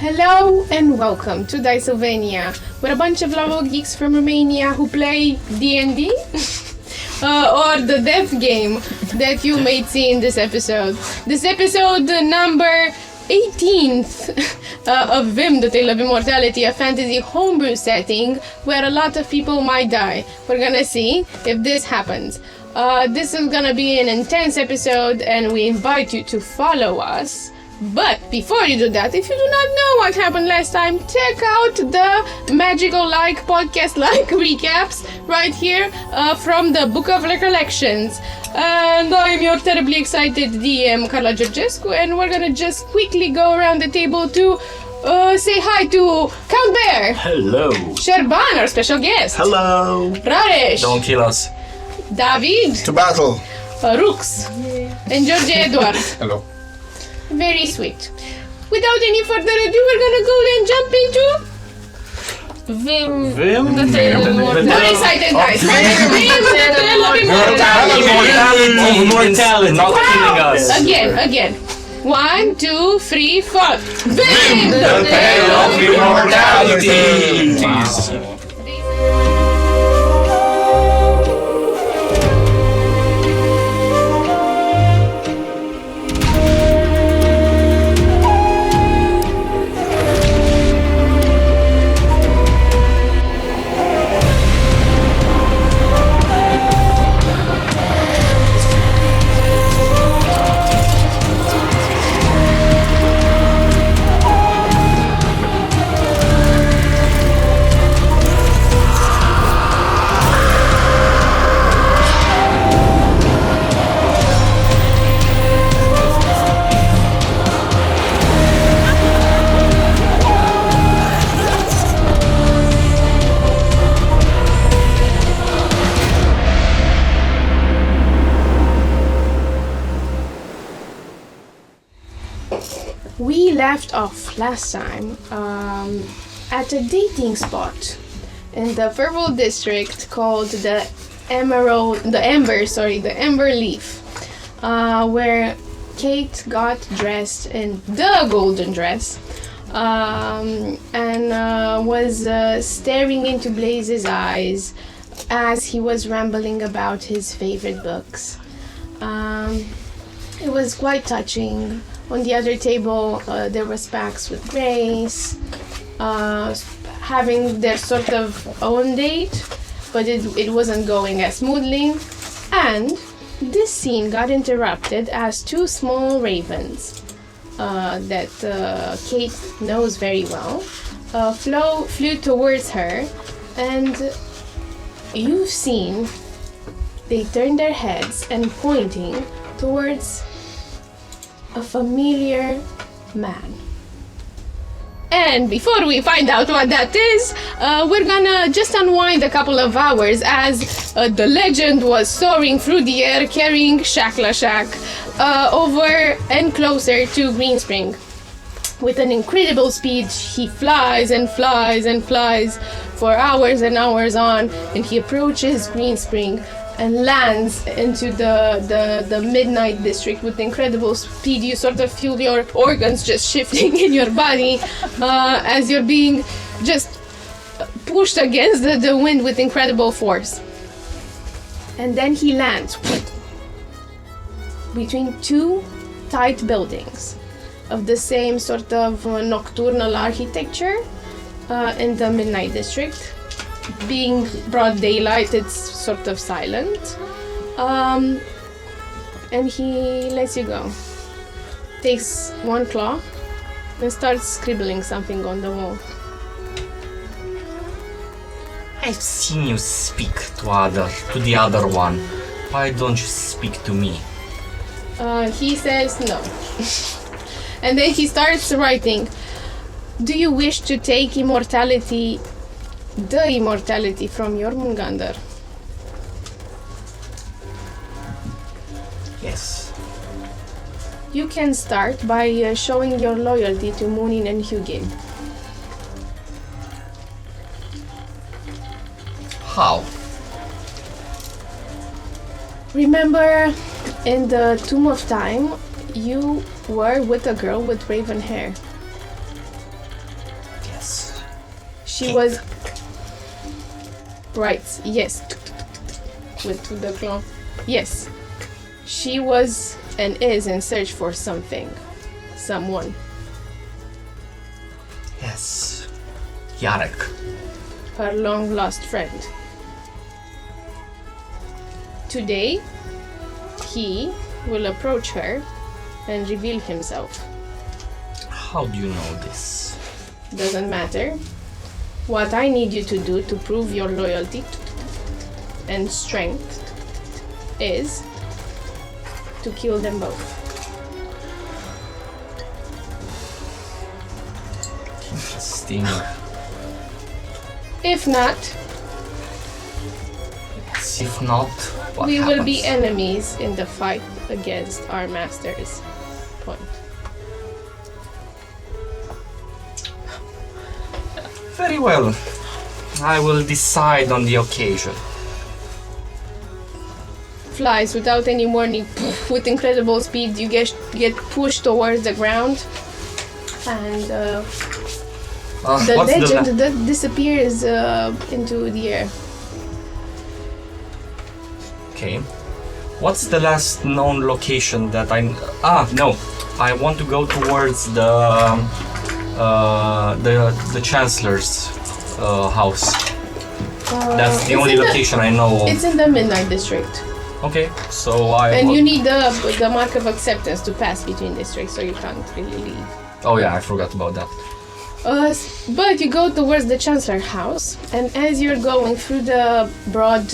Hello and welcome to Dicesylvania. We're a bunch of level geeks from Romania who play D&D or the death game that you may see in this episode. This episode number 18th of VIM, the Tale of Immortality, a fantasy homebrew setting where a lot of people might die. We're gonna see if this happens. This is gonna be an intense episode and we invite you to follow us. But before you do that, if you do not know what happened last time, check out the magical-like, podcast-like recaps right here from the Book of Recollections. And I'm your terribly excited DM, Karla Georgescu, and we're gonna just quickly go around the table to say hi to Count Bear. Hello. Serban, our special guest. Hello. Rareș. Don't kill us. David. To battle. Rux. And Georgescu. Hello. Very sweet. Without any further ado, we're gonna go and jump into VIM. VIM? The Tale of Immortality. More excited, guys. VIM, the Tale of Immortality. Not killing us. Again. 1, 2, 3, 4. VIM, The Tale of Immortality. Wow. We left off last time at a dating spot in the purple district called the Ember Leaf, where Kate got dressed in the golden dress and was staring into Blaze's eyes as he was rambling about his favorite books. It was quite touching. On the other table, there was Pax with Grace, having their sort of own date, but it wasn't going as smoothly. And this scene got interrupted as two small ravens that Kate knows very well flew towards her, and you've seen they turned their heads and pointing towards a familiar man. And before we find out what that is, we're gonna just unwind a couple of hours as the legend was soaring through the air carrying Shakla Shack over and closer to Greenspring. With an incredible speed, he flies and flies and flies for hours and hours on, and he approaches Greenspring and lands into the midnight district with incredible speed. You sort of feel your organs just shifting in your body as you're being just pushed against the wind with incredible force. And then he lands between two tight buildings of the same sort of nocturnal architecture in the midnight district. Being broad daylight, it's sort of silent. And he lets you go. Takes one claw and starts scribbling something on the wall. I've seen you speak to the other one. Why don't you speak to me? He says no. And then he starts writing. Do you wish to take immortality, the immortality from your Mungander? Yes. You can start by showing your loyalty to Munin and Hugin. How? Remember, in the Tomb of Time, you were with a girl with raven hair. She was... Right, yes. With the claw. Yes. She was and is in search for something. Someone. Yes. Jarek. Her long-lost friend. Today, he will approach her and reveal himself. How do you know this? Doesn't matter. What I need you to do to prove your loyalty and strength is to kill them both. Interesting. If not, If not, what we will be happens? enemies in the fight against our masters. Point. Very well. I will decide on the occasion. Flies without any warning, with incredible speed. You get pushed towards the ground, and the What's legend that disappears into the air. Okay. What's the last known location that I'm... no. I want to go towards the Chancellor's house. That's the only location I know. It's in the Midnight District. Okay, so I... And you need the mark of acceptance to pass between districts, so you can't really leave. Oh yeah, I forgot about that. But you go towards the Chancellor house, and as you're going through the broad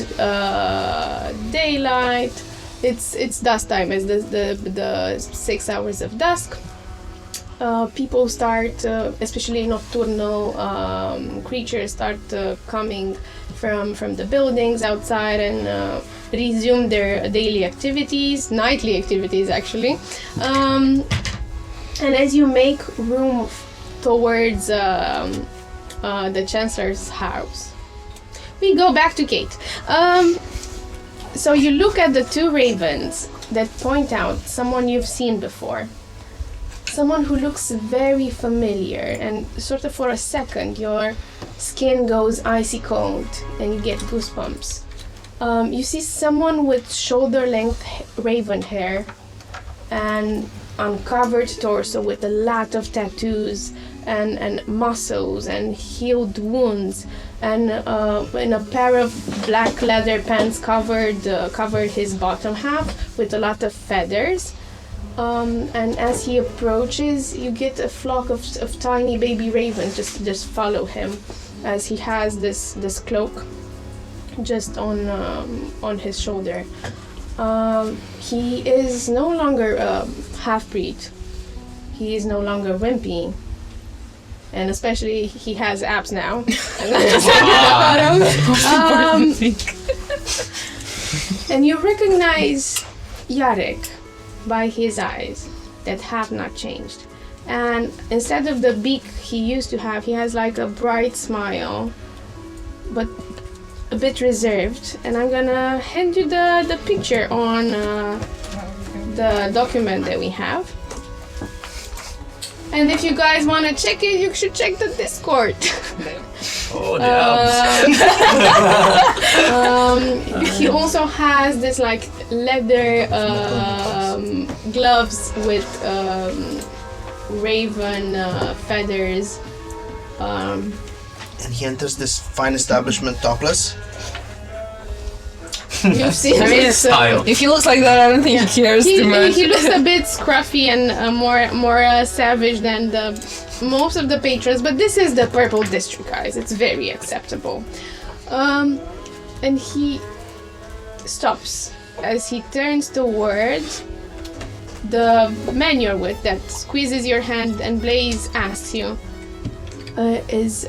daylight, it's dusk time, as the 6 hours of dusk. People start, especially nocturnal creatures, start coming from the buildings outside and resume their daily activities, nightly activities actually. And as you make room towards the Chancellor's house, we go back to Kate. So you look at the two ravens that point out someone you've seen before. Someone who looks very familiar, and sort of for a second your skin goes icy cold and you get goosebumps. You see someone with shoulder-length raven hair and uncovered torso with a lot of tattoos and muscles and healed wounds, and in a pair of black leather pants covered his bottom half with a lot of feathers. And as he approaches, you get a flock of tiny baby ravens just follow him, as he has this cloak just on his shoulder. He is no longer half-breed. He is no longer wimpy. And especially, he has abs now. And you recognize Jarek by his eyes that have not changed. And instead of the beak he used to have, he has like a bright smile, but a bit reserved. And I'm gonna hand you the picture on the document that we have. And if you guys want to check it, you should check the Discord. Oh, the abs. He also has this like leather gloves with raven feathers. And he enters this fine establishment topless. You've seen this. Style. If he looks like that, I don't think he cares too much. He looks a bit scruffy and more savage than most of the patrons, but this is the Purple District, guys. It's very acceptable. And he stops as he turns towards the man you're with that squeezes your hand, and Blaze asks you, is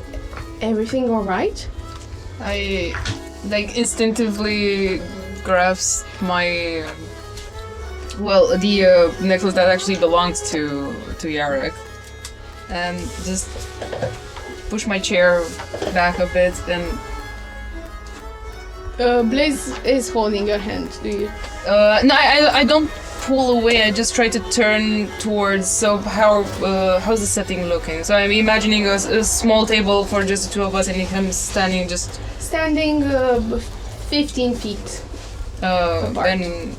everything alright? I instinctively grasp my the necklace that actually belongs to Jarek, and just push my chair back a bit. And Blaze is holding your hand. Do you? no, I don't pull away. I just try to turn towards. So how's the setting looking? So I'm imagining a small table for just the two of us, and him standing just. Standing 15 feet. Apart. And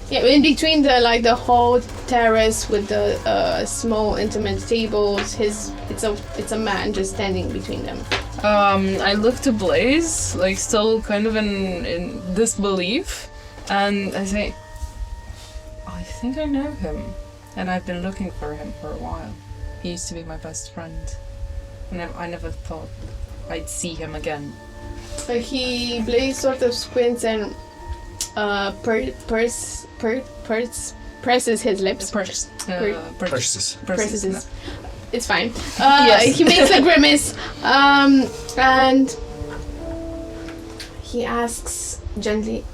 Yeah, in between the whole terrace with the small intimate tables, it's a man just standing between them. I look to Blaze, like still kind of in disbelief, and I say, I think I know him, and I've been looking for him for a while. He used to be my best friend. I never thought I'd see him again. Blaze sort of squints and presses his lips. Purses. Presses his. It's fine. Yes. He makes a grimace, and he asks gently,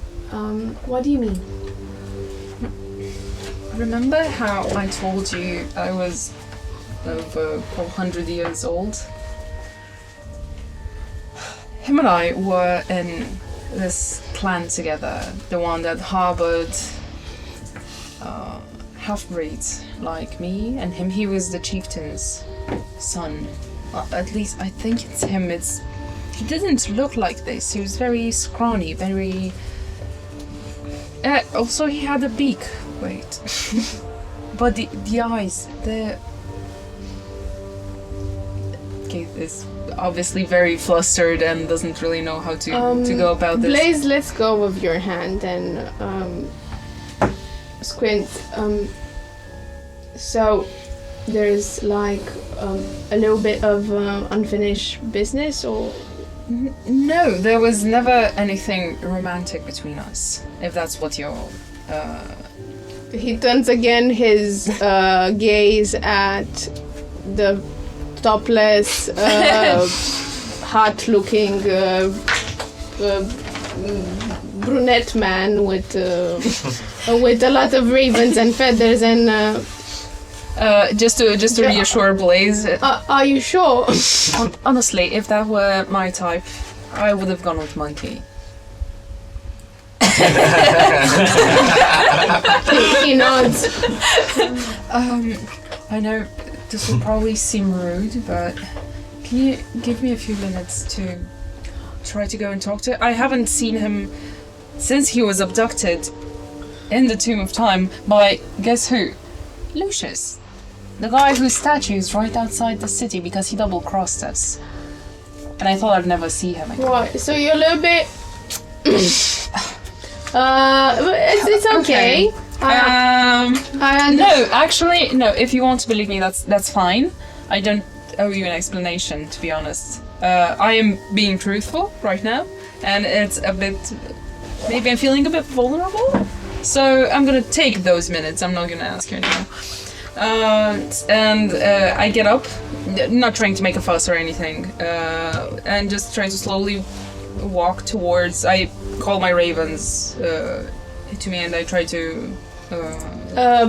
"What do you mean?" Remember how I told you I was over 400 years old? Him and I were in this clan together, the one that harbored half-breeds like me and him. He was the chieftain's son. At least I think it's him. He didn't look like this. He was very scrawny, very... also he had a beak. Wait. But the eyes, Kate is obviously very flustered and doesn't really know how to go about this. Blaze lets go of your hand and squint. So there's like a little bit of unfinished business, or no, there was never anything romantic between us, if that's what you're... He turns again his gaze at the topless, hot-looking brunette man with a lot of ravens and feathers and. Just to reassure Blaze. Are you sure? Honestly, if that were my type, I would have gone with monkey. He nods. I know this will probably seem rude, but can you give me a few minutes to try to go and talk to... I haven't seen him since he was abducted in the Tomb of Time by, guess who? Lucius. The guy whose statue is right outside the city because he double-crossed us. And I thought I'd never see him again. What? So you're a little bit... it's okay. No, actually, no. If you want to believe me, that's fine. I don't owe you an explanation, to be honest. I am being truthful right now, and it's a bit... Maybe I'm feeling a bit vulnerable, so I'm gonna take those minutes. I'm not gonna ask you anymore. I get up, not trying to make a fuss or anything, and just try to slowly walk towards... I call my ravens to me, and I try to...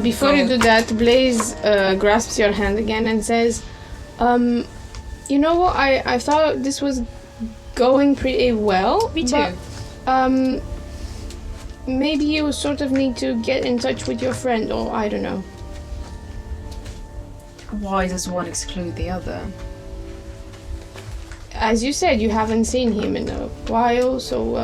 Before you do that, Blaze grasps your hand again and says, you know what, I thought this was going pretty well. Me too. But, maybe you sort of need to get in touch with your friend, or I don't know. Why does one exclude the other? As you said, you haven't seen him in a while, so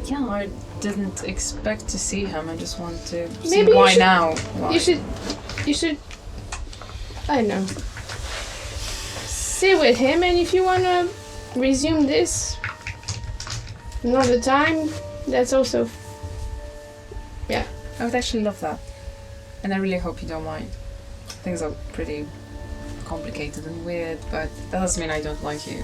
Yeah, I didn't expect to see him. I just want to see Maybe you why should- now. Why? you should, I don't know, sit with him, and if you wanna resume this another time, that's also, yeah. I would actually love that. And I really hope you don't mind. Things are pretty complicated and weird, but that doesn't mean I don't like you.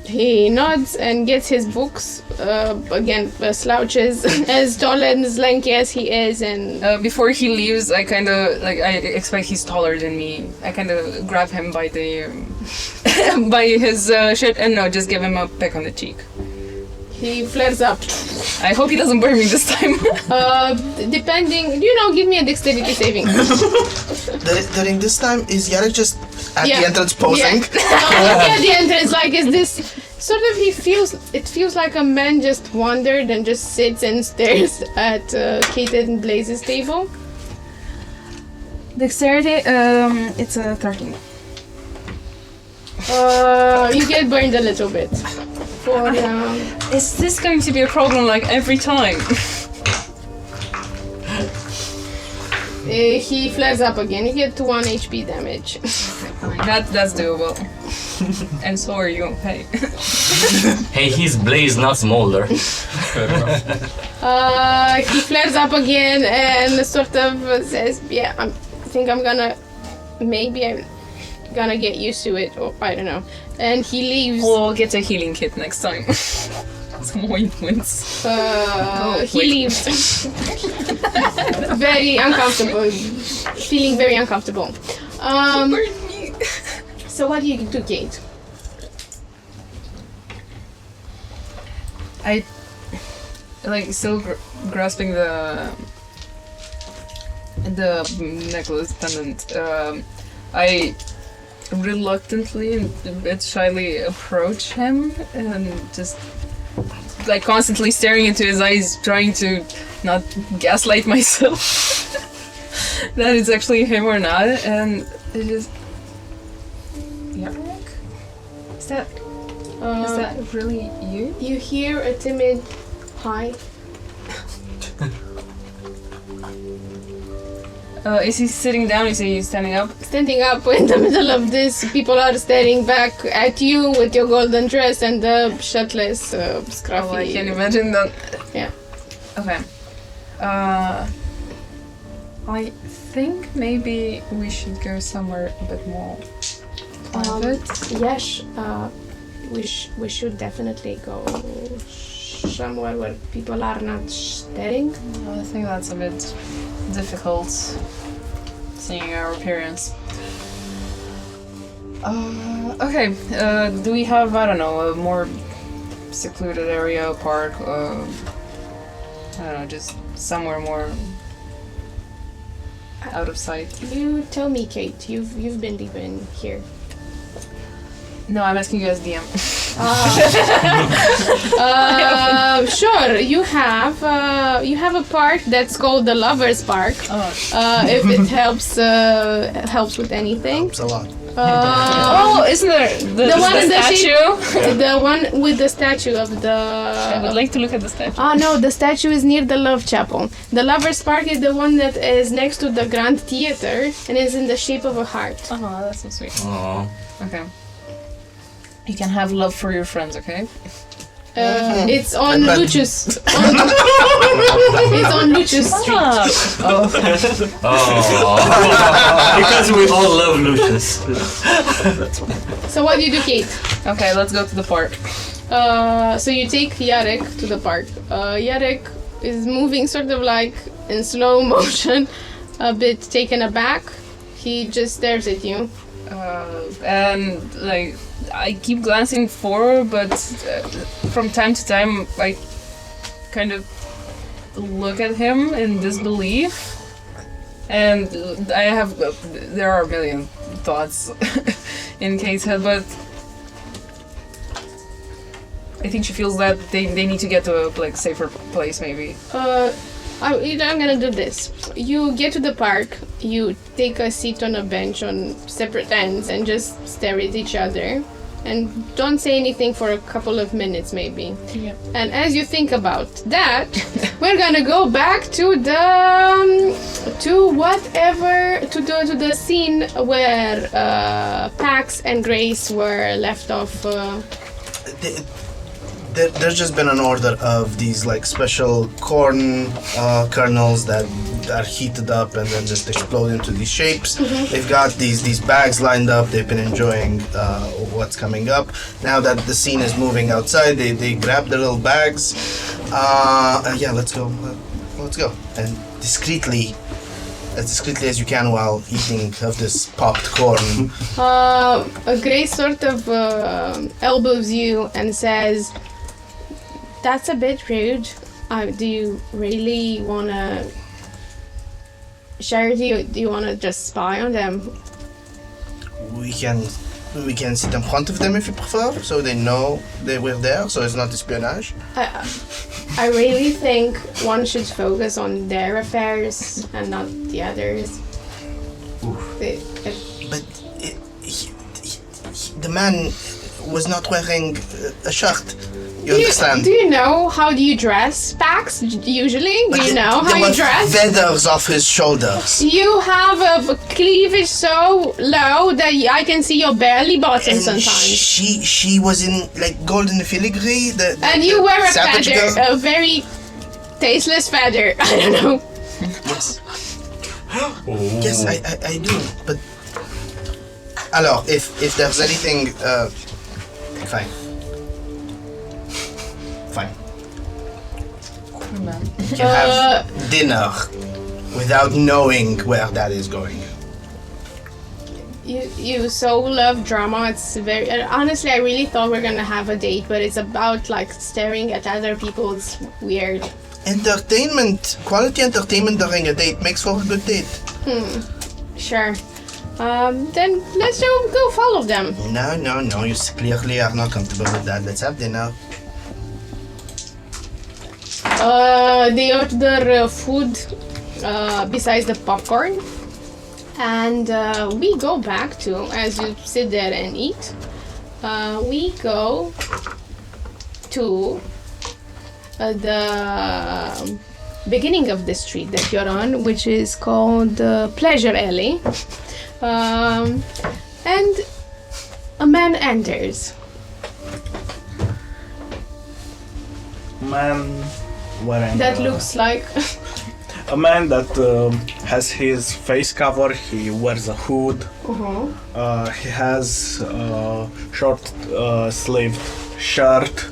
He nods and gets his books, again, slouches, as tall and as lanky as he is, and... Before he leaves, I kind of, like, I expect he's taller than me. I kind of grab him by the, by his shirt, and no, just give him a peck on the cheek. He flares up. I hope he doesn't burn me this time. Depending, give me a dexterity saving. During this time, is Yarek just at Yeah. the entrance posing? Yeah. At the entrance, like, is this sort of it feels like a man just wandered and just sits and stares at Kate and Blaze's table. Dexterity, it's a 13. You get burned a little bit. Is this going to be a problem like every time? He flares up again. You get 1 HP damage. That's doable. And so are you, hey. Hey, he's Blaze, not Smolder. He flares up again and sort of says, yeah, I think I'm gonna get used to it, or I don't know. And he leaves. We'll get a healing kit next time. Some ointments. He leaves. Very uncomfortable. Feeling very uncomfortable. So what do you do, Kate? I like still grasping the necklace pendant. I reluctantly and a bit shyly approach him and just like constantly staring into his eyes, trying to not gaslight myself that it's actually him or not, and it just Is that really you? You hear a timid hi. Is he sitting down? Is he standing up? Standing up in the middle of this, people are staring back at you with your golden dress and the shirtless, scruffy. Oh, I can imagine that. Yeah. Okay. I think maybe we should go somewhere a bit more private. Yes, we should definitely go somewhere where people are not staring. I think that's a bit difficult, seeing our appearance. Okay, do we have, I don't know, a more secluded area, park, I don't know, just somewhere more out of sight? You tell me, Kate, you've been living here. No, I'm asking you as DM. Sure. You have a park that's called the Lovers Park. If it helps with anything. Helps a lot. Isn't there the one in the statue? The one with the statue of the. I would like to look at the statue. No, the statue is near the Love Chapel. The Lovers Park is the one that is next to the Grand Theater and is in the shape of a heart. Oh, that's so sweet. Aww. Okay. You can have love for your friends, okay? It's on Lucius. It's on Lucius Street. Because we all love Lucius. So what do you do, Kate? Okay, let's go to the park. So you take Jarek to the park. Jarek is moving sort of like in slow motion, a bit taken aback. He just stares at you. And like I keep glancing forward, but from time to time I kind of look at him in disbelief, and there are a million thoughts in Kate's head, but I think she feels that they need to get to a like safer place, maybe. I'm gonna do this. You get to the park, you take a seat on a bench on separate ends and just stare at each other and don't say anything for a couple of minutes maybe. Yeah. And as you think about that, we're gonna go back to the scene where Pax and Grace were left off. There's just been an order of these like special corn kernels that are heated up and then just explode into these shapes. Mm-hmm. They've got these bags lined up. They've been enjoying what's coming up. Now that the scene is moving outside, they grab their little bags. Yeah, let's go. Let's go. And discreetly, as discreetly as you can while eating of this popped corn. Grace sort of elbows you and says, "That's a bit rude. Do you really want to share? Do you want to just spy on them?" We can We can sit in front of them if you prefer, so they know they were there, so it's not espionage. I really think one should focus on their affairs and not the others. But the man was not wearing a shirt. You understand? Do you know how do you dress, Pax? Usually, do you know how there you were dress? feathers off his shoulders. You have a cleavage so low that I can see your belly button And sometimes. she was in like golden filigree. And you wear a savage feather, girl. a very tasteless feather. I don't know. Yes. Yes, I do. But alors, if there's anything, fine. Fine. You can have dinner without knowing where that is going. You so love drama. It's very honestly. I really thought we were gonna have a date, but it's about like staring at other people. It's weird. Entertainment, quality entertainment during a date makes for a good date. Sure. Then let's go follow them. No, you clearly are not comfortable with that. Let's have dinner. They order food besides the popcorn, and we go back to, as you sit there and eat, we go to the beginning of the street that you're on, which is called Pleasure Alley, and a man enters. Man wearing That looks like a man that has his face covered. He wears a hood. He has a short sleeved shirt,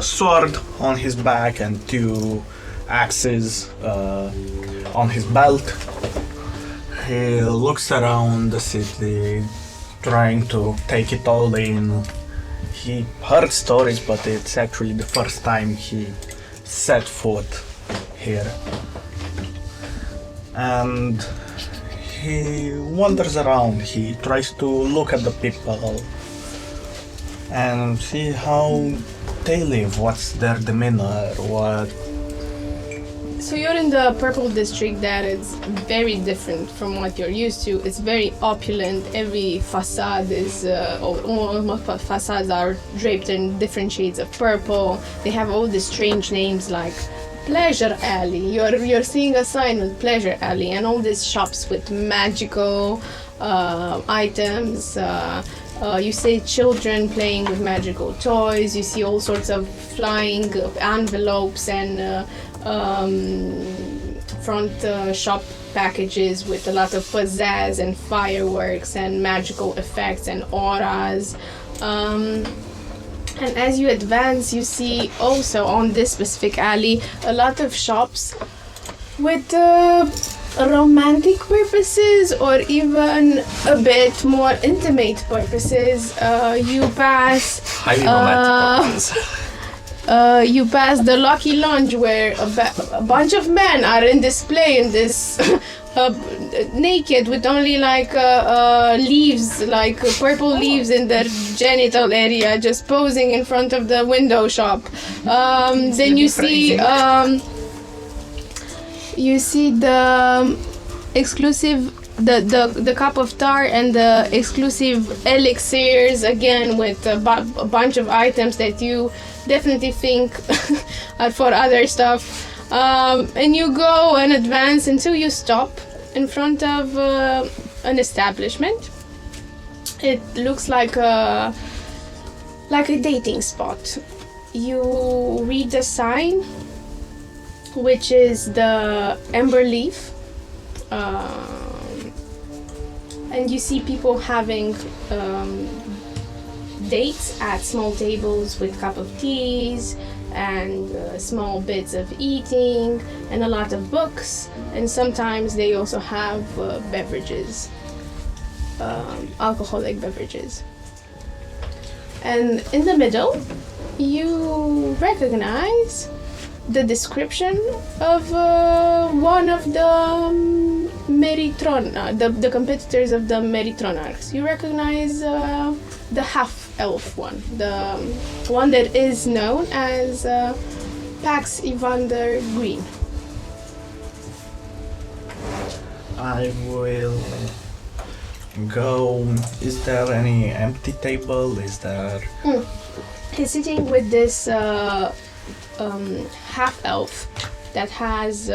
sword on his back, and 2 axes on his belt. He looks around the city, trying to take it all in. He heard stories, but it's actually the first time he set foot here. And he wanders around. He tries to look at the people and see how they live, what's their demeanor, what. So you're in the purple district that is very different from what you're used to. It's very opulent. Every facade is, all facades are draped in different shades of purple. They have all these strange names like Pleasure Alley. You're seeing a sign with Pleasure Alley, and all these shops with magical items. You see children playing with magical toys. You see all sorts of flying envelopes and front shop packages with a lot of pizzazz and fireworks and magical effects and auras. And as you advance, you see also on this specific alley a lot of shops with romantic purposes or even a bit more intimate purposes. You pass Highly romantic purposes. you pass the Lucky Lounge where a bunch of men are in display in this naked with only like leaves, like purple leaves in their genital area, just posing in front of the window shop. Then you see the exclusive the cup of tar and the exclusive elixirs, again with a bunch of items that you definitely think are for other stuff. And you go and advance until you stop in front of an establishment. It looks like a dating spot. You read the sign, which is the Ember Leaf, and you see people having dates at small tables with cup of teas and small bits of eating and a lot of books, and sometimes they also have beverages, alcoholic beverages. And in the middle you recognize the description of one of the the competitors of the Meritronarchs. You recognize the half-elf one, the one that is known as Pax Evander Green. I will go. Is there any empty table? Is there? He's sitting with this half-elf that has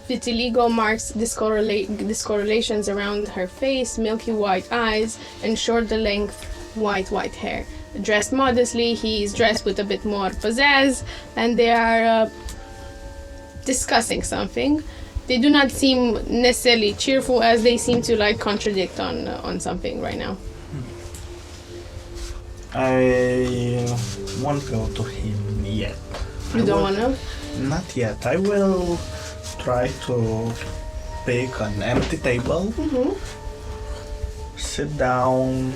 vitiligo marks, discolorations around her face, milky white eyes, and shoulder-length white hair. Dressed modestly, he's dressed with a bit more pizzazz, and they are discussing something. They do not seem necessarily cheerful, as they seem to like contradict on something right now. I won't go to him yet. You don't want to? Not yet. I will try to pick an empty table, sit down,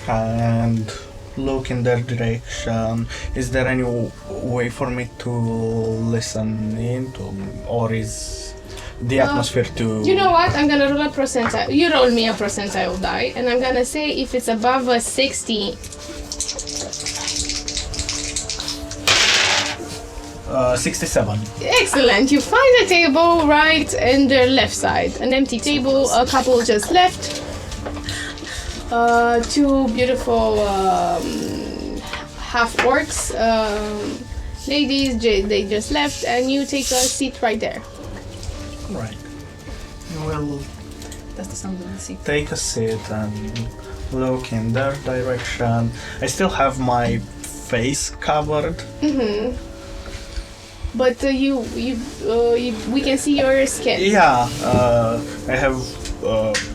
and look in their direction. Is there any way for me to listen into, or is the atmosphere too? You know what? I'm gonna roll a percentile. You roll me a percentile die, and I'm gonna say if it's above a 60. 67. Excellent. You find a table right in their left side. An empty table. A couple just left. Two beautiful half orcs. Ladies, they just left, and you take a seat right there. Right. You will That's the sound of the sea. take a seat and look in their direction. I still have my face covered. But we can see your skin. Yeah, I have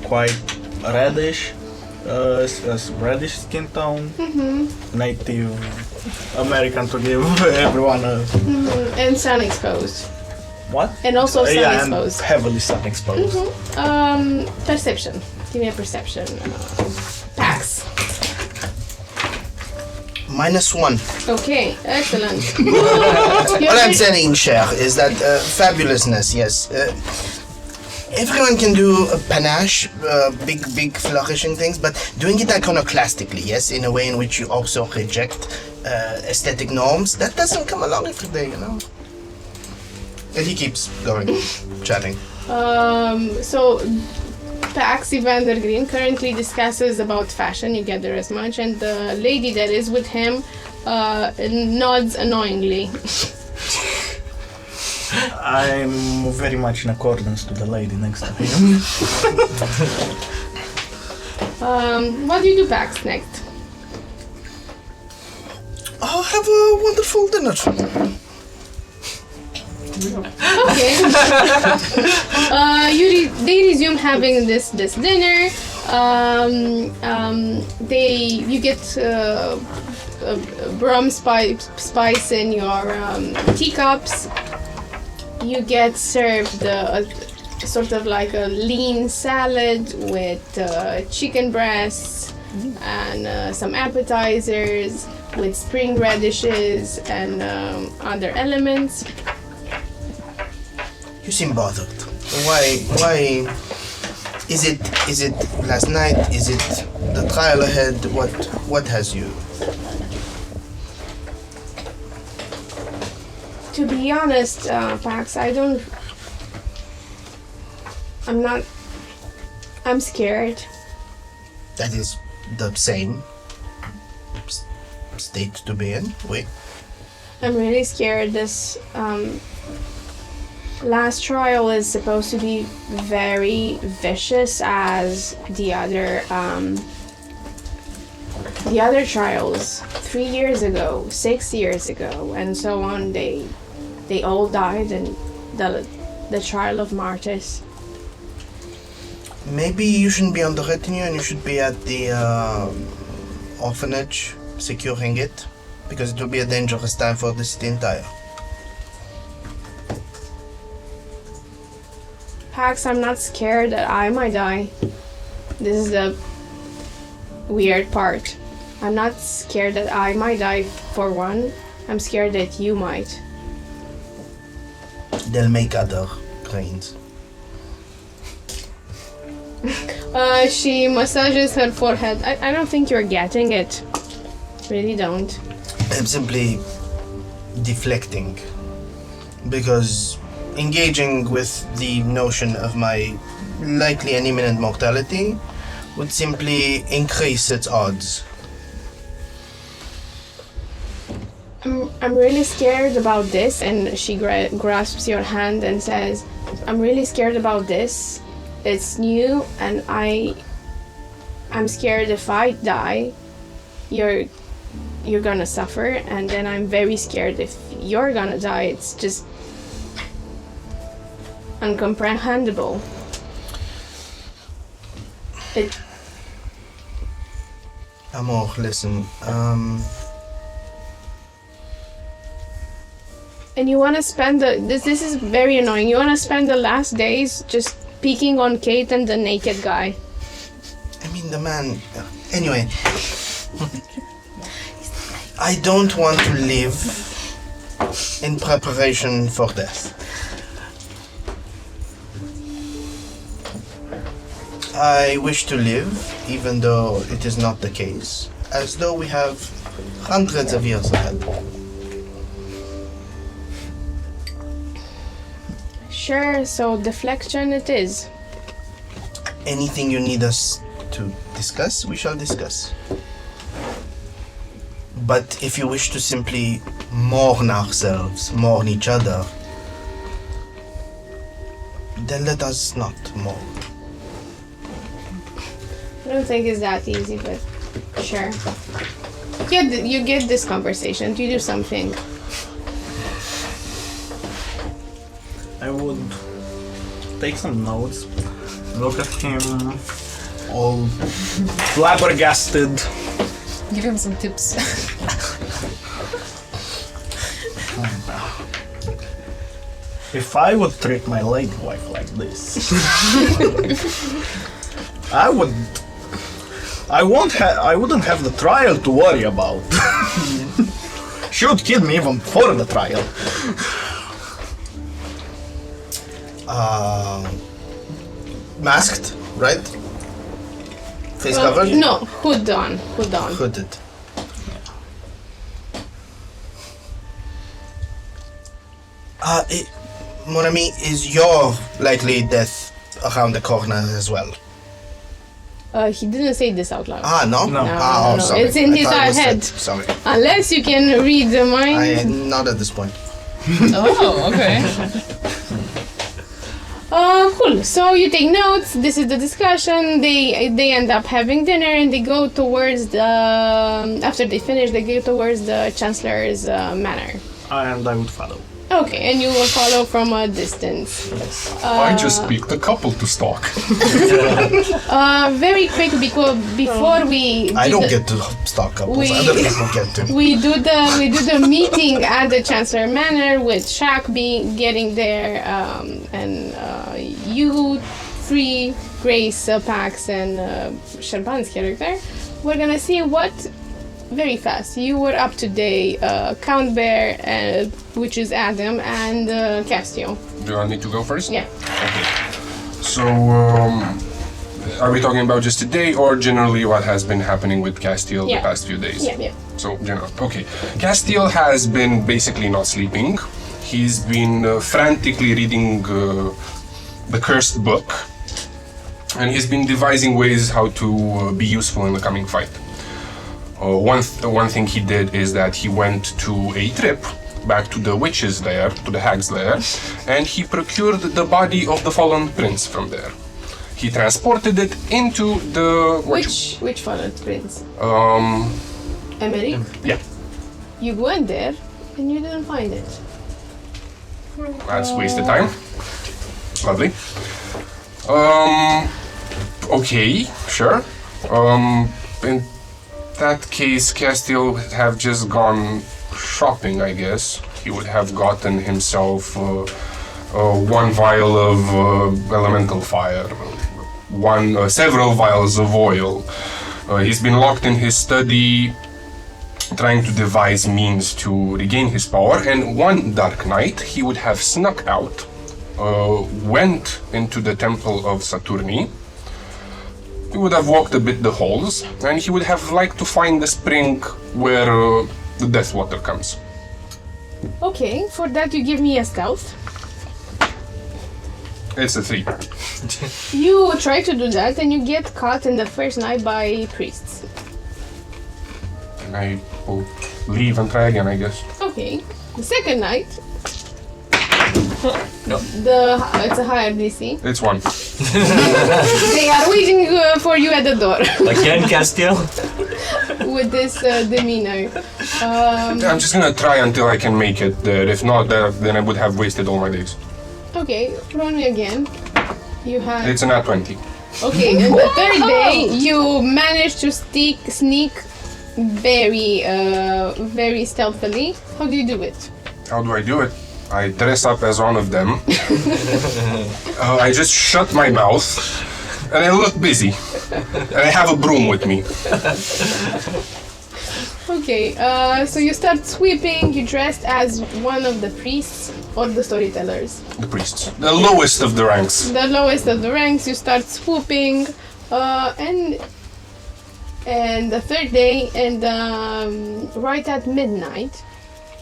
quite reddish skin tone. Native American to give everyone a... And sun exposed. What? And also sun yeah, exposed. and heavily sun exposed. Perception. Give me a perception. Pax. -1. Okay, excellent. What I'm saying, Cher, is that fabulousness, yes. Everyone can do a panache, big flourishing things, but doing it iconoclastically, yes, in a way in which you also reject aesthetic norms, that doesn't come along every day, you know? And he keeps going, chatting. So Pax Evander Green currently discusses about fashion, you gather as much, and the lady that is with him nods annoyingly. I'm very much in accordance to the lady next to him. What do you do, Pax, next? Oh, have a wonderful dinner. Okay. They resume having this dinner. You get rum spice in your teacups. You get served sort of like a lean salad with chicken breasts and some appetizers with spring radishes and other elements. You seem bothered. Why? Is it last night? Is it the trial ahead? What has you? To be honest, Pax, I'm scared. That is the same state to be in. Wait. I'm really scared. This last trial is supposed to be very vicious as the other trials 3 years ago, 6 years ago, and so on. They all died in the trial of martyrs. Maybe you shouldn't be on the retinue and you should be at the orphanage securing it, because it will be a dangerous time for the city entire. Pax, I'm not scared that I might die. This is the weird part. I'm not scared that I might die, for one. I'm scared that you might. They'll make other grains. She massages her forehead. I don't think you're getting it. Really don't. I'm simply deflecting. Because engaging with the notion of my likely and imminent mortality would simply increase its odds. I'm really scared about this, and she grasps your hand and says, I'm really scared about this. It's new, and I'm scared if I die, you're gonna suffer, and then I'm very scared if you're gonna die. It's just incomprehensible. Amor, listen, And you want to spend this is very annoying. You want to spend the last days just peeking on Kate and the naked guy. I mean, the man... Anyway. I don't want to live in preparation for death. I wish to live, even though it is not the case, as though we have hundreds of years ahead. Sure, so deflection it is. Anything you need us to discuss, we shall discuss. But if you wish to simply mourn ourselves, mourn each other, then let us not mourn. I don't think it's that easy, but sure. You get this conversation. You do something. I would take some notes, look at him, all flabbergasted. Give him some tips. If I would treat my late wife like this, I wouldn't have the trial to worry about. She would kill me even before the trial. Masked, right? Face covered? No, hood on. Hooded. Mon ami, is your likely death around the corner as well? He didn't say this out loud. No. No? No. Sorry. It's in I his thought it was head. said. Sorry. Unless you can read the mind. Not at this point. Oh, okay. Cool. So you take notes. This is the discussion. They end up having dinner and they go towards the. After they finish, they go towards the Chancellor's manor. And I would follow. Okay, and you will follow from a distance. I just picked a couple to stalk. Very quick, because before we. I don't get to stalk couples. Other people get to. We do the meeting at the Chancellor Manor with Shaq getting there, and you three, Grace, Pax, and Serban's character. We're gonna see what. Very fast. You were up to date, Count Bear, which is Adam, and Castio. Do I need to go first? Yeah. So, are we talking about just today or generally what has been happening with Castiel Yeah. the past few days? Yeah. So, general. Okay. Castiel has been basically not sleeping. He's been frantically reading the cursed book, and he's been devising ways how to be useful in the coming fight. One thing he did is that he went to a trip back to the witch's lair, to the hag's lair, and he procured the body of the fallen prince from there. He transported it into the... Which fallen prince? Emmerich? Yeah, You went there and you didn't find it. that's wasted time. Lovely. Okay, sure. In that case, Castiel would have just gone shopping, I guess. He would have gotten himself one vial of elemental fire, several vials of oil. He's been locked in his study, trying to devise means to regain his power, and one dark night he would have snuck out, went into the temple of Saturni, he would have walked a bit the halls, and he would have liked to find the spring where the death water comes. Okay, for that you give me a stealth. It's a 3. You try to do that and you get caught in the first night by priests. And I will leave and try again, I guess. Okay, the second night, No. it's a higher DC. It's 1. They are waiting for you at the door Again, Castiel? with this demeanor. I'm just gonna try until I can make it there. If not, then I would have wasted all my days. Okay, roll me again. You have. It's a nat 20. Okay, and the third day you manage to sneak very stealthily. How do you do it? How do I do it? I dress up as one of them. I just shut my mouth, and I look busy. And I have a broom with me. Okay, so you start sweeping. You dressed as one of the priests or the storytellers. The priests. The lowest of the ranks. The lowest of the ranks. You start swooping, and the third day, and right at midnight,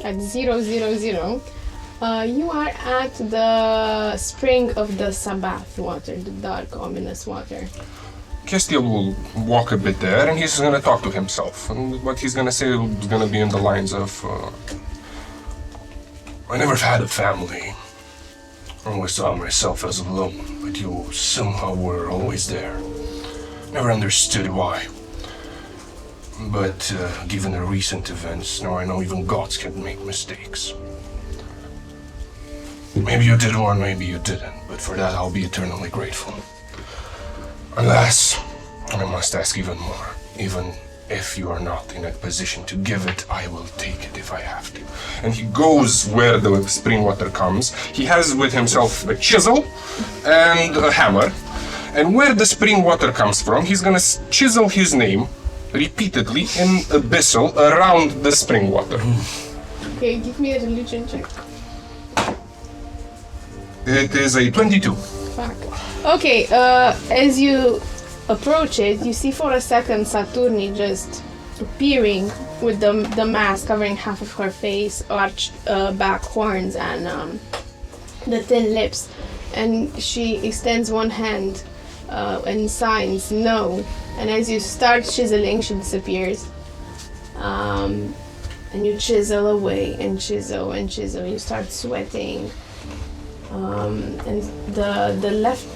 at 0:00. You are at the spring of the Sabbath water, the dark, ominous water. Castiel will walk a bit there, and he's gonna talk to himself. And what he's gonna say is gonna be in the lines of, I never had a family. I always saw myself as alone, but you somehow were always there. Never understood why. But given the recent events, now I know even gods can make mistakes. Maybe you did one, maybe you didn't, but for that I'll be eternally grateful. Alas, I must ask even more. Even if you are not in a position to give it, I will take it if I have to. And he goes where the spring water comes. He has with himself a chisel and a hammer. And where the spring water comes from, he's gonna chisel his name repeatedly in abyssal around the spring water. Okay, give me a religion check. It is a 22. Fuck. Okay, as you approach it, you see for a second Saturni just appearing with the mask covering half of her face, arched back horns, and the thin lips. And she extends one hand and signs no. And as you start chiseling, she disappears. And you chisel away and chisel and chisel. You start sweating. And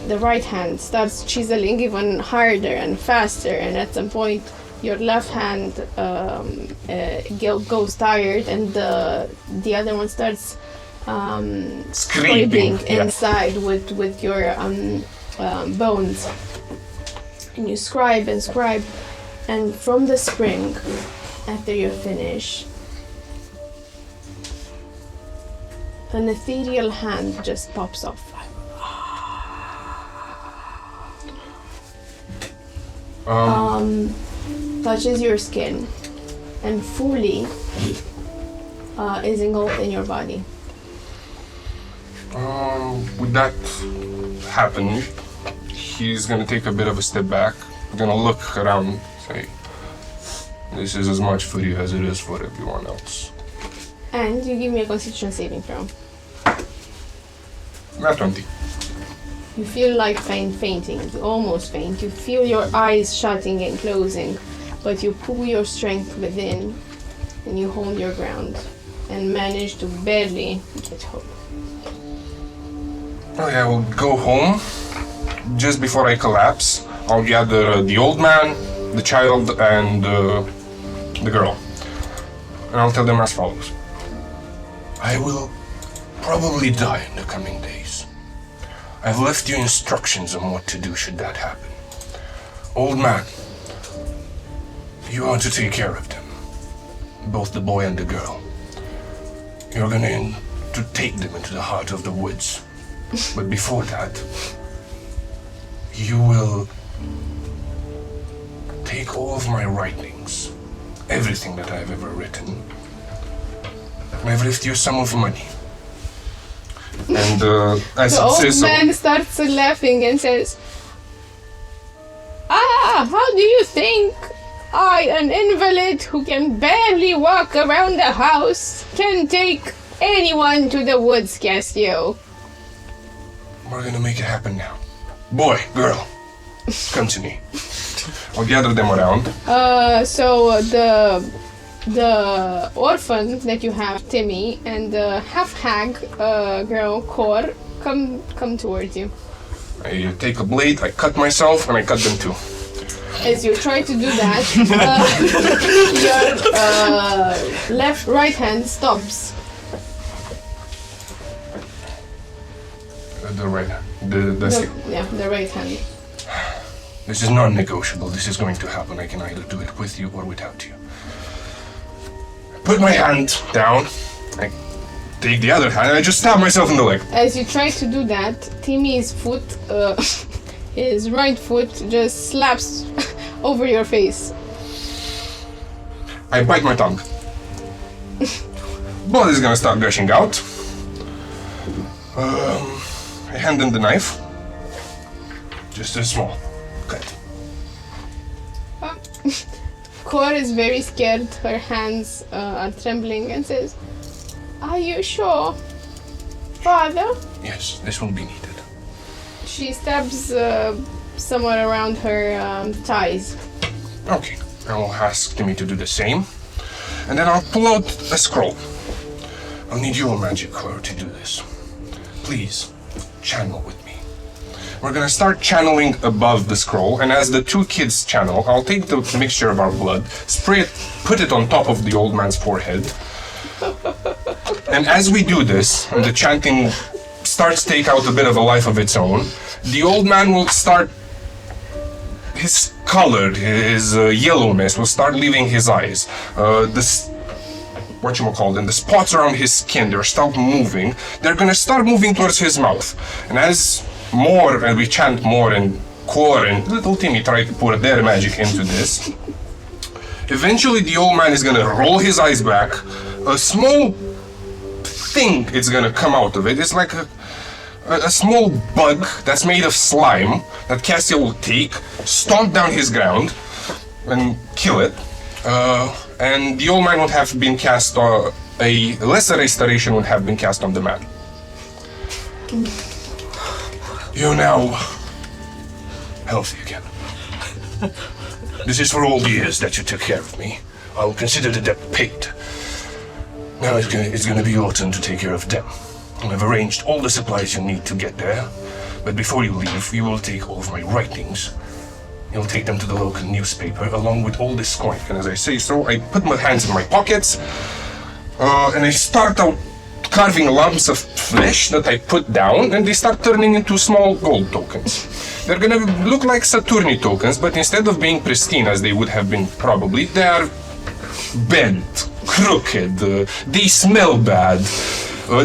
the right hand starts chiseling even harder and faster, and at some point your left hand goes tired, and the other one starts scraping inside with your bones. And you scribe and scribe, and from the spring, after you finish, an ethereal hand just pops off. Touches your skin and fully is engulfed in your body. Would that happen, he's gonna take a bit of a step back, gonna look around, say, this is as much for you as it is for everyone else. And you give me a Constitution saving throw. Not 20. You feel like fainting, almost faint. You feel your eyes shutting and closing, but you pull your strength within and you hold your ground and manage to barely get home. Okay, I will go home. Just before I collapse, I'll gather the old man, the child, and the girl. And I'll tell them as follows. I will probably die in the coming days. I've left you instructions on what to do should that happen. Old man, you are to take care of them. Both the boy and the girl. You're going to take them into the heart of the woods. But before that, you will take all of my writings, everything that I've ever written, and I've left you a sum of money. And as The it old says, man starts laughing and says, How do you think I, an invalid who can barely walk around the house, can take anyone to the woods, Gencioiu? We're gonna make it happen now. Boy, girl, come to me. I'll gather them around. So the orphan that you have, Timmy, and the half-hag girl, Kor, come towards you. I take a blade, I cut myself, and I cut them too. As you try to do that, your right hand stops. The right, the right hand. This is non-negotiable. This is going to happen. I can either do it with you or without you. I put my hand down. I take the other hand and I just stab myself in the leg. As you try to do that, Timmy's foot, his right foot, just slaps over your face. I bite my tongue. Blood is gonna start gushing out. I hand him the knife. Just a small cut. Kor is very scared. Her hands are trembling and says, "Are you sure, Father?" Yes, this will be needed. She stabs somewhere around her thighs. Okay, I will ask Timmy to do the same. And then I'll pull out a scroll. I'll need your magic color to do this. Please, channel with me. We're gonna start channeling above the scroll, and as the two kids channel, I'll take the mixture of our blood, spray it, put it on top of the old man's forehead. And as we do this, and the chanting starts to take out a bit of a life of its own, the old man will start, his color, his yellowness will start leaving his eyes. The spots around his skin, they'll start moving. They're gonna start moving towards his mouth. And as we chant more, and Kor and little Timmy try to pour their magic into this, eventually the old man is gonna roll his eyes back. A small thing is gonna come out of it. It's like a small bug that's made of slime that Castiel will take, stomp down his ground, and kill it. And the old man would have been cast, a lesser restoration would have been cast on the man. You're now healthy again. This is for all the years that you took care of me. I'll consider the debt paid. Now it's gonna be your turn to take care of them. I've arranged all the supplies you need to get there, but before you leave, you will take all of my writings. You'll take them to the local newspaper along with all this coin. And as I say so, I put my hands in my pockets and I start out carving lumps of flesh that I put down, and they start turning into small gold tokens. They're gonna look like Saturni tokens, but instead of being pristine as they would have been probably, they are bent, crooked, they smell bad,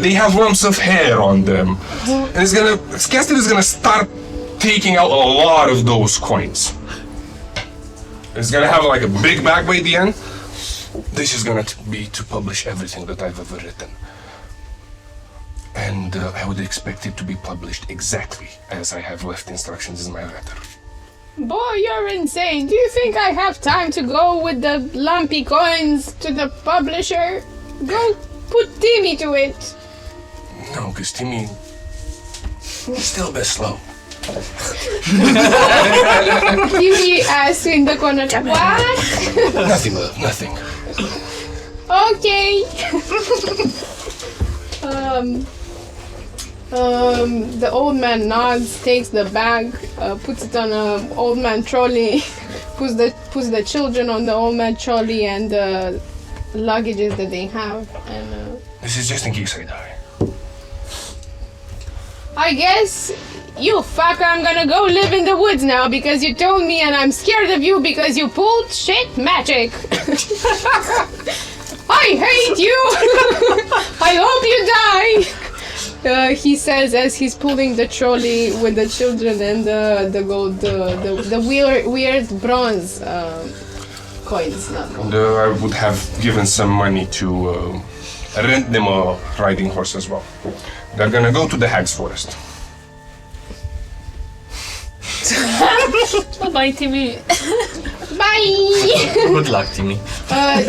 they have lumps of hair on them. And Castiel is gonna start taking out a lot of those coins. It's gonna have like a big bag by the end. This is gonna be to publish everything that I've ever written. And I would expect it to be published exactly as I have left instructions in my letter. Boy, you're insane. Do you think I have time to go with the lumpy coins to the publisher? Go put Timmy to it. No, because Timmy is still a bit slow. Timmy asks in the corner, what? Nothing, love, nothing. Okay. The old man nods, takes the bag, puts it on an old man trolley, puts the children on the old man trolley and the luggages that they have. And this is just in case I die. I guess, you fucker, I'm gonna go live in the woods now because you told me, and I'm scared of you because you pulled shit magic. I hate you. I hope you die. He says as he's pulling the trolley with the children and the gold, the weird bronze coins. Not gold. I would have given some money to rent them a riding horse as well. They're gonna go to the Hag's Forest. Bye, Timmy. Bye! Good luck, Timmy.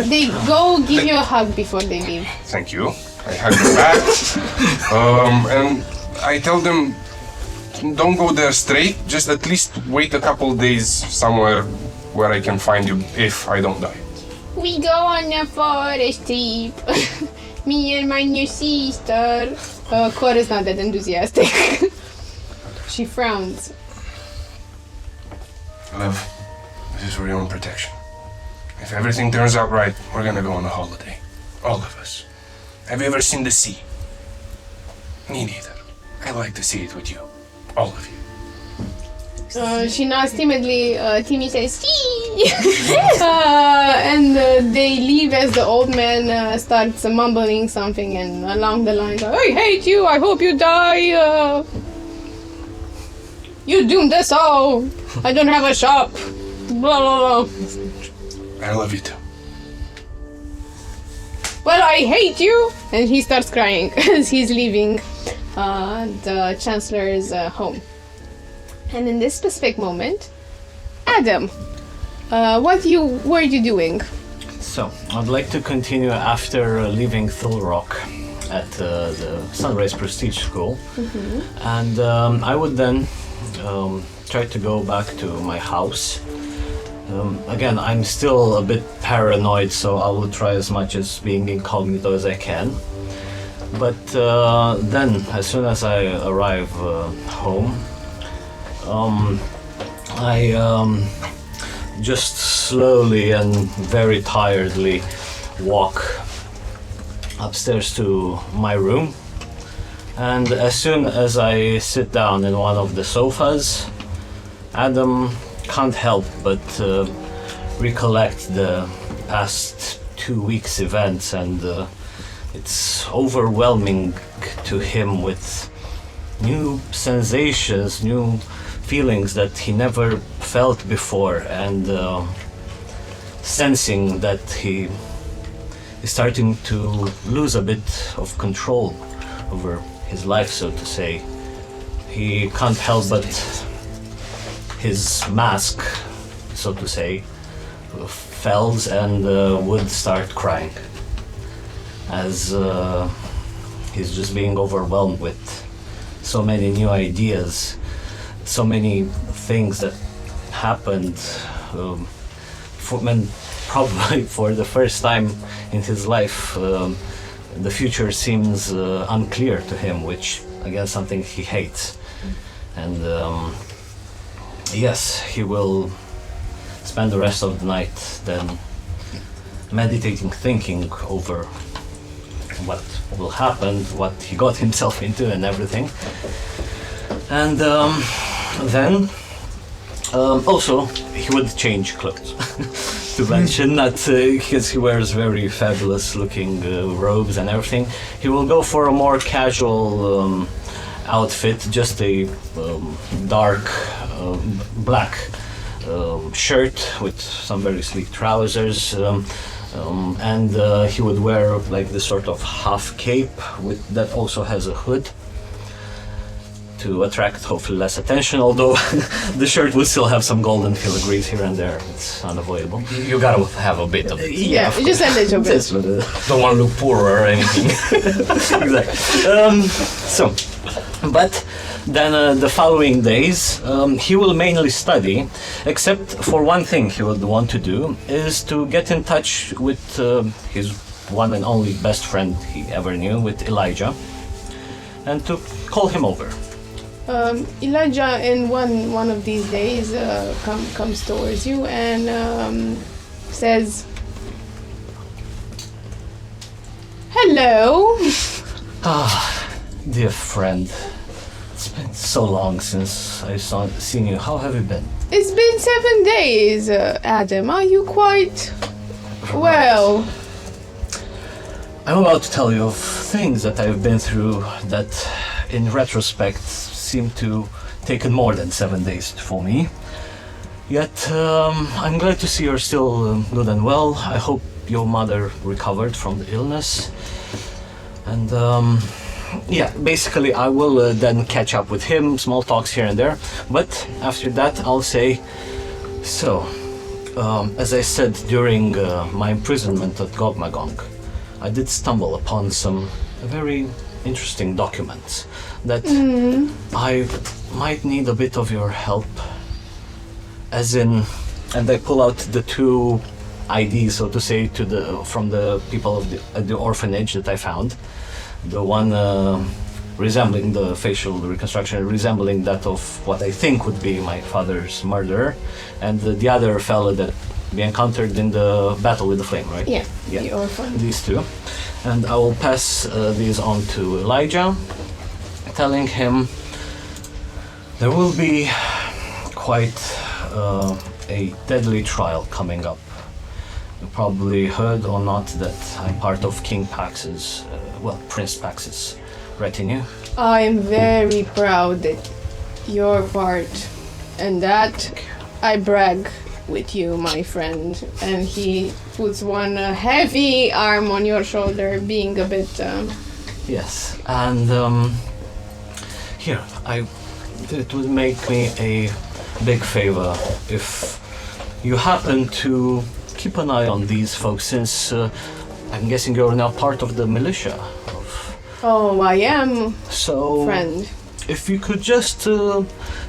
They go give you a hug before they leave. Thank you. I hug them back. And I tell them, don't go there straight. Just at least wait a couple days somewhere where I can find you if I don't die. We go on a forest trip. Me and my new sister. Cora's not that enthusiastic. She frowns. Love, this is for your own protection. If everything turns out right, we're gonna go on a holiday. All of us. Have you ever seen the sea? Me neither. I like to see it with you. All of you. She nods timidly. Timmy says, "See!" And they leave as the old man starts mumbling something and along the lines of, "I hate you. I hope you die. You doomed us all. I don't have a shop. Blah blah blah. I love you too. Well, I hate you." And he starts crying as he's leaving the Chancellor's home. And in this specific moment, Adam, what were you doing? So, I'd like to continue after leaving Thul Rock at the Sunrise Prestige School. And I would then try to go back to my house. Again, I'm still a bit paranoid, so I will try as much as being incognito as I can. But then, as soon as I arrive home, I just slowly and very tiredly walk upstairs to my room, and as soon as I sit down in one of the sofas, Adam can't help but recollect the past 2 weeks' events, and it's overwhelming to him with new sensations, new feelings that he never felt before, and sensing that he is starting to lose a bit of control over his life, so to say. He can't help but his mask, so to say, fells and would start crying as he's just being overwhelmed with so many new ideas, so many things that happened, probably for the first time in his life. The future seems unclear to him, which again something he hates. And yes, he will spend the rest of the night then meditating, thinking over what will happen, what he got himself into and everything. And then also he would change clothes to mention that because he wears very fabulous looking robes and everything. He will go for a more casual outfit, just a dark black shirt with some very sleek trousers, and he would wear like this sort of half cape that also has a hood to attract hopefully less attention, although the shirt would still have some golden filigrees here and there. It's unavoidable. You gotta have a bit of it. Yeah, just a little bit. Don't want to look poor or anything. Exactly. But then the following days, he will mainly study, except for one thing he would want to do, is to get in touch with his one and only best friend he ever knew, with Elijah, and to call him over. Elijah, in one of these days, comes towards you and says, "Hello." Dear friend, it's been so long since I've seen you. How have you been? It's been 7 days, Adam. Are you quite well? I'm about to tell you of things that I've been through that, in retrospect, seem to taken more than 7 days for me. Yet, I'm glad to see you're still good and well. I hope your mother recovered from the illness. And yeah, basically I will then catch up with him, small talks here and there. But after that, I'll say, so, as I said during my imprisonment at Gogmagong, I did stumble upon some very interesting documents that I might need a bit of your help. As in, and I pull out the 2 IDs, so to say, from the people of the orphanage that I found. The one resembling the facial reconstruction, resembling that of what I think would be my father's murderer, and the other fellow that we encountered in the battle with the flame, right? Yeah, the orphan. These 2. And I will pass these on to Elijah, telling him there will be quite a deadly trial coming up. You probably heard or not that I'm part of King Pax's, Prince Pax's retinue. I am very proud that you're part, and that I brag with you, my friend. And he puts one heavy arm on your shoulder, being a bit... Yes, and here, it would make me a big favor if you happen to keep an eye on these folks, since I'm guessing you're now part of the militia. Oh, I am, So, friend. if you could just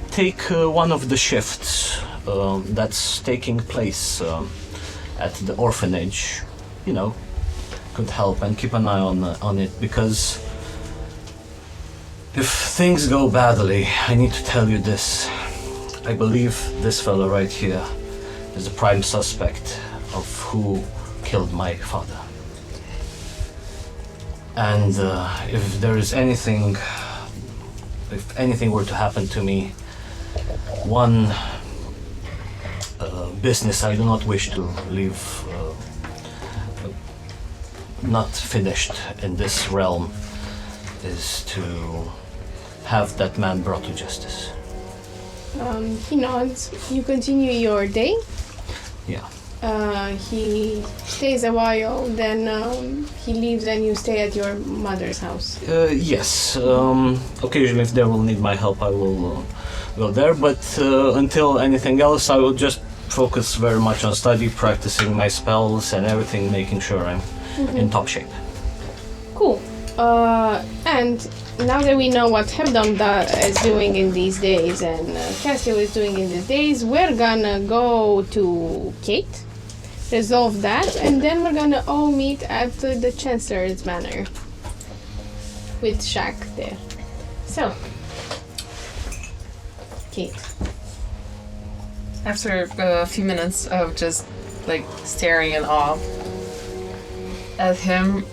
take one of the shifts that's taking place at the orphanage, could help, and keep an eye on it, because if things go badly, I need to tell you this. I believe this fellow right here is the prime suspect of who killed my father. And if there is anything, if anything were to happen to me, one business I do not wish to leave not finished in this realm is to have that man brought to justice. He nods. You continue your day. Yeah. He stays a while, then he leaves and you stay at your mother's house. Yes. Occasionally, if they will need my help, I will go there. But until anything else, I will just focus very much on study, practicing my spells and everything, making sure I'm in top shape. Cool. And now that we know what Hebdom is doing in these days and Castiel is doing in these days, we're gonna go to Kate, resolve that, and then we're gonna all meet at the Chancellor's Manor with Shaq there. So, Kate. After a few minutes of just like staring in awe at him,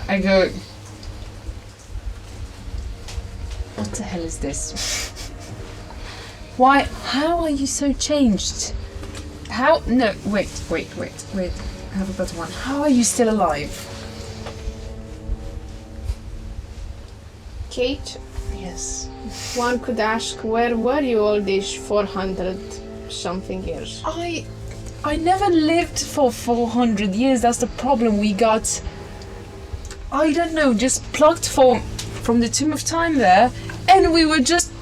I go, what the hell is this? Why? How are you so changed? How? No, wait. I have a better one. How are you still alive? Kate, Yes. one could ask, where were you all these 400 something years? I never lived for 400 years. That's the problem. We got, I don't know, just plucked from the Tomb of Time there, and we were just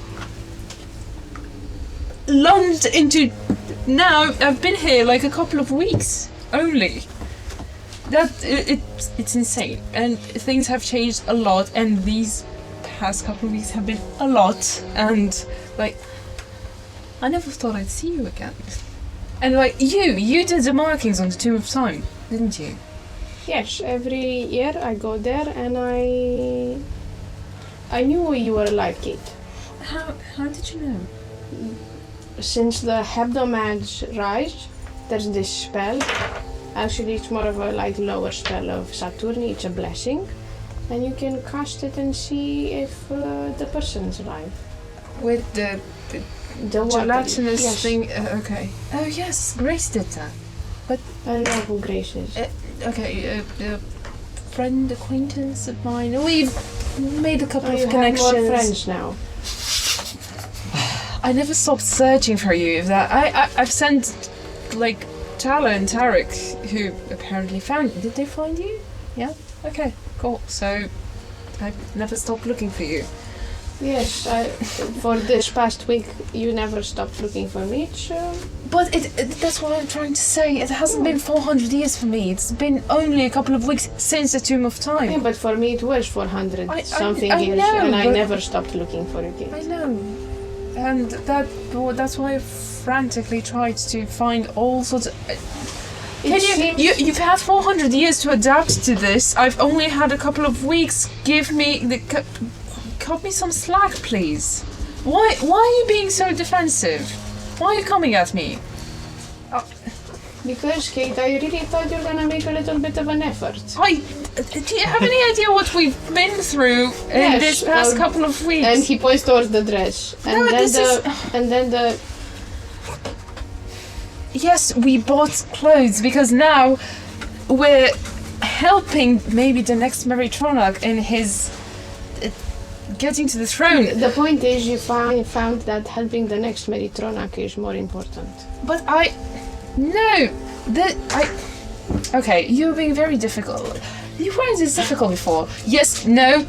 lunged into. Now I've been here like a couple of weeks only. It's insane, and things have changed a lot, and these past couple of weeks have been a lot, and like I never thought I'd see you again. And like you did the markings on the Tomb of Time, didn't you? Yes, every year I go there and I knew you were alive, Kate. How did you know? Since the Hebdomage Rareș, there's this spell. Actually, it's more of a like lower spell of Saturni. It's a blessing, and you can cast it and see if the person's alive. With the The gelatinous yes. thing. Okay. Oh yes, Grace did that. I don't know who Grace is. Okay, a friend, acquaintance of mine. We've made a couple You of have connections. more friends now. I never stopped searching for you. I've sent like Tala and Tarek, who apparently found. Did they find you? Yeah. Okay. Cool. So I've never stopped looking for you. Yes, for this past week, you never stopped looking for me. But that's what I'm trying to say. It hasn't been 400 years for me. It's been only a couple of weeks since the Tomb of Time. Yeah, but for me it was 400 something I years, know, and I but- never stopped looking for you, Kate. I know. And that's why I frantically tried to find all sorts of... You've had 400 years to adapt to this. I've only had a couple of weeks. Cut me some slack, please. Why are you being so defensive? Why are you coming at me? Because, Kate, I really thought you were gonna make a little bit of an effort. Do you have any idea what we've been through in this past couple of weeks? And he points towards the dress. And then Yes, we bought clothes because now we're helping maybe the next Meritronach in his getting to the throne. The point is, you found that helping the next Meritronach is more important. But okay, you're being very difficult. You weren't this difficult before. Yes, no,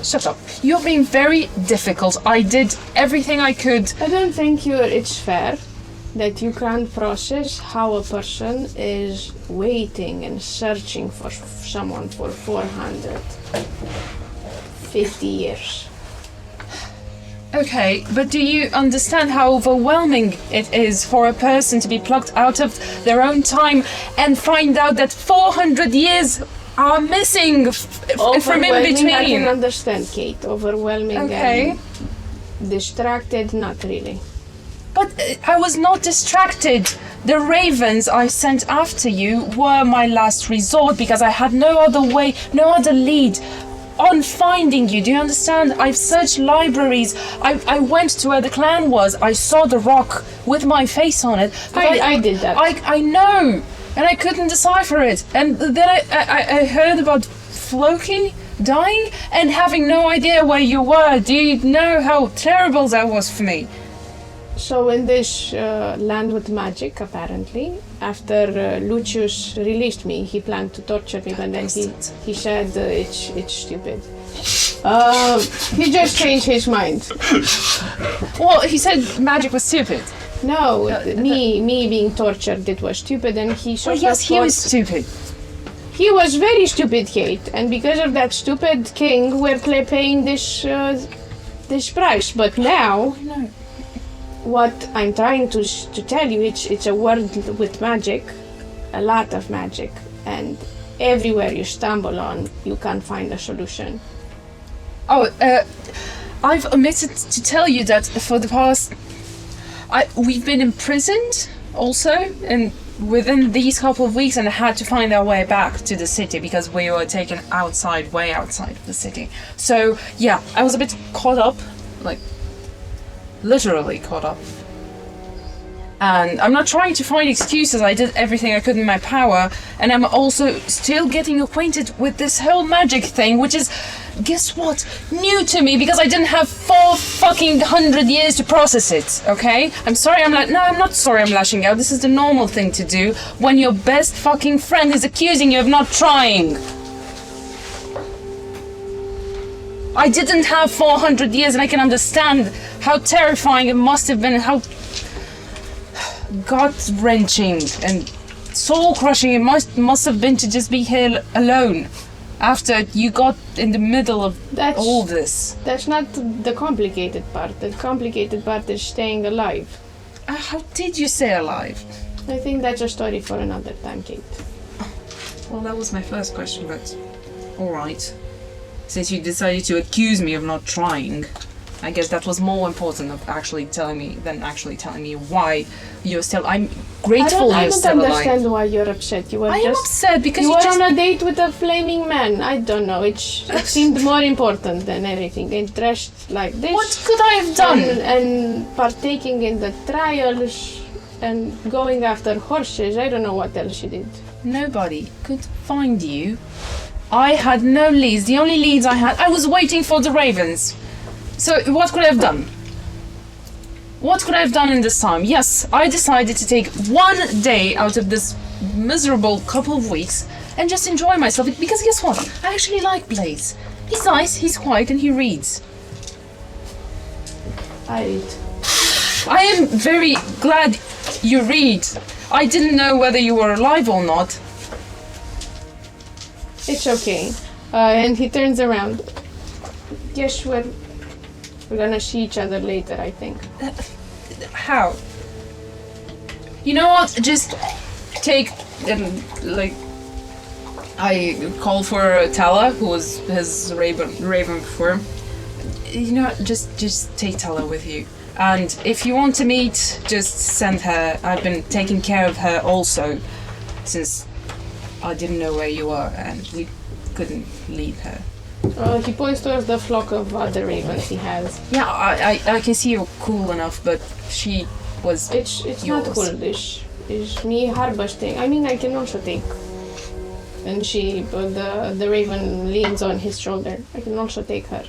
shut up. You're being very difficult. I did everything I could. I don't think it's fair that you can't process how a person is waiting and searching for someone for 450 years. Okay, but do you understand how overwhelming it is for a person to be plucked out of their own time and find out that 400 years are missing from in between? I can understand, Kate. Overwhelming Okay. and distracted, not really. But I was not distracted. The ravens I sent after you were my last resort because I had no other way, no other lead on finding you. Do you understand? I've searched libraries. I went to where the clan was. I saw the rock with my face on it. But I did that. I know, and I couldn't decipher it. And then I heard about Floki dying and having no idea where you were. Do you know how terrible that was for me? So in this land with magic, apparently, after Lucius released me, he planned to torture me, but then he said it's stupid. He just changed his mind. Well, he said magic was stupid. No, me being tortured, it was stupid, and he Well, yes, he was stupid. He was very stupid, Kate, and because of that stupid king, we're paying this price. But now, No. what I'm trying to tell you, it's a world with magic, a lot of magic, and everywhere you stumble on, you can find a solution. Oh, I've omitted to tell you that for the past... we've been imprisoned also, and within these couple of weeks, and had to find our way back to the city because we were taken way outside of the city. So, yeah, I was a bit caught up, like, literally caught up. And I'm not trying to find excuses. I did everything I could in my power, and I'm also still getting acquainted with this whole magic thing, which is, guess what, new to me because I didn't have 400 years to process it. Okay, I'm sorry. I'm not sorry. I'm lashing out. This is the normal thing to do when your best fucking friend is accusing you of not trying. I didn't have 400 years, and I can understand how terrifying it must have been, and how gut-wrenching and soul-crushing it must have been to just be here alone after you got in the middle of all this. That's not the complicated part. The complicated part is staying alive. How did you stay alive? I think that's a story for another time, Kate. Well, that was my first question, but all right. Since you decided to accuse me of not trying, I guess that was more important than actually telling me why you're still... I'm grateful I you're don't still alive. understand why you're upset. I am upset because you you were just... on a date with a flaming man. I don't know. It seemed more important than anything. And dressed like this. What could I have done? And partaking in the trials and going after horses. I don't know what else you did. Nobody could find you. I had no leads. The only leads I had... I was waiting for the ravens. So what could I have done? What could I have done in this time? Yes, I decided to take one day out of this miserable couple of weeks and just enjoy myself. Because guess what? I actually like Blaze. He's nice, he's quiet, and he reads. I read. I am very glad you read. I didn't know whether you were alive or not. It's okay. And he turns around. Yes, we're gonna see each other later, I think. How? You know what? Just take, I call for Tala, who was his raven before. You know, just take Tala with you. And if you want to meet, just send her. I've been taking care of her also, since I didn't know where you were and we couldn't leave her. He points towards the flock of other ravens he has. Yeah, I can see you're cool enough, but she was It's yours. not cool. It's me harvesting. I mean, I can also take. And the raven leans on his shoulder. I can also take her.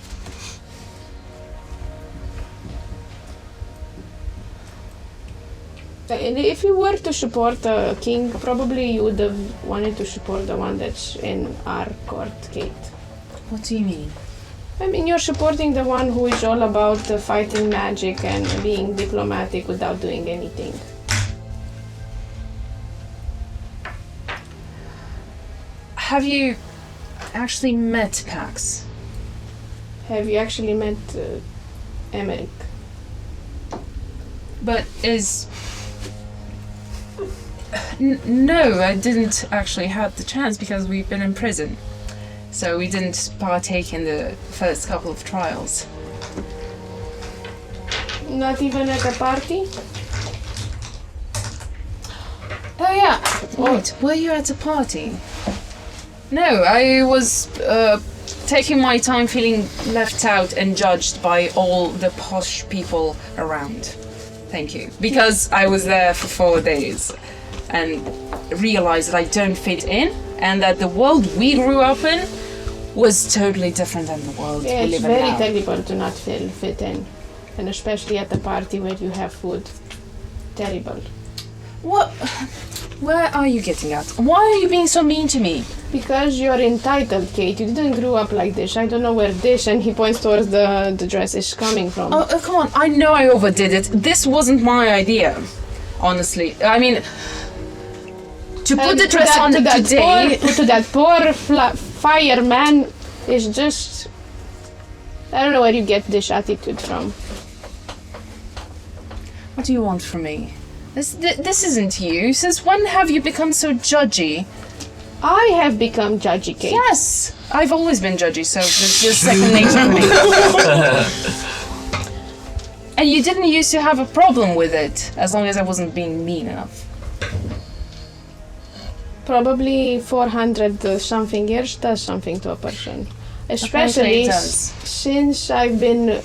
And if you were to support a king, probably you would have wanted to support the one that's in our court gate. What do you mean? I mean, you're supporting the one who is all about fighting magic and being diplomatic without doing anything. Have you actually met Pax? Have you actually met Emmerich? But is... no, I didn't actually have the chance because we've been in prison. So we didn't partake in the first couple of trials. Not even at a party? Oh yeah, wait, were you at a party? No, I was taking my time feeling left out and judged by all the posh people around. Thank you. Because I was there for 4 days and realized that I don't fit in and that the world we grew up in was totally different than the world Yeah, we it's live in very now. terrible to not fit in. And especially at a party where you have food. Terrible. What? Where are you getting at? Why are you being so mean to me? Because you're entitled, Kate. You didn't grow up like this. I don't know where this, and he points towards the dress, is coming from. Oh, come on. I know I overdid it. This wasn't my idea. Honestly. I mean, to put And the dress on today... to that poor fireman is just... I don't know where you get this attitude from. What do you want from me? This isn't you. Since when have you become so judgy? I have become judgy, Kate. Yes! I've always been judgy, so it's just second nature to me. And you didn't used to have a problem with it, as long as I wasn't being mean enough. Probably 400 something years does something to a person. Apparently Especially it does. since I've been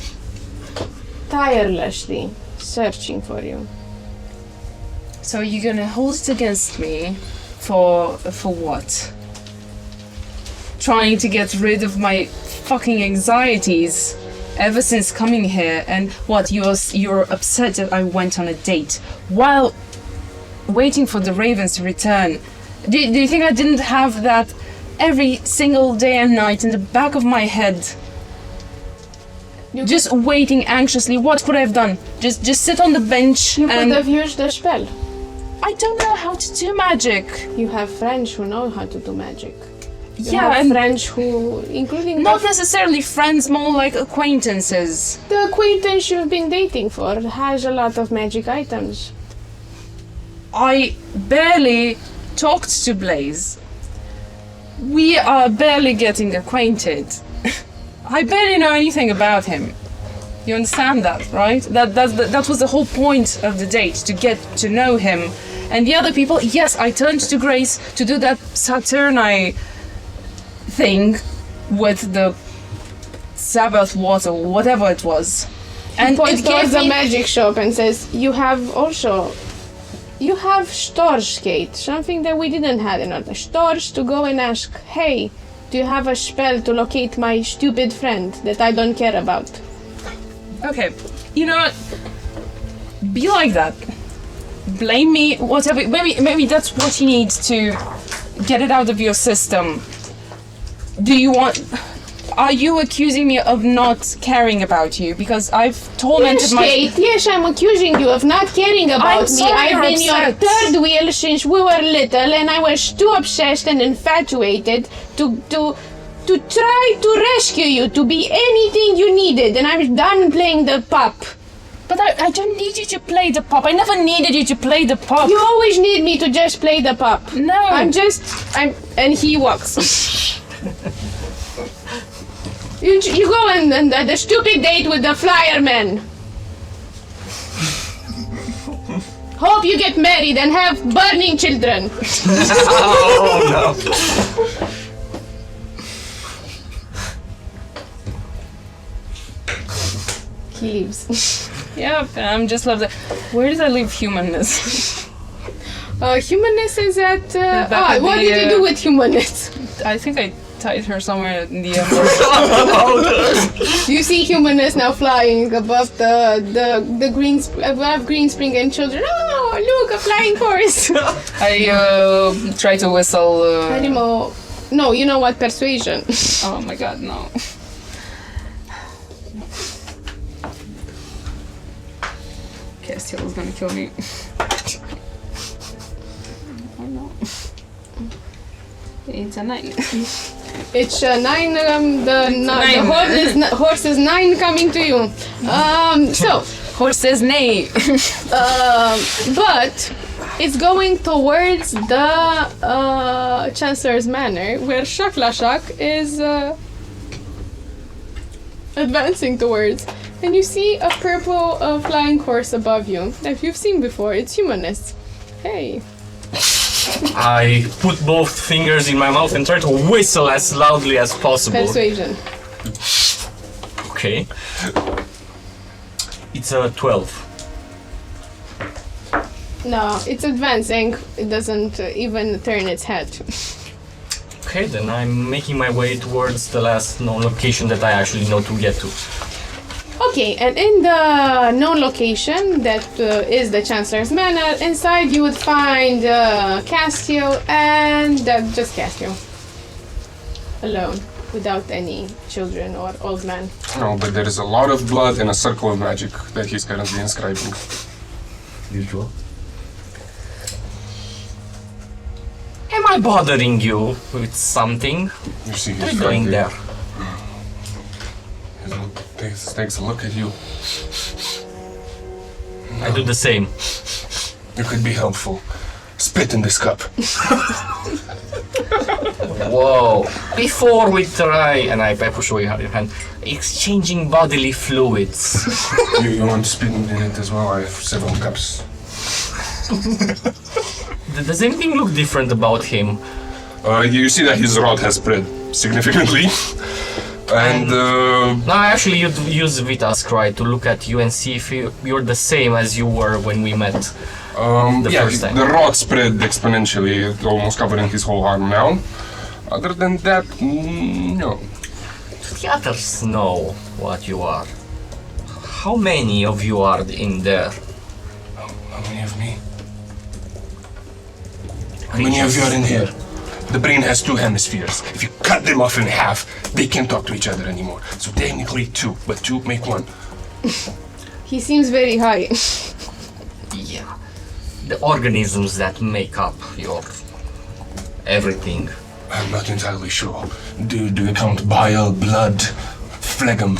tirelessly searching for you. So you're gonna hold it against me for what? Trying to get rid of my fucking anxieties ever since coming here, and what, you're upset that I went on a date while waiting for the ravens to return. Do you think I didn't have that every single day and night in the back of my head? Just waiting anxiously. What could I have done? Just sit on the bench You and... could have used the spell. I don't know how to do magic. You have friends who know how to do magic. You Yeah, have and friends who, including not necessarily friends, more like acquaintances. the acquaintance you've been dating for, has a lot of magic items. I barely talked to Blaze. We are barely getting acquainted. I barely know anything about him. You understand that, right? That was the whole point of the date, to get to know him. And the other people, yes, I turned to Grace to do that Saturni thing with the Sabbath water, whatever it was. And Points it towards gave the me... magic shop and says, you have stores, Kate. Something that we didn't have in other stores, to go and ask, hey, do you have a spell to locate my stupid friend that I don't care about? Okay, you know what? Be like that. Blame me, whatever. Maybe that's what you need to get it out of your system. Do you want... Are you accusing me of not caring about you? Because I've tormented my... Kate, yes, I'm accusing you of not caring about me. sorry I've you're been your upset. third wheel since we were little, and I was too obsessed and infatuated to try to rescue you, to be anything you needed, and I was done playing the pup. But I don't need you to play the pop. I never needed you to play the pop. You always need me to just play the pup. No. And he walks. You go on the stupid date with the flyer man. Hope you get married and have burning children. Oh no. He leaves. Yep, I'm just love that. Where did I leave humanness? Humanness is at... back of what the, did you do with humanness? I think I tied her somewhere in the end. You see humanness now flying above the green above Green Spring and children. Oh, look, a flying horse. I try to whistle. Animal. No, you know what? Persuasion. Oh my god, no. Castiel's gonna kill me. Oh no. It's a 9. It's 9. The horse is 9 coming to you. So. Horse says nay. But it's going towards the Chancellor's Manor, where Shaklashak is advancing towards. And you see a purple flying horse above you that you've seen before. It's humanness. Hey. I put both fingers in my mouth and try to whistle as loudly as possible. Persuasion. Okay. It's a 12. No, it's advancing. It doesn't even turn its head. Okay, then I'm making my way towards the last known location that I actually know to get to. Okay, and in the known location that is the Chancellor's Manor, inside you would find Castiel and just Castiel. Alone, without any children or old man. No, but there is a lot of blood and a circle of magic that he's currently inscribing. Usual. Am I bothering you with something? You see What are his you doing friend there? takes a look at you. I do the same. You could be helpful. Spit in this cup. Whoa. Before we try, and I push away your hand, exchanging bodily fluids. You want to spit in it as well? I have several cups. Does anything look different about him? You see that his rod has spread significantly. And No, I actually use Vita's Cry to look at you and see if you're the same as you were when we met. First time. The rod spread exponentially, almost covering his whole arm now. Other than that, no. The others know what you are. How many of you are in there? How many of me? How many of you are in here? The brain has 2 hemispheres. If you cut them off in half, they can't talk to each other anymore. So technically 2, but 2 make 1. He seems very high. Yeah. The organisms that make up your everything. I'm not entirely sure. Do you count bile, blood, phlegm,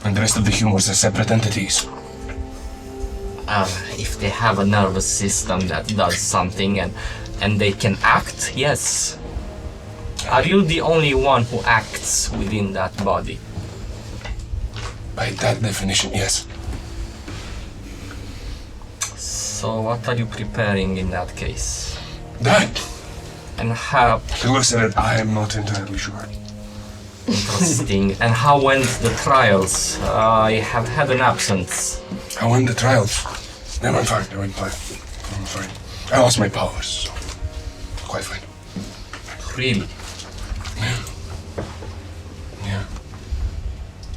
and the rest of the humors as separate entities? If they have a nervous system that does something and they can act, yes. Are you the only one who acts within that body? By that definition, yes. So what are you preparing in that case? That! And how He looks at it, I am not entirely sure. interesting. And how went the trials? I have had an absence. I won the trials. They went fine, I'm fine. I lost my powers, so quite fine. Really?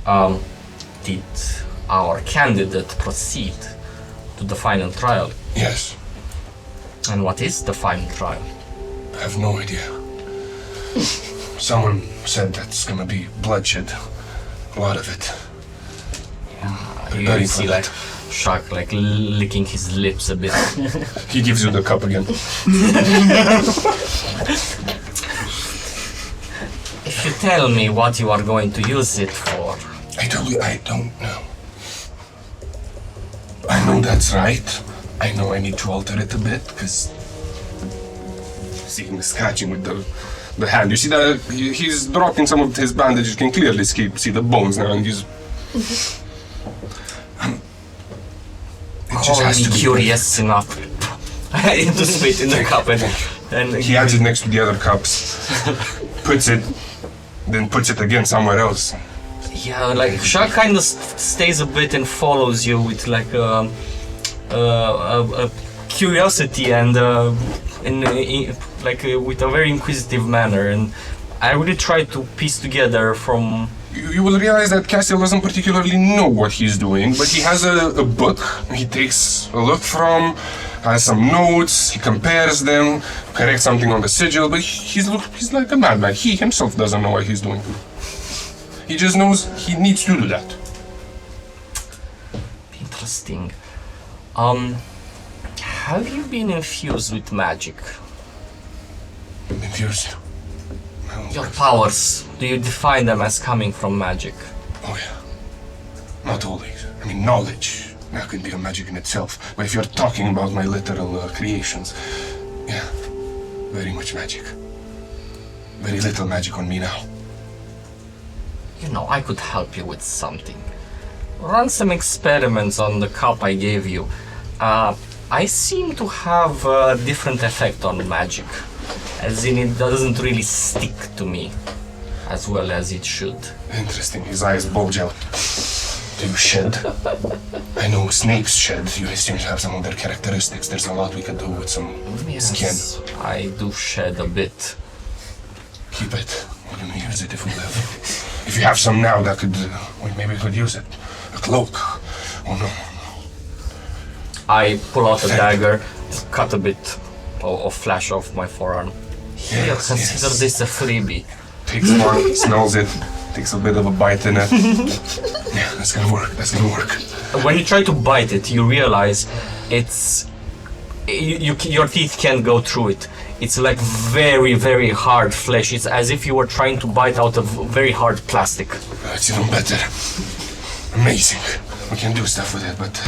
Yeah. Did our candidate proceed to the final trial? Yes. And what is the final trial? I have no idea. Someone said that's gonna be bloodshed. A lot of it. You see like Shark like licking his lips a bit. He gives you the cup again. If you tell me what you are going to use it for. I told you I don't know. I know that's right. I know I need to alter it a bit, because... See him scratching with the hand. You see that he's dropping some of his bandages. You can clearly see the bones now, and he's... It just has to be curious enough to spit in the cup, and he adds it next to the other cups, puts it, then puts it again somewhere else. yeah, like Shark kind of stays a bit and follows you with like a curiosity and with a very inquisitive manner, and I really try to piece together from. You will realize that Castiel doesn't particularly know what he's doing, but he has a book he takes a look from, has some notes, he compares them, corrects something on the sigil, but he's like a madman. He himself doesn't know what he's doing. He just knows he needs to do that. Interesting. Have you been infused with magic? Infused? Your powers, do you define them as coming from magic? Oh yeah. Not always. I mean, knowledge. That can be a magic in itself. But if you're talking about my literal creations, yeah, very much magic. Very little magic on me now. You know, I could help you with something. Run some experiments on the cup I gave you. I seem to have a different effect on magic. As in, it doesn't really stick to me as well as it should. Interesting. His eyes bulge out. Do you shed? I know snakes shed. You seem to have some of their characteristics. There's a lot we could do with some skin. I do shed a bit. Keep it. We're gonna use it if we live. If you have some now, that could... maybe we could use it. A cloak. Oh no. I pull out a dagger, cut a bit of flesh off my forearm. Here, Yes, consider yes. this a freebie. Takes one, smells it, takes a bit of a bite in it. Yeah, that's gonna work. That's gonna work. When you try to bite it, you realize it's... your teeth can't go through it. It's like very, very hard flesh. It's as if you were trying to bite out of very hard plastic. That's even better. Amazing. We can do stuff with it, but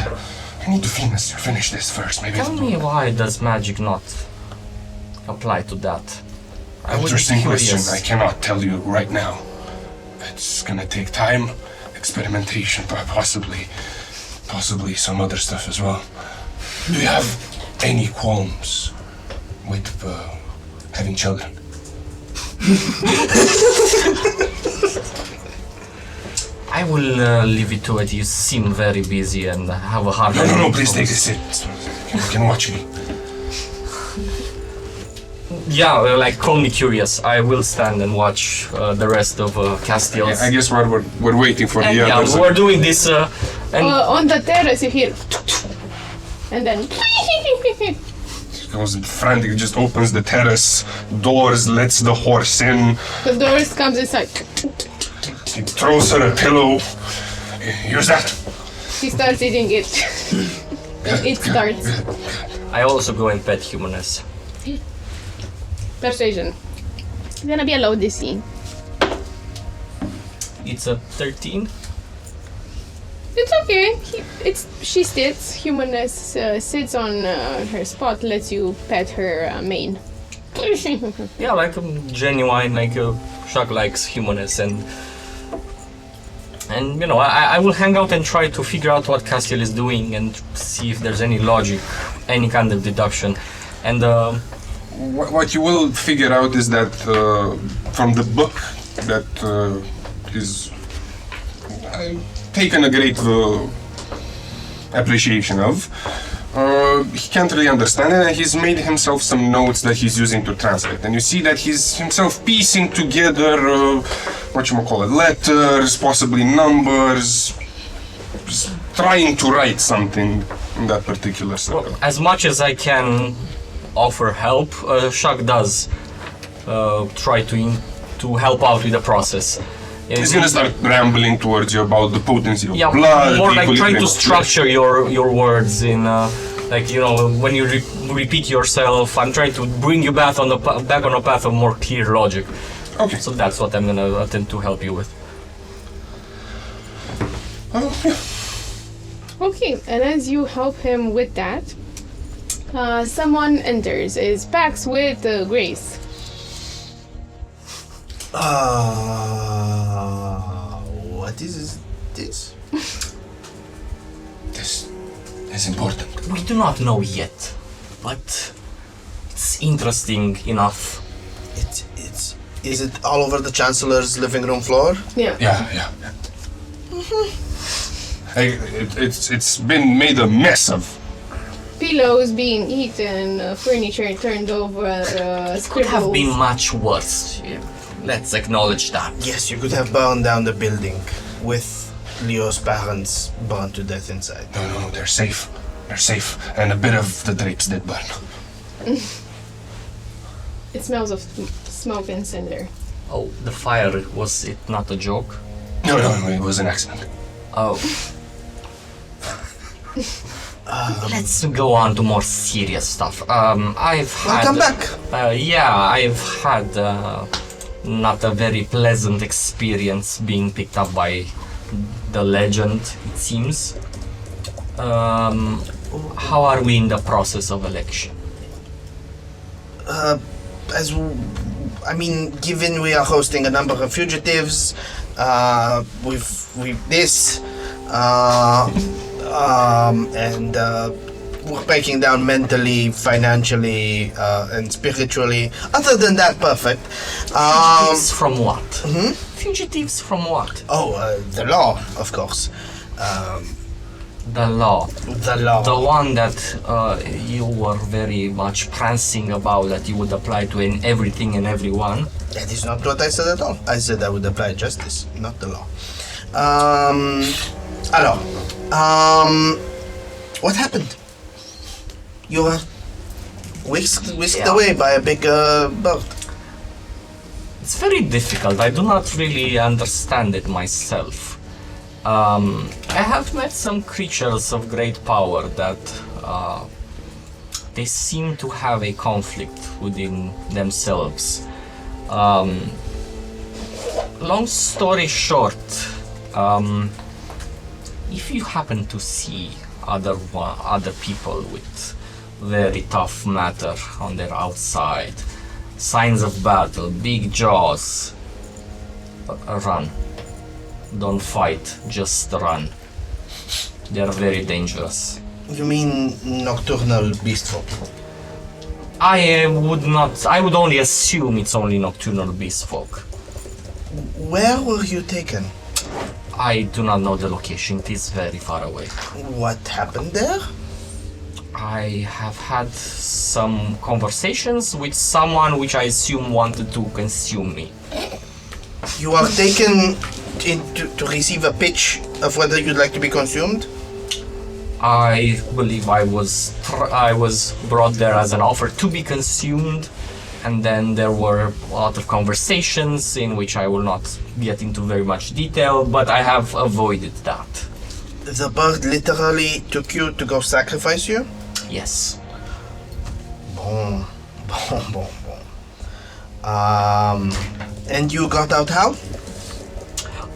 I need to finish this first. Maybe. Tell me, why does magic not apply to that? I would be Interesting question. curious. I cannot tell you right now. It's gonna take time, experimentation, possibly some other stuff as well. Do you have any qualms with having children? I will leave it to it. You seem very busy and have a hard time. No, please take a sit. You can watch me. Yeah, like, call me curious. I will stand and watch the rest of Castiel's. I guess we're waiting for And the yeah, others. we're doing this, and On the terrace you hear, and then Goes frantic, just opens the terrace doors, lets the horse in. the doors comes inside. He throws her a pillow. Use that. He starts eating it. It starts. I also go and pet Humaness. Persuasion. It's gonna be a low DC. It's a 13. It's okay. She sits. Humanness sits on her spot. Lets you pet her mane. Yeah, like genuine, like Shark likes Humaness, and you know, I will hang out and try to figure out what Castiel is doing and see if there's any logic, any kind of deduction, and What you will figure out is that from the book that is taken a great appreciation of, he can't really understand it, and he's made himself some notes that he's using to translate. And you see that he's himself piecing together, letters, possibly numbers, just trying to write something in that particular circle. as much as I can offer help, Shark does try to to help out with the process. He's gonna start rambling towards you about the potency of Yeah, blood. more like trying to equilibrium of structure your words in, like, you know, when you repeat yourself, I'm trying to bring you back on a path of more clear logic. flesh. Okay. So that's what I'm gonna attempt to help you with. Okay, and as you help him with that, someone enters. Is Pax with Grace? What is this? This is important. We do not know yet, but it's interesting enough. Is it all over the Chancellor's living room floor? Yeah. Yeah. Hey, it's been made a mess of. Pillows being eaten, furniture turned over, Could have scribbles. been much worse. Yeah, let's acknowledge that. Yes, you could have burned down the building with Leo's parents burned to death inside. No, they're safe. They're safe. And a bit of the drapes did burn. It smells of smoke and cinder. Oh, the fire, was it not a joke? No, it was an accident. Oh. Let's go on to more serious stuff. I've had... Welcome back. I've had not a very pleasant experience being picked up by the legend, it seems. How are we in the process of election? Given we are hosting a number of fugitives, we're breaking down mentally, financially, and spiritually. Other than that, perfect. Fugitives from what? Hmm? Fugitives from what? The law, of course. The law. The law. The one that you were very much prancing about that you would apply to in everything and everyone. That is not what I said at all. I said I would apply justice, not the law. What happened? You were whisked away by a big bird. It's very difficult. I do not really understand it myself. I have met some creatures of great power that they seem to have a conflict within themselves. Long story short, if you happen to see other people with very tough matter on their outside, signs of battle, big jaws, run. Don't fight, just run. They are very dangerous. You mean nocturnal beast folk? I would only assume it's only nocturnal beast folk. Where were you taken? I do not know the location, it is very far away. What happened there? I have had some conversations with someone which I assume wanted to consume me. You are taken to receive a pitch of whether you'd like to be consumed? I believe I was brought there as an offer to be consumed, and then there were a lot of conversations in which I will not get into very much detail, but I have avoided that. The bird literally took you to go sacrifice you? Yes. Bon. And you got out how?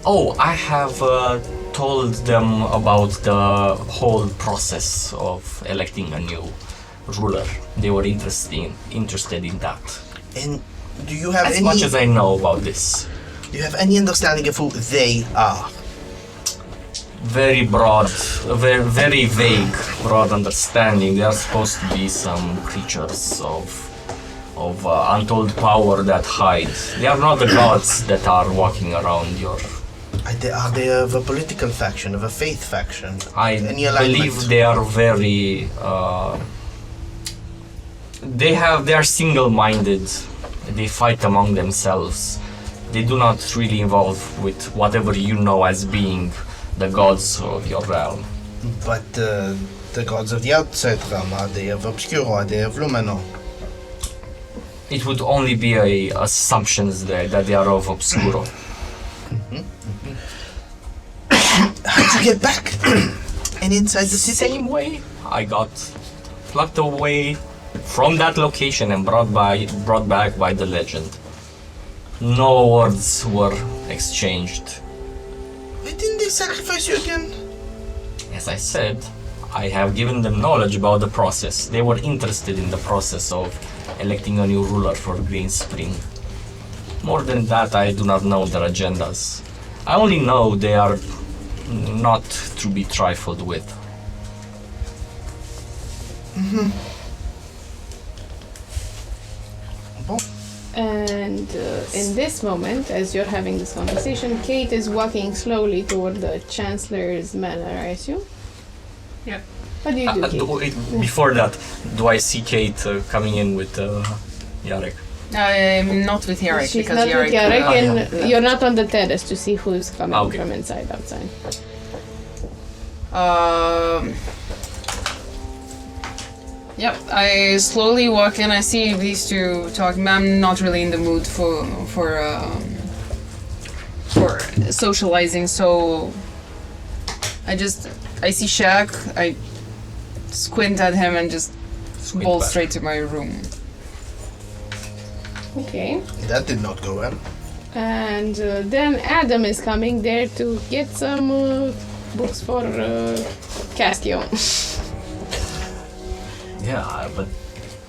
Oh, I have told them about the whole process of electing a new ruler. They were interested in that. And do you have As much as I know about this. Do you have any understanding of who they are? Very broad, very vague, broad understanding. They are supposed to be some creatures of untold power that hide. They are not the gods that are walking around your... Are they of a political faction, of a faith faction? I Any alignment? believe they are very... They are single-minded. They fight among themselves. They do not really involve with whatever you know as being the gods of your realm. But the gods of the outside realm, are they of Obscuro? Are they of Lumino? It would only be assumptions there that they are of obscuro. How'd you get back? And inside the city? Same way I got plucked away from that location and brought back by the legend. No words were exchanged. Why didn't they sacrifice you again? As I said, I have given them knowledge about the process. They were interested in the process of electing a new ruler for Green Spring. More than that, I do not know their agendas. I only know they are not to be trifled with. And in this moment, as you're having this conversation, Kate is walking slowly toward the Chancellor's manor, I assume? Yeah. What do you do, Kate? Before that, do I see Kate coming in with Yarek? I'm not with Yarek She's because not Yarek. with Yarek, and left. you're not on the terrace to see who's coming Okay. from outside. Yep, I slowly walk in. I see these two talking. I'm not really in the mood for socializing, so I see Shaq. I squint at him and just bolt back. straight to my room. Okay. That did not go well. And then Adam is coming there to get some books for Castiel. Yeah, but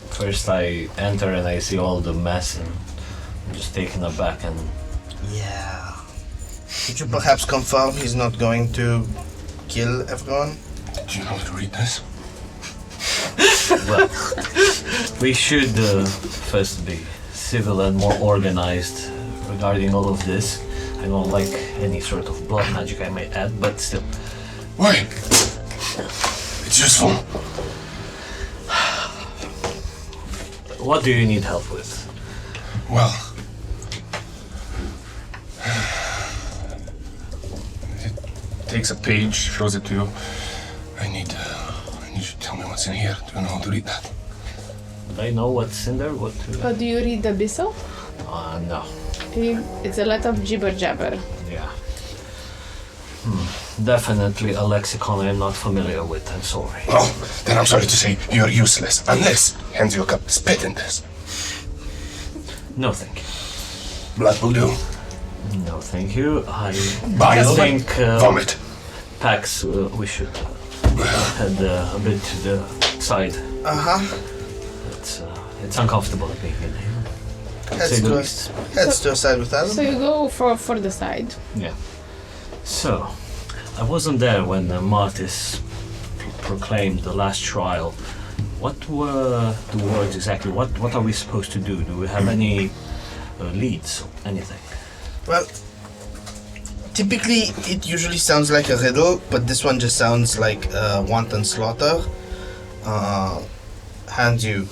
first I enter and I see all the mess and I'm just taken aback and Yeah. Could you perhaps confirm he's not going to kill everyone? Do you know how to read this? well, we should first be civil and more organized regarding all of this. I don't like any sort of blood magic I may add, but still. Why? It's useful. What do you need help with? Well, it takes a page, shows it to you. I need you to tell me what's in here. Do you know how to read that? I know what's in there. What? Do you read the Abyssal? No. It's a lot of jibber jabber. Yeah. Definitely a lexicon I'm not familiar with. I'm sorry. Oh, then I'm sorry to say you're useless. Unless hands you a cup, spit in this. No, thank you. Blood will do. No, thank you. I Bile, think vomit. Pax, we should head a bit to the side. It's uncomfortable being in here. Say the least. Heads to a side with Adam. So you go for the side. Yeah. So, I wasn't there when Martis proclaimed the last trial. What were the words exactly? What are we supposed to do? Do we have any leads? Anything? Well, typically it usually sounds like a riddle, but this one just sounds like wanton slaughter. Hand you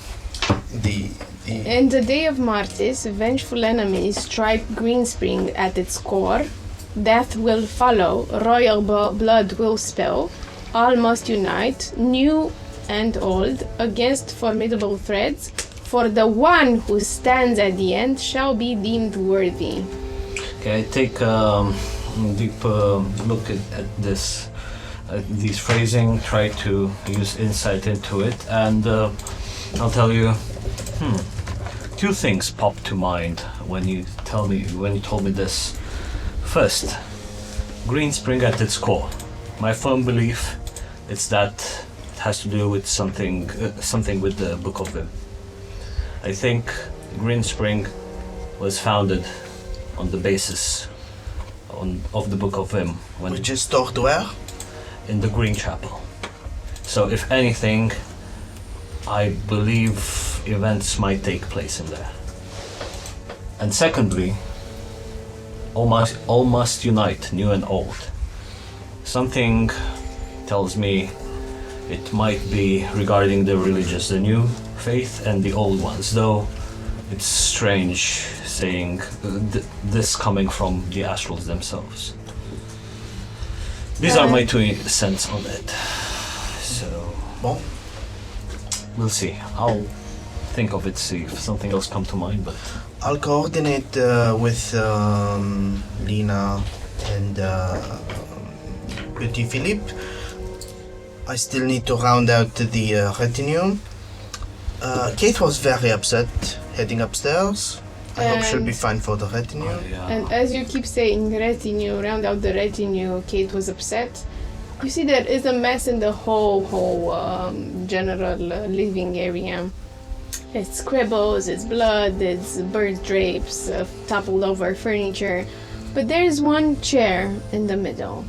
the In the day of Martis, vengeful enemies strike Greenspring at its core. Death will follow, royal blood will spill. All must unite, new and old, against formidable threats. For the one who stands at the end shall be deemed worthy. Okay, I take a deep look at this, these phrasing, try to use insight into it, and I'll tell you, two things pop to mind when you told me this. First, Greenspring at its core. My firm belief is that it has to do with something with the Book of VIM. I think Greenspring was founded on the basis of the Book of VIM which is stored where? in the Green Chapel. So if anything, I believe events might take place in there. And secondly, all must unite, new and old. Something tells me it might be regarding the religious, the new faith and the old ones, though it's strange saying this coming from the astrals themselves. These are my 2 cents on it. So Bon. we'll see. I'll think of it, see if something else come to mind, but... I'll coordinate with Lina and Petit Philippe. I still need to round out the retinue. Kate was very upset heading upstairs. I hope she'll be fine for the retinue. Oh, yeah. And as you keep saying retinue, round out the retinue, Kate was upset. You see there is a mess in the whole general living area. It's scribbles, it's blood, it's bird drapes, toppled over furniture. But there's one chair in the middle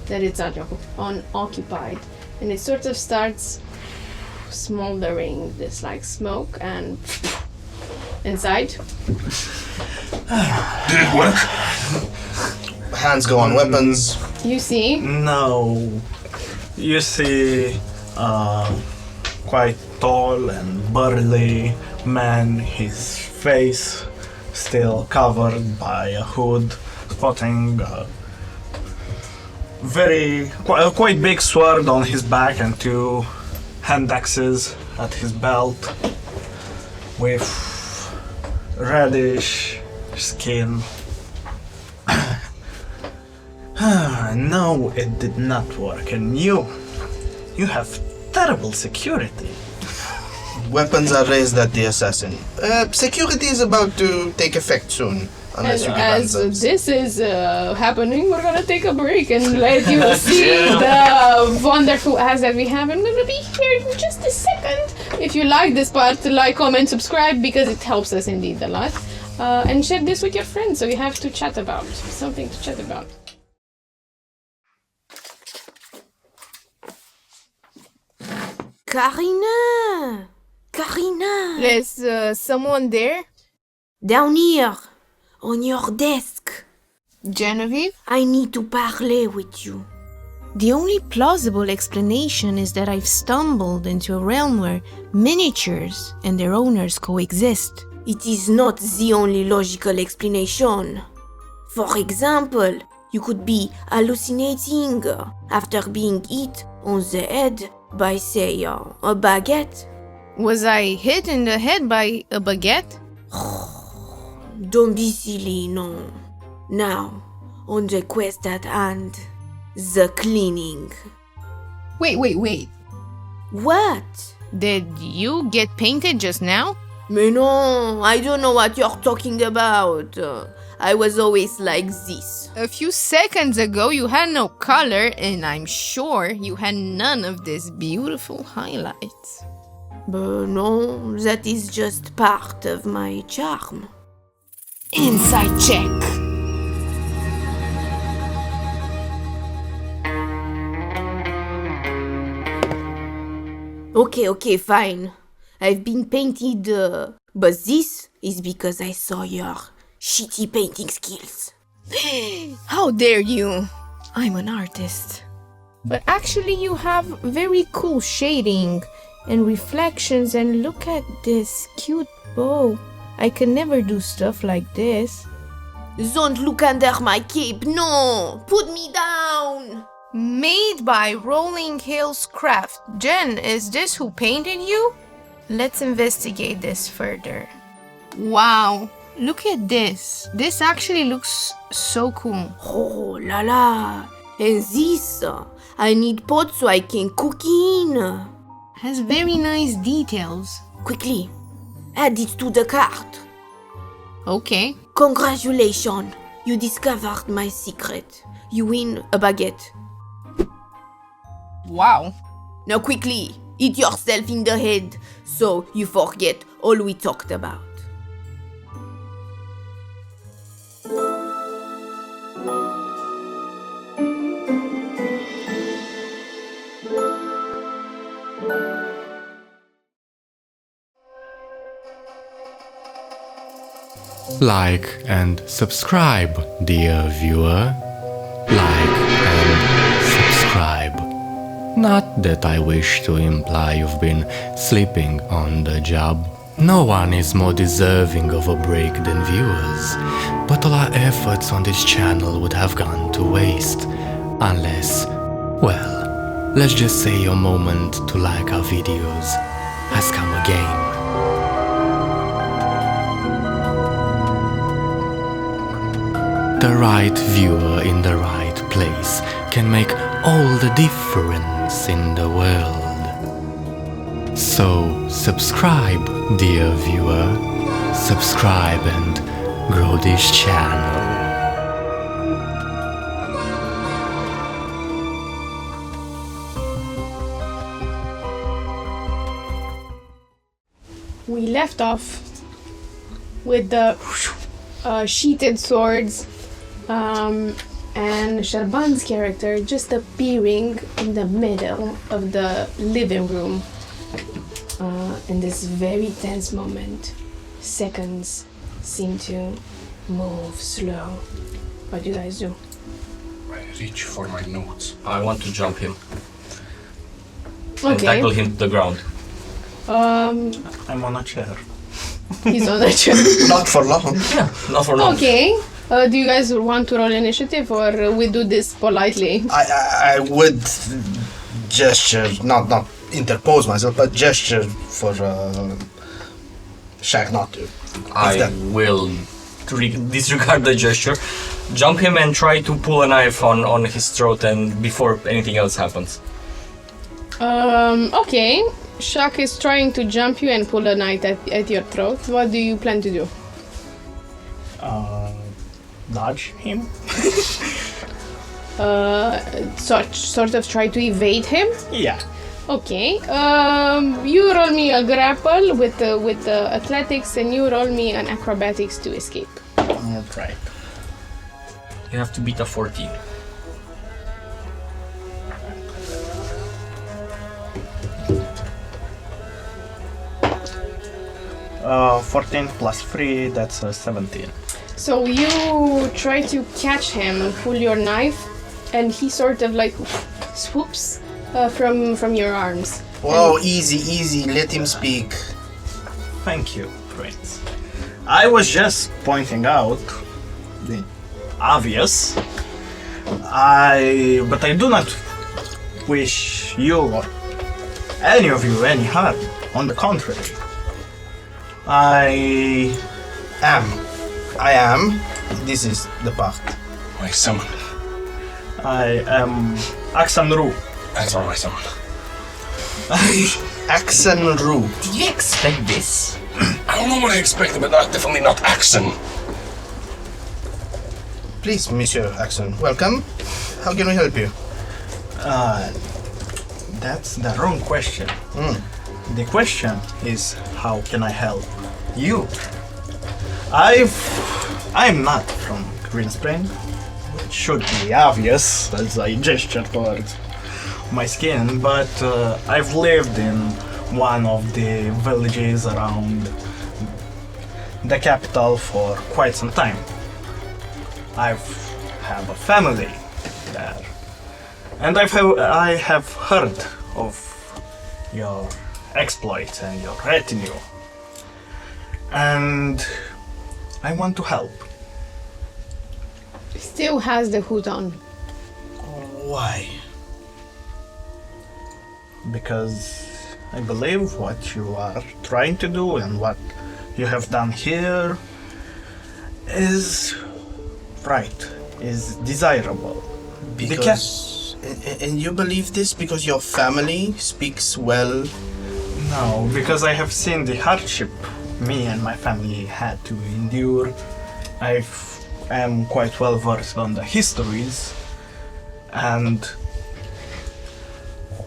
that it's unoccupied. And it sort of starts smoldering, this like smoke, and inside. Did it work? Hands go on weapons. You see No. You see quite tall and burly man, his face still covered by a hood, spotting quite big sword on his back and 2 hand axes at his belt with reddish skin. No, it did not work, and you have terrible security. Weapons are raised at the assassin. Security is about to take effect soon, unless you give as answers. this is happening, we're gonna take a break and let you see the wonderful ads that we have. I'm gonna be here in just a second. If you like this part, like, comment, subscribe, because it helps us indeed a lot. And share this with your friends, so you have to chat about, something to chat about. Karina! Karina! There's someone there? Down here, on your desk. Genevieve? I need to parler with you. The only plausible explanation is that I've stumbled into a realm where miniatures and their owners coexist. It is not the only logical explanation. For example, you could be hallucinating after being hit on the head by, say, a baguette. Was I hit in the head by a baguette? Don't be silly, no. Now, on the quest at hand, the cleaning. Wait. What? Did you get painted just now? Mais non, I don't know what you're talking about. I was always like this. A few seconds ago you had no color, and I'm sure you had none of these beautiful highlights. But no, that is just part of my charm. Insight check. Okay, fine. I've been painted, but this is because I saw your shitty painting skills. How dare you? I'm an artist. But actually you have very cool shading and reflections, and look at this cute bow. I can never do stuff like this. Don't look under my cape, no! Put me down! Made by Rolling Hills Craft. Jen, is this who painted you? Let's investigate this further. Wow, look at this. This actually looks so cool. Oh la la! And this, I need pot so I can cook in. Has very nice details. Quickly, add it to the cart. Okay. Congratulations, you discovered my secret. You win a baguette. Wow. Now quickly, hit yourself in the head so you forget all we talked about. Like and subscribe, dear viewer. Like and subscribe. Not that I wish to imply you've been sleeping on the job. No one is more deserving of a break than viewers, but all our efforts on this channel would have gone to waste unless, well, let's just say your moment to like our videos has come again. the right viewer in the right place can make all the difference in the world. So subscribe, dear viewer. Subscribe and grow this channel. We left off with the sheatheded swords and Serban's character just appearing in the middle of the living room in this very tense moment. Seconds seem to move slow. What do you guys do? I reach for my notes. I want to jump him and Okay. tackle him to the ground. I'm on a chair. He's on the chair. Not for long. Yeah, not for long. Okay. Do you guys want to roll initiative or we do this politely? I would gesture, not interpose myself, but gesture for Shaq not to. I will disregard the gesture, jump him and try to pull a knife on his throat and before anything else happens. Okay. Shaq is trying to jump you and pull a knife at your throat. What do you plan to do? Dodge him? Sort of try to evade him? Yeah. Okay. You roll me a grapple with the athletics and you roll me an acrobatics to escape. Alright. You have to beat a 14. Uh, 14 plus 3, that's 17. So you try to catch him, pull your knife, and he sort of like swoops from your arms. Whoa, easy, let him speak. Thank you, Prince. I was just pointing out the obvious. But I do not wish you or any of you any harm. On the contrary. I am. This is the part. My summon. I am Aksanru. That's all my summon. Axon Roo. Did you expect this? I don't know what I expected, but definitely not Axon. Please, Monsieur Axon, welcome. How can we help you? That's the wrong question. The question is, how can I help you? I'm not from Green Spring, which should be obvious as I gesture towards my skin, but I've lived in one of the villages around the capital for quite some time. I have a family there, and I have heard of your exploits and your retinue, and I want to help. Still has the hood on. Why? Because I believe what you are trying to do and what you have done here is right, is desirable. Because... And you believe this because your family speaks well? No, because I have seen the hardship me and my family had to endure. I am quite well versed on the histories, and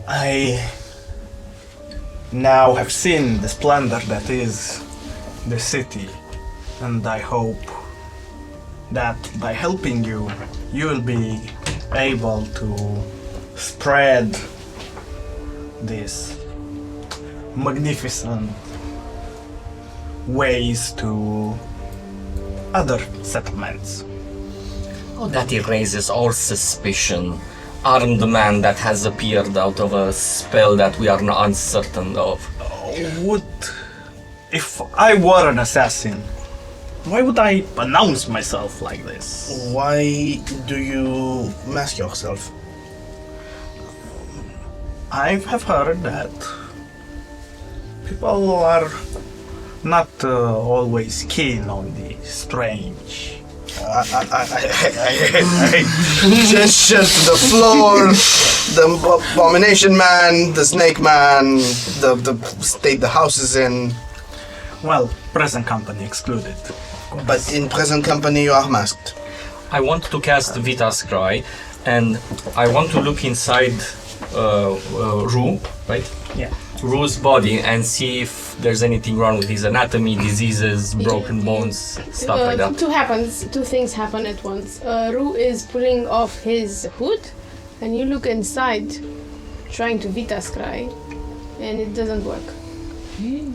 I now have seen the splendor that is the city, and I hope that by helping you, you will be able to spread this magnificent ways to other settlements. Oh, that erases all suspicion. Armed man that has appeared out of a spell that we are not uncertain of. If I were an assassin, why would I announce myself like this? Why do you mask yourself? I have heard that people are not always keen on the strange. I gesture to the floor, the abomination man, the snake man, the state the house is in. Well, present company excluded. But in present company you are masked. I want to cast Vita's Cry, and I want to look inside Rue, right? Yeah. Rue's body and see if there's anything wrong with his anatomy, diseases, broken bones, stuff like that. Two things happen at once. Rue is pulling off his hood, and you look inside, trying to Vita's Cry, and it doesn't work. You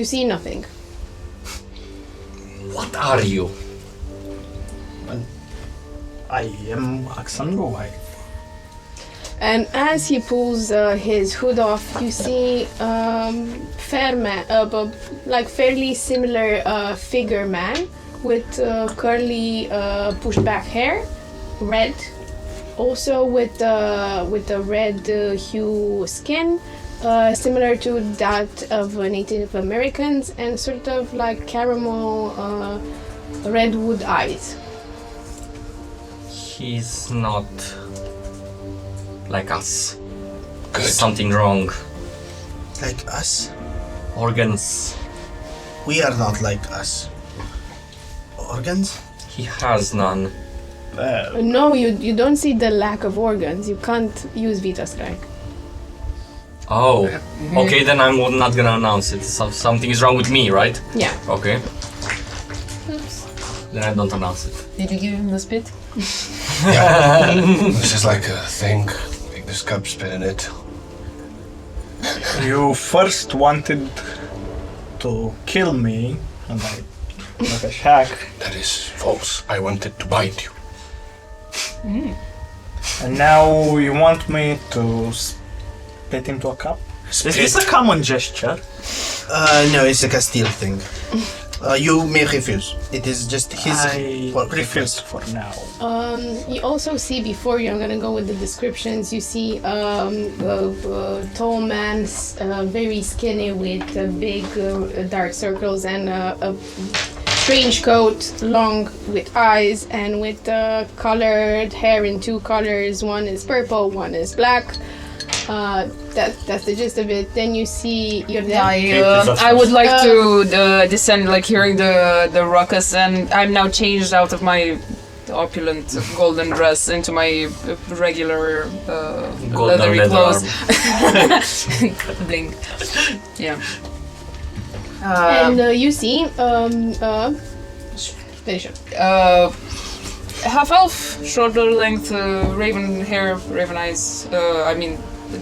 see nothing. What are you? I am Axandru. And as he pulls his hood off, you see fairly similar figure man with curly pushed back hair, red, also with the red hue skin, similar to that of Native Americans, and sort of like caramel redwood eyes. He's not like us. Good. There's something wrong. Like us? Organs. We are not like us. Organs? He has none. No, you don't see the lack of organs. You can't use Vita's Cry. Oh, okay, then I'm not gonna announce it. Something is wrong with me, right? Yeah. Okay. Oops. Then I don't announce it. Did you give him the spit? Yeah. This is like a thing. Take this cup, spit in it. You first wanted to kill me, and I like a shack, That is false. I wanted to bite you. and now you want me to spit into a cup? Is this a common gesture? No, it's a Castile thing. You may refuse. It is just his. I refuse for now. You also see before you, I'm gonna go with the descriptions. You see a tall man, very skinny with big dark circles and a strange coat, long with eyes and with colored hair in two colors. One is purple, one is black. That's the gist of it. Then you see your I would like to descend, like hearing the ruckus, and I'm now changed out of my opulent golden dress into my regular leathery leather clothes. Bling. Yeah. and you see finish it. Half elf, shoulder length, raven hair, raven eyes.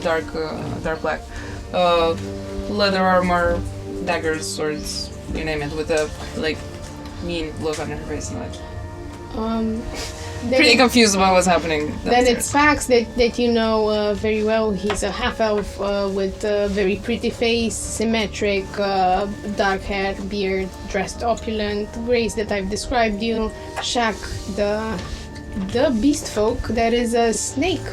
Dark black. Leather armor, daggers, swords, you name it, with a like mean look on her face. And, like, pretty confused about what's happening. Then it's Pax that you know very well. He's a half elf with a very pretty face, symmetric, dark hair, beard, dressed opulent, grace that I've described you. Shaq, the beast folk, that is a snake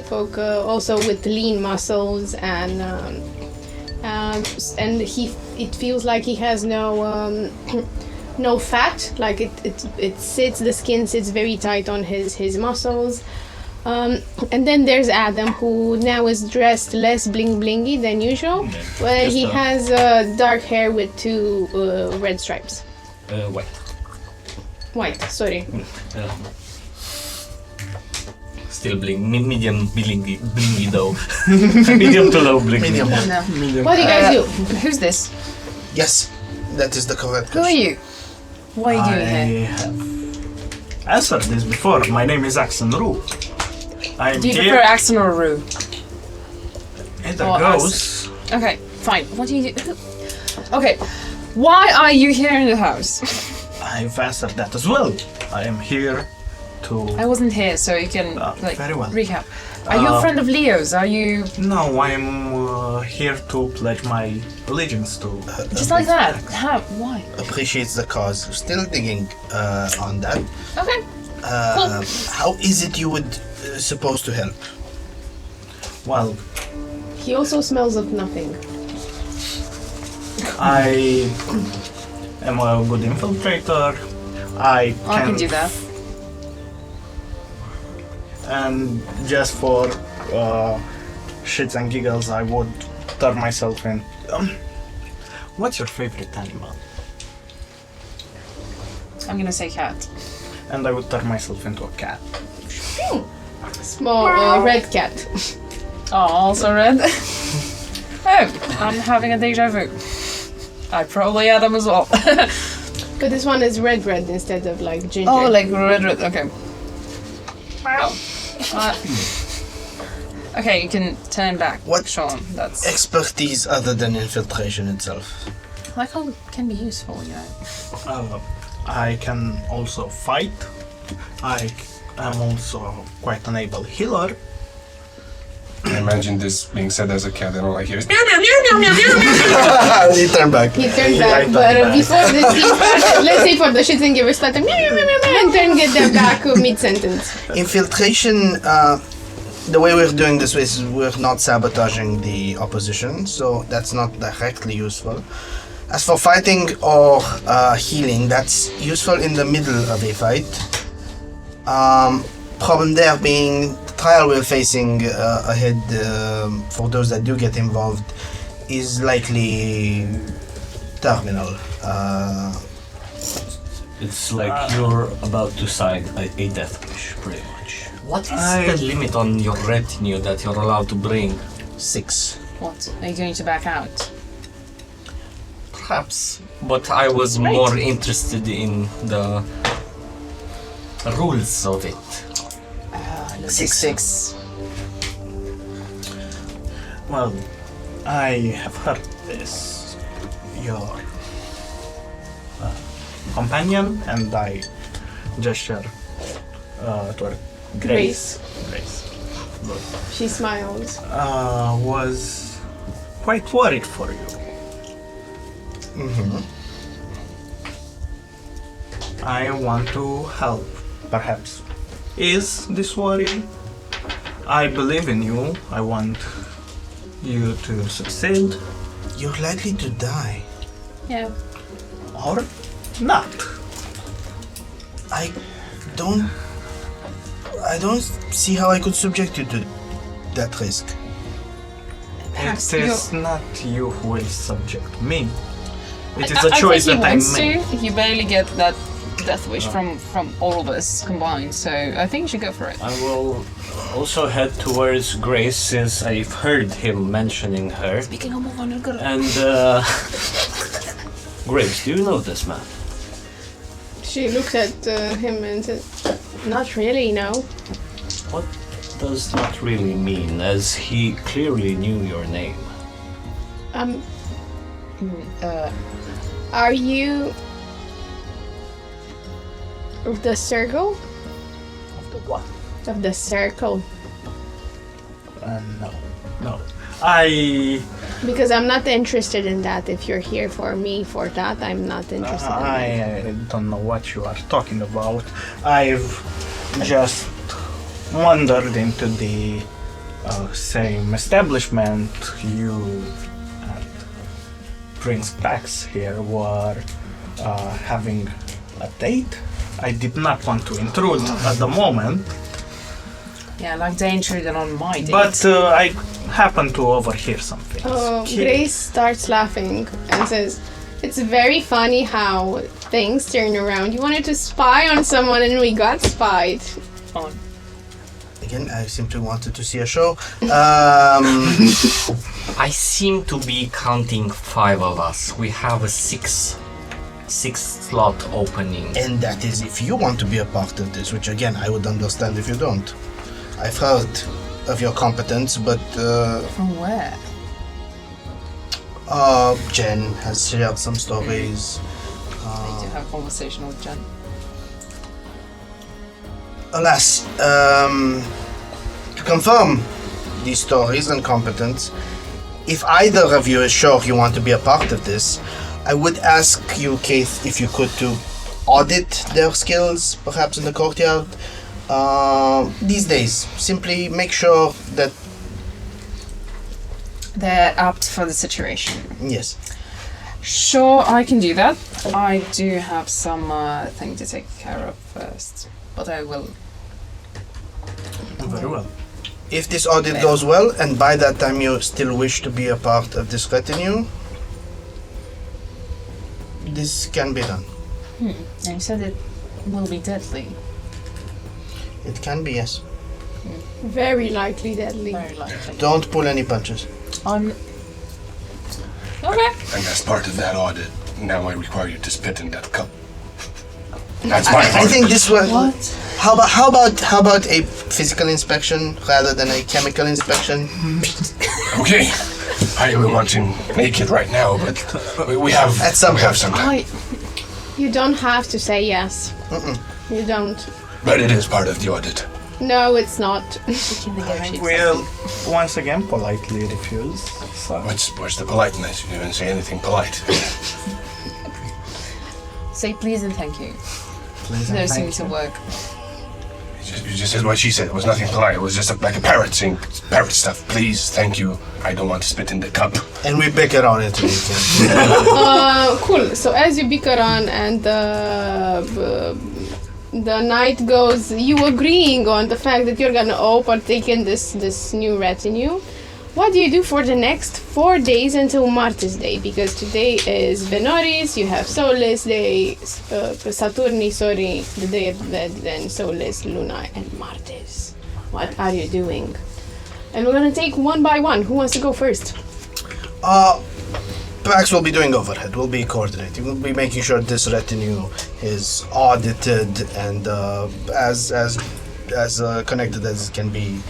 folk, also with lean muscles and it feels like he has no no fat, like the skin sits very tight on his muscles. And then there's Adam, who now is dressed less bling blingy than usual. Well, he has dark hair with two red stripes. White, sorry. Still medium blingy though. Medium to low blingy. Medium. What do you guys do? Who's this? Yes, that is the correct Who are question. you? What are you doing here? I have answered this before. My name is Axandru. I am Do you here. prefer Axon or Rue? Either or goes. Okay, fine. What do you do? Okay, why are you here in the house? I've answered that as well. I am here to. I wasn't here, so you can very well. recap. Are you a friend of Leo's? Are you No, I'm here to pledge my allegiance to. just like that? How? Why? Appreciates the cause. Still digging on that. Okay. How is it you would supposed to help? Well, He also smells of nothing. I am a good infiltrator. I can do that. And just for shits and giggles, I would turn myself in. What's your favorite animal? I'm gonna say cat. And I would turn myself into a cat. Small red cat. Oh, also red. Oh, I'm having a deja vu. I probably had them as well. But this one is red instead of like ginger. Oh, like red. Okay. Wow. Okay, you can turn back. What Sean? That's expertise other than infiltration itself? like how can be useful, you know. I can also fight. I am also quite an able healer. I imagine this being said as a cat, and all I hear is meow meow meow meow meow meow. He turned back. He turned back, but before the scene started, let's say for the shits and givers started meow meow meow meow and then get them back mid-sentence. Infiltration, the way we're doing this is we're not sabotaging the opposition, so that's not directly useful. As for fighting or healing, that's useful in the middle of a fight. Problem there being the trial we're facing ahead for those that do get involved is likely terminal. It's like you're about to sign a death wish, pretty much. What is the limit on your retinue that you're allowed to bring? 6. What? Are you going to back out? Perhaps. But I was more interested in the rules of it. 6. Well, I have heard this. Your companion, and I gesture toward Grace. She smiles. Was quite worried for you. I want to help, perhaps. Is this worry? I believe in you. I want you to succeed. You're likely to die. Yeah. Or not. I don't see how I could subject you to that risk. It is not you who will subject me. It is I a choice think that I he wants make. to. You barely get that death wish from all of us combined, so I think you should go for it. I will also head towards Grace since I've heard him mentioning her. Speaking of one, good. And Grace, do you know this man? She looked at him and said, "Not really, no." What does not really mean, as he clearly knew your name? Are you of the circle? Of the what? Of the circle. No. I Because I'm not interested in that. If you're here for me for that, I'm not interested in that. I don't know what you are talking about. I've just wandered into the same establishment you and Prince Pax here were having a date. I did not want to intrude at the moment, Yeah, like they intruded on my date. but I happened to overhear something. Grace starts laughing and says, "It's very funny how things turn around. You wanted to spy on someone and we got spied." on. Again, I simply wanted to see a show. I seem to be counting 5 of us. We have a 6 slot opening. And that is if you want to be a part of this, which again, I would understand if you don't. I've heard of your competence, but From where? Jen has shared some stories. I do have a conversation with Jen. Alas, to confirm these stories and competence, if either of you is sure you want to be a part of this, I would ask you, Keith, if you could to audit their skills, perhaps in the courtyard. These days, simply make sure that They're apt for the situation. yes. Sure, I can do that. I do have some thing to take care of first, but I will. Very well. If this audit goes well, and by that time you still wish to be a part of this retinue, this can be done. And you said it will be deadly. It can be, yes. Very likely deadly. Very likely. Don't pull any punches. I'm. Okay. And as part of that audit, now I require you to spit in that cup. That's my I think this was. What? How about a physical inspection rather than a chemical inspection? Okay. I don't want him naked right now, but we have At some we have point. some time. You don't have to say yes. You don't. But it is part of the audit. No, it's not. We'll once again politely refuse. So. Where's the politeness? You didn't say anything polite. Say please and thank you. Please Those seem to work. You just said what she said. It was nothing polite. It was just like a parrot saying parrot stuff. Please, thank you. I don't want to spit in the cup. And we bicker on it. Cool. So as you bicker on and the night goes, you agreeing on the fact that you're gonna all partake in this new retinue. What do you do for the next 4 days until Martis Day? Because today is Venoris, you have Solis Day, Saturni, sorry, the Day of the Dead, then Solis, Luna, and Martis. What are you doing? And we're gonna take one by one. Who wants to go first? Pax will be doing overhead. We'll be coordinating. We'll be making sure this retinue is audited and as connected as it can be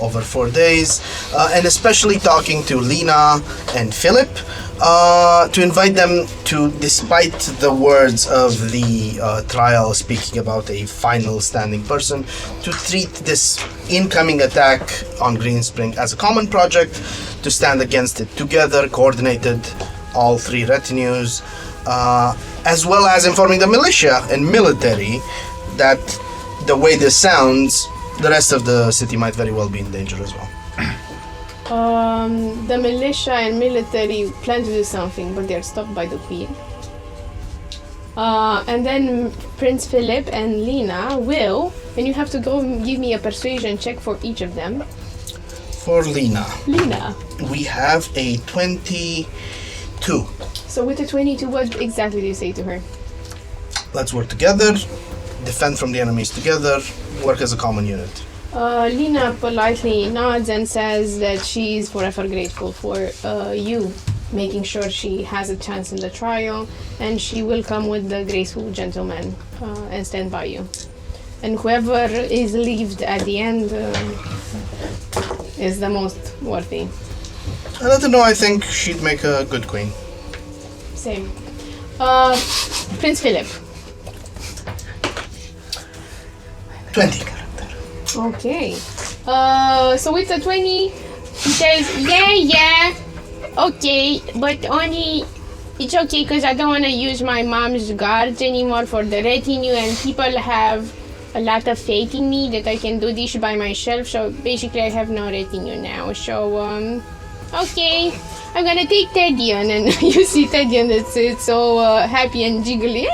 over 4 days, and especially talking to Lena and Filip to invite them to, despite the words of the trial speaking about a final standing person, to treat this incoming attack on Green Spring as a common project, to stand against it together, coordinated, all three retinues, as well as informing the militia and military that the way this sounds, the rest of the city might very well be in danger as well. The militia and military plan to do something, but they're stopped by the queen. And then Prince Philip and Lena will, and you have to go give me a persuasion check for each of them. For Lena, we have a 22. So with the 22, what exactly do you say to her? Let's work together, defend from the enemies together, work as a common unit. Lena politely nods and says that she is forever grateful for you making sure she has a chance in the trial, and she will come with the graceful gentleman and stand by you. And whoever is left at the end is the most worthy. I let her know I think she'd make a good queen. Same. Prince Philip. 20. Okay. So with the 20, he says, yeah, okay, but only, it's okay because I don't want to use my mom's guards anymore for the retinue, and people have a lot of faith in me that I can do this by myself, so basically I have no retinue now, so, okay, I'm gonna take Tedion, and you see Tedion it's so happy and jiggly,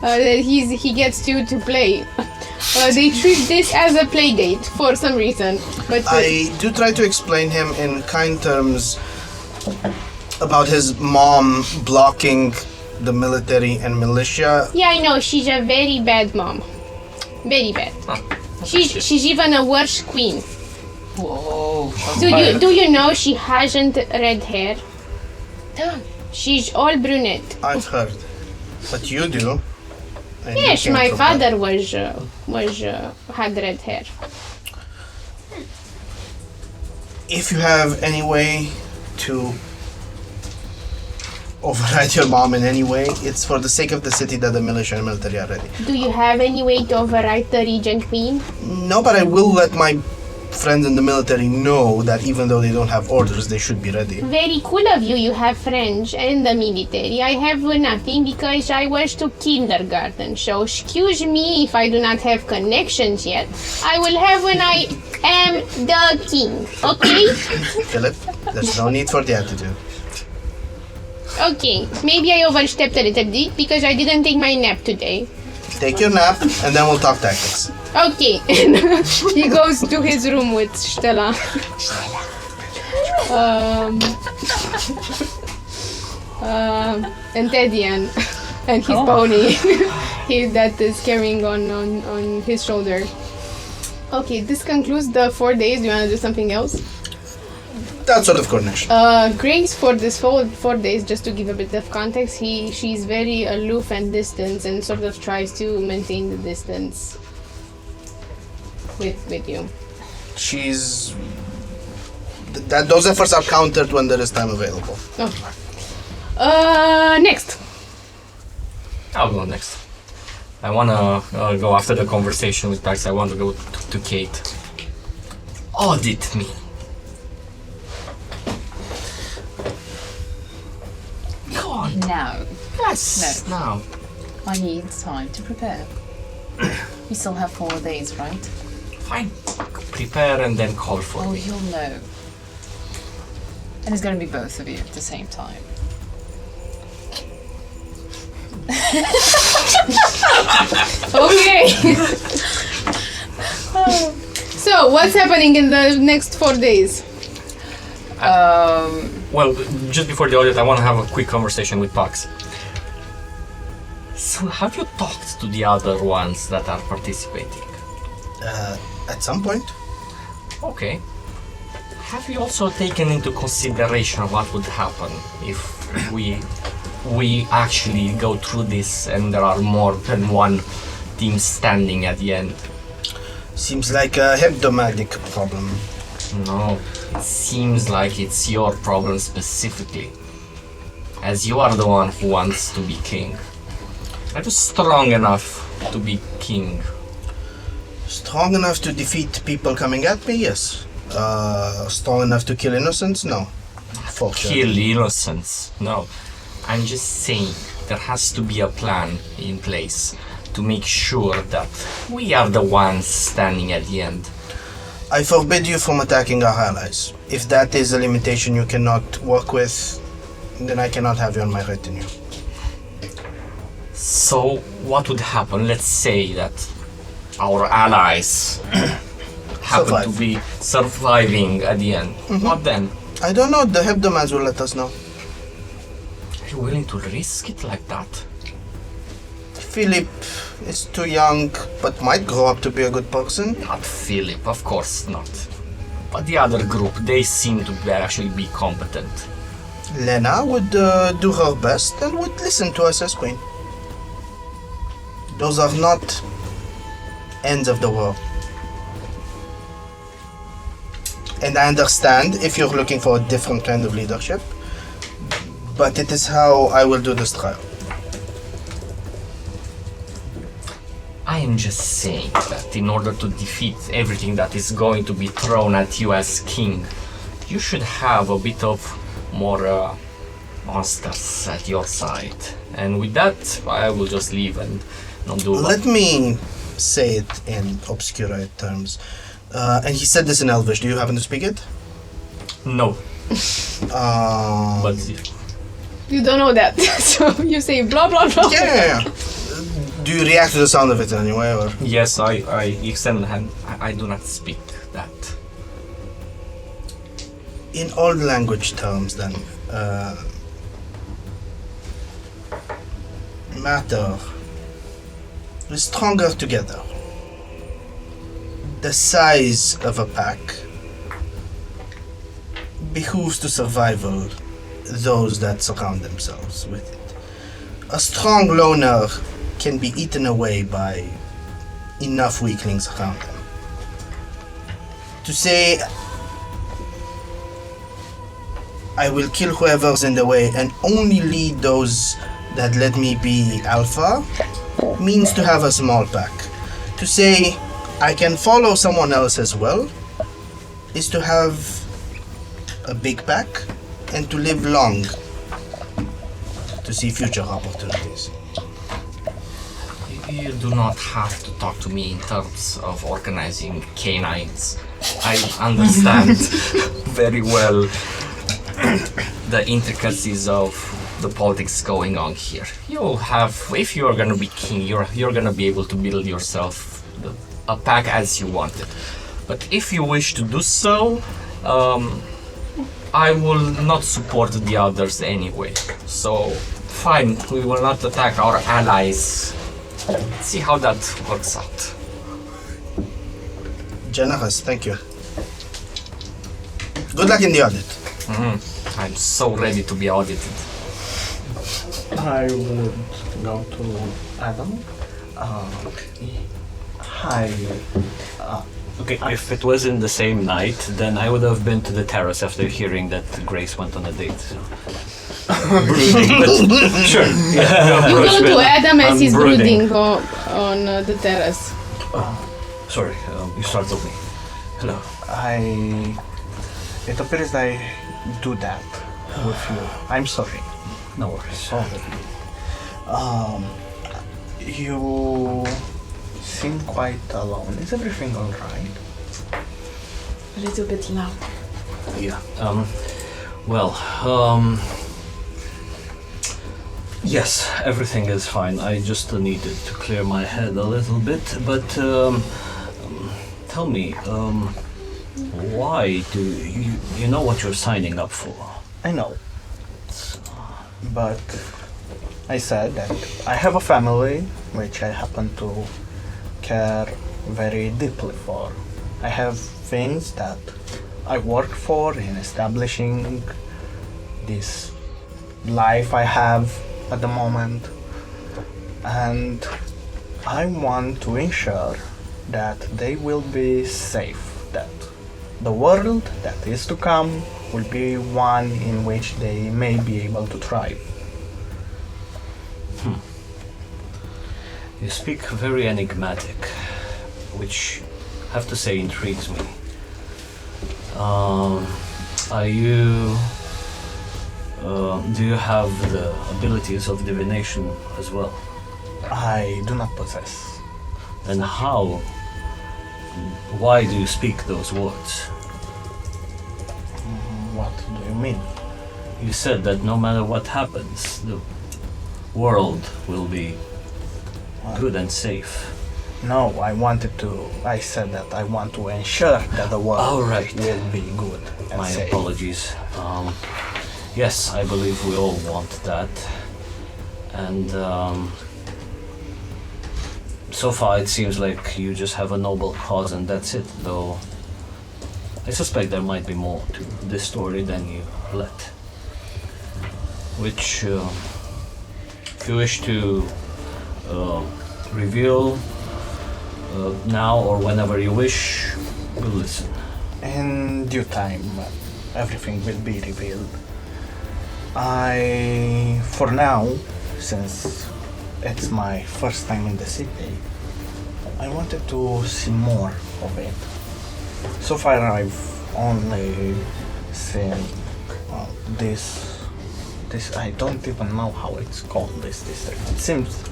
that he gets to play. They treat this as a play date for some reason. But I do try to explain him in kind terms about his mom blocking the military and militia. yeah, I know she's a very bad mom, very bad. She's even a worse queen. Whoa. Do you know she hasn't red hair? She's all brunette. I've heard, but you do. And you Yes, came my from father was had red hair. If you have any way to override your mom in any way, it's for the sake of the city that the militia and military are ready. Do you have any way to override the regent queen? No, but I will let my friends in the military know that even though they don't have orders, they should be ready. Very cool of you. You have friends in the military. I have nothing because I was to kindergarten. So excuse me if I do not have connections yet. I will have when I am the king. Okay? Philip, there's no need for the attitude. Okay, maybe I overstepped a little bit because I didn't take my nap today. Take your nap, and then we'll talk tactics. Okay, and he goes to his room with Stella. And Tedian and his pony that is carrying on his shoulder. Okay, this concludes the 4 days. Do you want to do something else? That sort of coordination. Grace, for this 4 days, just to give a bit of context, she's very aloof and distant and sort of tries to maintain the distance with you. She's... those efforts are countered when there is time available. Oh. Next. I'll go next. I wanna go after the conversation with Pax. I want to go to Kate. Audit me. Go on. No. Yes. No. I need time to prepare. You still have 4 days, right? Fine. Prepare and then call for Oh, me. you'll know. And it's going to be both of you at the same time. Okay. So, what's happening in the next 4 days? Well, just before the audit, I want to have a quick conversation with Pax. So, have you talked to the other ones that are participating? At some point. Okay. Have you also taken into consideration what would happen if we actually go through this and there are more than one team standing at the end? Seems like a hebdomadic problem. No, it seems like it's your problem specifically, as you are the one who wants to be king. Are you strong enough to be king? Strong enough to defeat people coming at me? Yes. Strong enough to kill innocents? No. Kill innocents? No. I'm just saying there has to be a plan in place to make sure that we are the ones standing at the end. I forbid you from attacking our allies. If that is a limitation you cannot work with, then I cannot have you on my retinue. So, what would happen? Let's say that our allies happen to be surviving at the end. What then? I don't know. The hebdomans will let us know. Are you willing to risk it like that? Philip is too young, but might grow up to be a good person. Not Philip, of course not. But the other group, they seem to actually be competent. Lena would do her best and would listen to us as queen. Those are not ends of the world. And I understand if you're looking for a different kind of leadership, but it is how I will do this trial. I am just saying that in order to defeat everything that is going to be thrown at you as king, you should have a bit of more monsters at your side. And with that, I will just leave and not do Let me say it in obscure terms. And he said this in Elvish. Do you happen to speak it? No. But You don't know that, so you say blah blah blah. Yeah. Do you react to the sound of it in any way, or? yes, I extend the hand. I do not speak that. In old language terms, then, matter is stronger together. The size of a pack behooves to survival those that surround themselves with it. A strong loner can be eaten away by enough weaklings around them. To say, I will kill whoever's in the way and only lead those that let me be alpha, means to have a small pack. To say, I can follow someone else as well, is to have a big pack and to live long to see future opportunities. You do not have to talk to me in terms of organizing canines. I understand very well the intricacies of the politics going on here. You'll have, if you're gonna be king, you're gonna be able to build yourself a pack as you want it. But if you wish to do so, I will not support the others anyway. So, fine, we will not attack our allies. See how that works out. Generous, thank you. Good luck in the audit. I'm so ready to be audited. I would go to Adam. Hi. Okay, if it was in the same night, then I would have been to the terrace after hearing that Grace went on a date. So. Brooding, but sure. Yeah, You go to Adam as I'm he's brooding. brooding on the terrace. Sorry, you start with me. Hello. It appears I do that with you. I'm sorry. No worries. Sorry. You seem quite alone. Is everything alright? A little bit loud. Yeah. Well, yes, everything is fine. I just needed to clear my head a little bit. But tell me, why do you know what you're signing up for? I know. But I said that I have a family which I happen to care very deeply for. I have things that I work for in establishing this life I have at the moment, and I want to ensure that they will be safe, that the world that is to come will be one in which they may be able to thrive. You speak very enigmatic, which I have to say intrigues me. Are you... do you have the abilities of divination as well? I do not possess. And how? Why do you speak those words? What do you mean? You said that no matter what happens, the world will be good and safe. No, I said that I want to ensure that the world All right. will be good and My safe. apologies. Yes, I believe we all want that. And so far it seems like you just have a noble cause and that's it, though I suspect there might be more to this story than you let. Which, if you wish to reveal now or whenever you wish, we'll listen. In due time, everything will be revealed. For now, since it's my first time in the city, I wanted to see more of it. So far, I've only seen this. I don't even know how it's called. This district. It seems.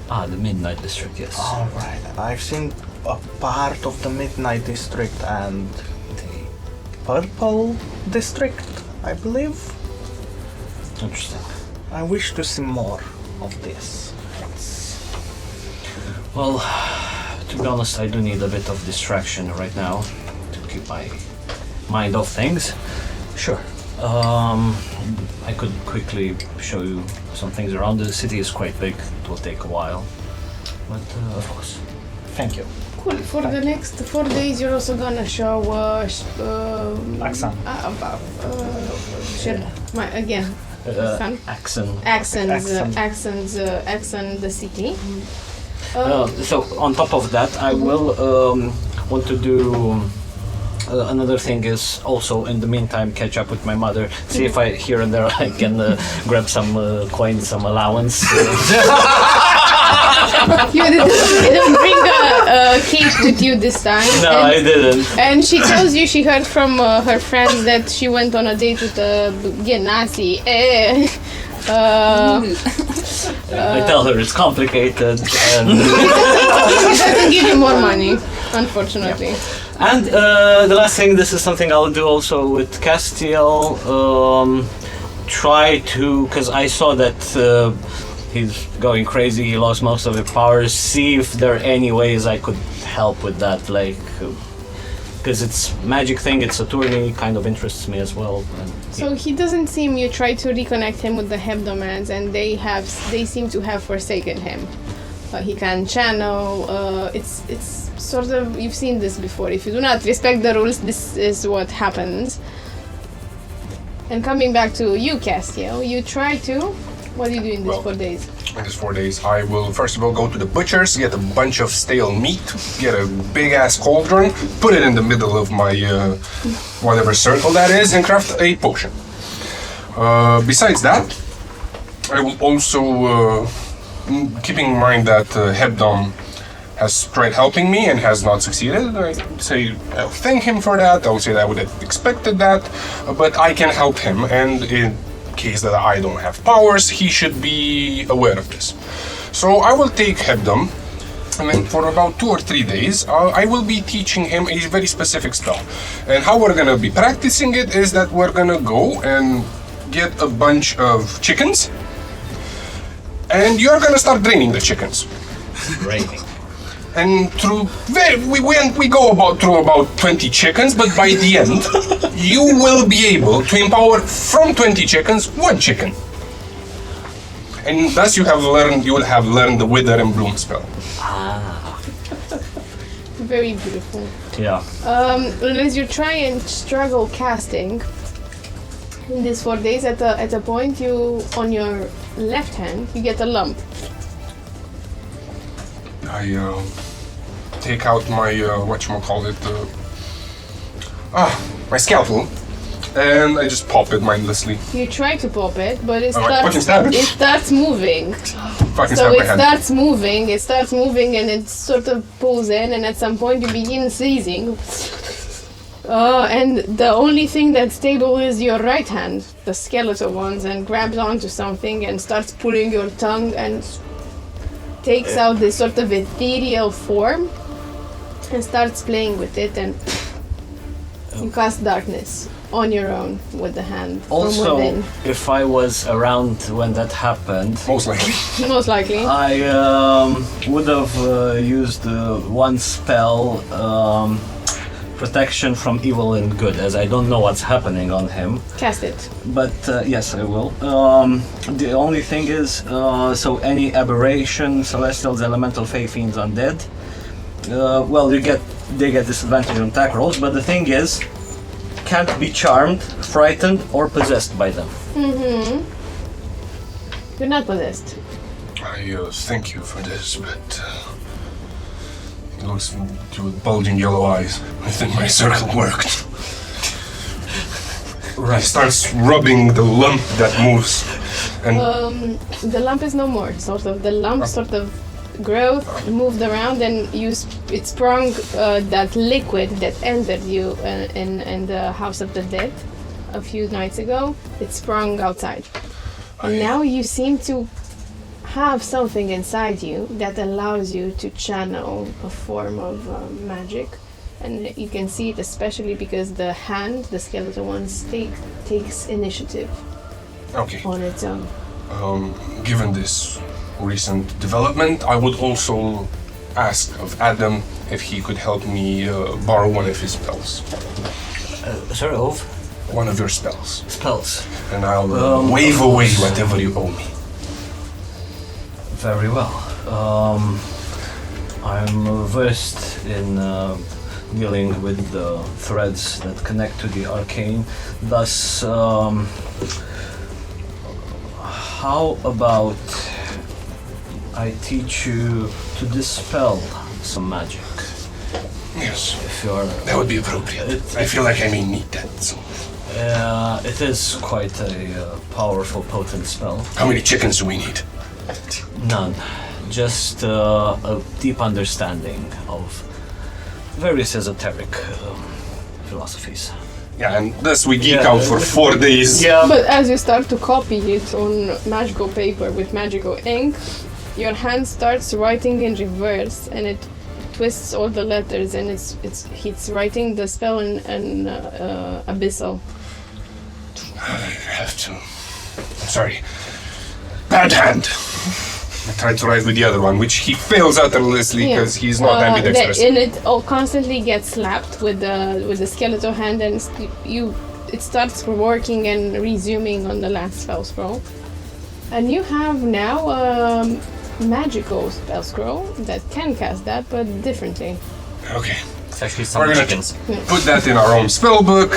The Midnight District, yes. All right. I've seen a part of the Midnight District and the Purple District, I believe. Interesting. I wish to see more of this. Well, to be honest, I do need a bit of distraction right now to keep my mind off things. Sure. I could quickly show you some things around. The city is quite big. It will take a while. But, of course. Thank you. Cool. For the next 4 days, you're also gonna show Accent. again. Accent the city. So on top of that, I will want to do another thing is also in the meantime catch up with my mother, see if I here and there I can grab some coins, some allowance. You didn't bring a cake with you this time. No, I didn't. And she tells you she heard from her friends that she went on a date with Genasi. I tell her it's complicated and It doesn't give you more money, unfortunately. Yeah. And the last thing, this is something I'll do also with Castiel. try to, because I saw that he's going crazy, he lost most of his powers, see if there are any ways I could help with that, like, because it's magic thing, it's a tourney, kind of interests me as well. And, So he doesn't seem. You try to reconnect him with the hebdomans, and they seem to have forsaken him. He can channel. It's sort of, you've seen this before. If you do not respect the rules, this is what happens. And coming back to you, Castiel, you try to. What do you do in these 4 days? In these 4 days, I will first of all go to the butcher's, get a bunch of stale meat, get a big ass cauldron, put it in the middle of my whatever circle that is, and craft a potion. Besides that, I will also, keeping in mind that Hebdom has tried helping me and has not succeeded, I say I'll thank him for that. I would say that I would have expected that, but I can help him, and in case that I don't have powers, he should be aware of this. So I will take Hebdom, and then for about 2 or 3 days, I will be teaching him a very specific spell. And how we're gonna be practicing it is that we're gonna go and get a bunch of chickens, and you're gonna start draining the chickens. Draining. And we go through about 20 chickens, but by the end, you will be able to empower from 20 chickens 1 chicken. And thus you will have learned the Wither and Bloom spell. Very beautiful. yeah. As you try and struggle casting in these 4 days, at a point you, on your left hand, you get a lump. I take out my my scalpel, and I just pop it mindlessly. You try to pop it, but it fucking stab it. starts moving. Fucking So stab my it hand. starts moving, and it sort of pulls in, and at some point you begin seizing. And the only thing that's stable is your right hand, the skeletal ones, and grabs onto something and starts pulling your tongue and takes out this sort of ethereal form and starts playing with it, and you cast darkness on your own with the hand from Also, within. if I was around when that happened, Most likely. Most likely. I would have used one spell, protection from evil and good, as I don't know what's happening on him. Cast it. But yes, I will. The only thing is, so any aberration, celestials, elemental, fey, fiends, undead, well, they get disadvantage on attack rolls. But the thing is, can't be charmed, frightened, or possessed by them. Mm-hmm. You're not possessed. I thank you for this, but it looks with bulging yellow eyes. I think my circle worked. He starts rubbing the lump that moves, and The lump is no more. Sort of the lump sort of growth moved around, and it sprung that liquid that entered you in the House of the Dead a few nights ago. It sprung outside, and now you seem to have something inside you that allows you to channel a form of magic. And you can see it especially because the hand, the skeletal one, takes initiative okay. on its own. Given this recent development, I would also ask of Adam if he could help me borrow one of his spells. Sorry, of? One of your spells. Spells. And I'll wave away whatever you owe me. Very well. I'm versed in dealing with the threads that connect to the arcane. Thus, how about I teach you to dispel some magic? Yes, If you're, that would be appropriate. I feel like I may need that. So. it is quite a powerful, potent spell. How many chickens do we need? None. Just a deep understanding of various esoteric philosophies. Yeah, and thus we geek out for 4 days. Yeah. But as you start to copy it on magical paper with magical ink, your hand starts writing in reverse, and it twists all the letters, and it's writing the spell in abyssal. I have to sorry. Bad hand. I tried to write with the other one, which he fails utterly because he's not ambidextrous. And it all constantly gets slapped with the skeletal hand, and it starts working and resuming on the last spell scroll. And you have now a magical spell scroll that can cast that, but differently. Okay. It's actually We're some gonna chickens. put that in our own spell book,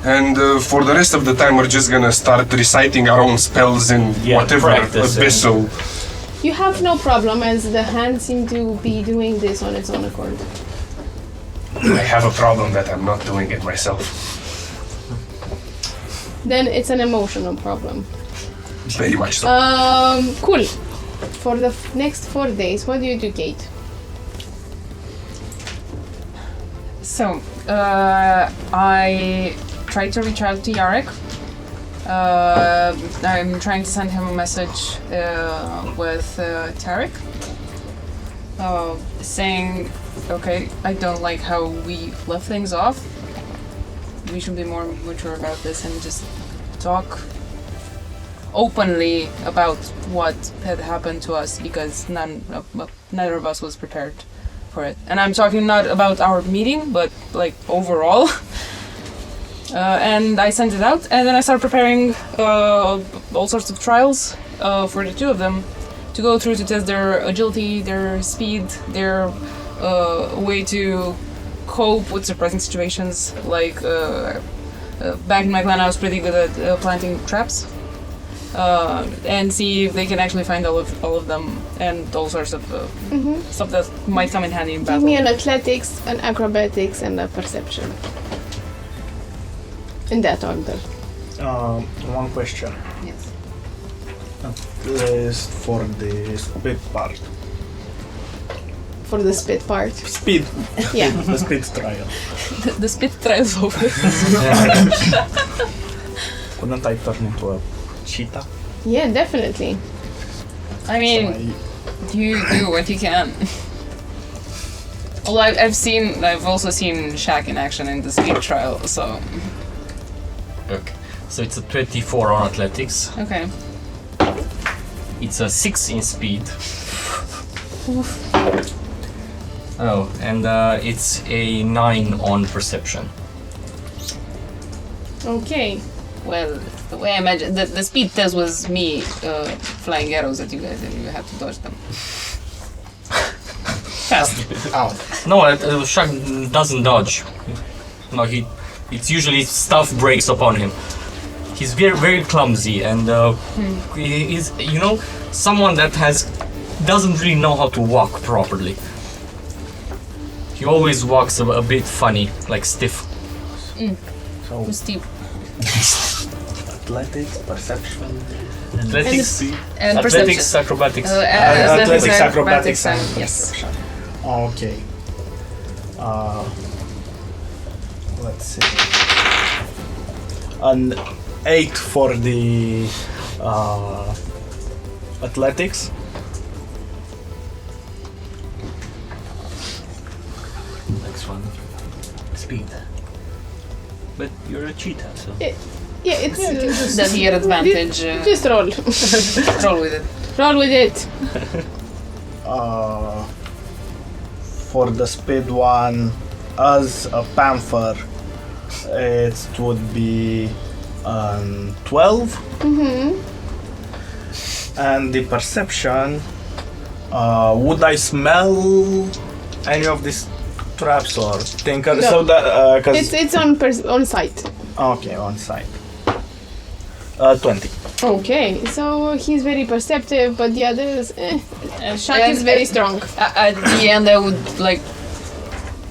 and for the rest of the time, we're just gonna start reciting our own spells in whatever practicing. abyssal. You have no problem, as the hand seems to be doing this on its own accord. I have a problem that I'm not doing it myself. Then it's an emotional problem. Very much so. Cool. For the next 4 days, what do you do, Kate? So, I tried to reach out to Yarek. I'm trying to send him a message with Tarek, saying, okay, I don't like how we left things off. We should be more mature about this and just talk openly about what had happened to us, because neither of us was prepared for it. And I'm talking not about our meeting, but like overall. And I sent it out, and then I started preparing all sorts of trials for the two of them to go through to test their agility, their speed, their way to cope with surprising situations. Like back in my clan, I was pretty good at planting traps, and see if they can actually find all of them, and all sorts of stuff that might come in handy in battle. Give me an athletics, an acrobatics, and a perception. In that order. One question. Yes. Is for the speed part. For the spit part. Speed. Yeah. The speed trial. The spit trials over. Couldn't I turn into a cheetah? Yeah, definitely. I mean, you do what you can. Well, I've also seen Shaq in action in the speed trial, so. Okay. So it's a 24 on athletics. Okay. It's a 6 in speed. Oh, and it's a 9 on perception. Okay. Well, the way I imagine the speed test was me flying arrows at you guys, and you have to dodge them. Fast. No, Shark doesn't dodge. No, it's usually stuff breaks upon him. He's very, very clumsy, and he's, someone that doesn't really know how to walk properly. He always walks a bit funny, like stiff. So Steep. athletics, perception. Athletics, And athletics, perception. acrobatics. Athletics, acrobatics, and yes. perception. Okay. Let's see. An 8 for the athletics. Next one. Speed. But you're a cheetah, so. Yeah, it's That's your advantage. just roll. Roll with it. Roll with it. For the speed one, as a panther, it would be 12. And the perception, would I smell any of these traps or think? No. So that It's on site. okay, on site. 20. Okay, so he's very perceptive, but the others, Shaq is very strong. At the end, I would like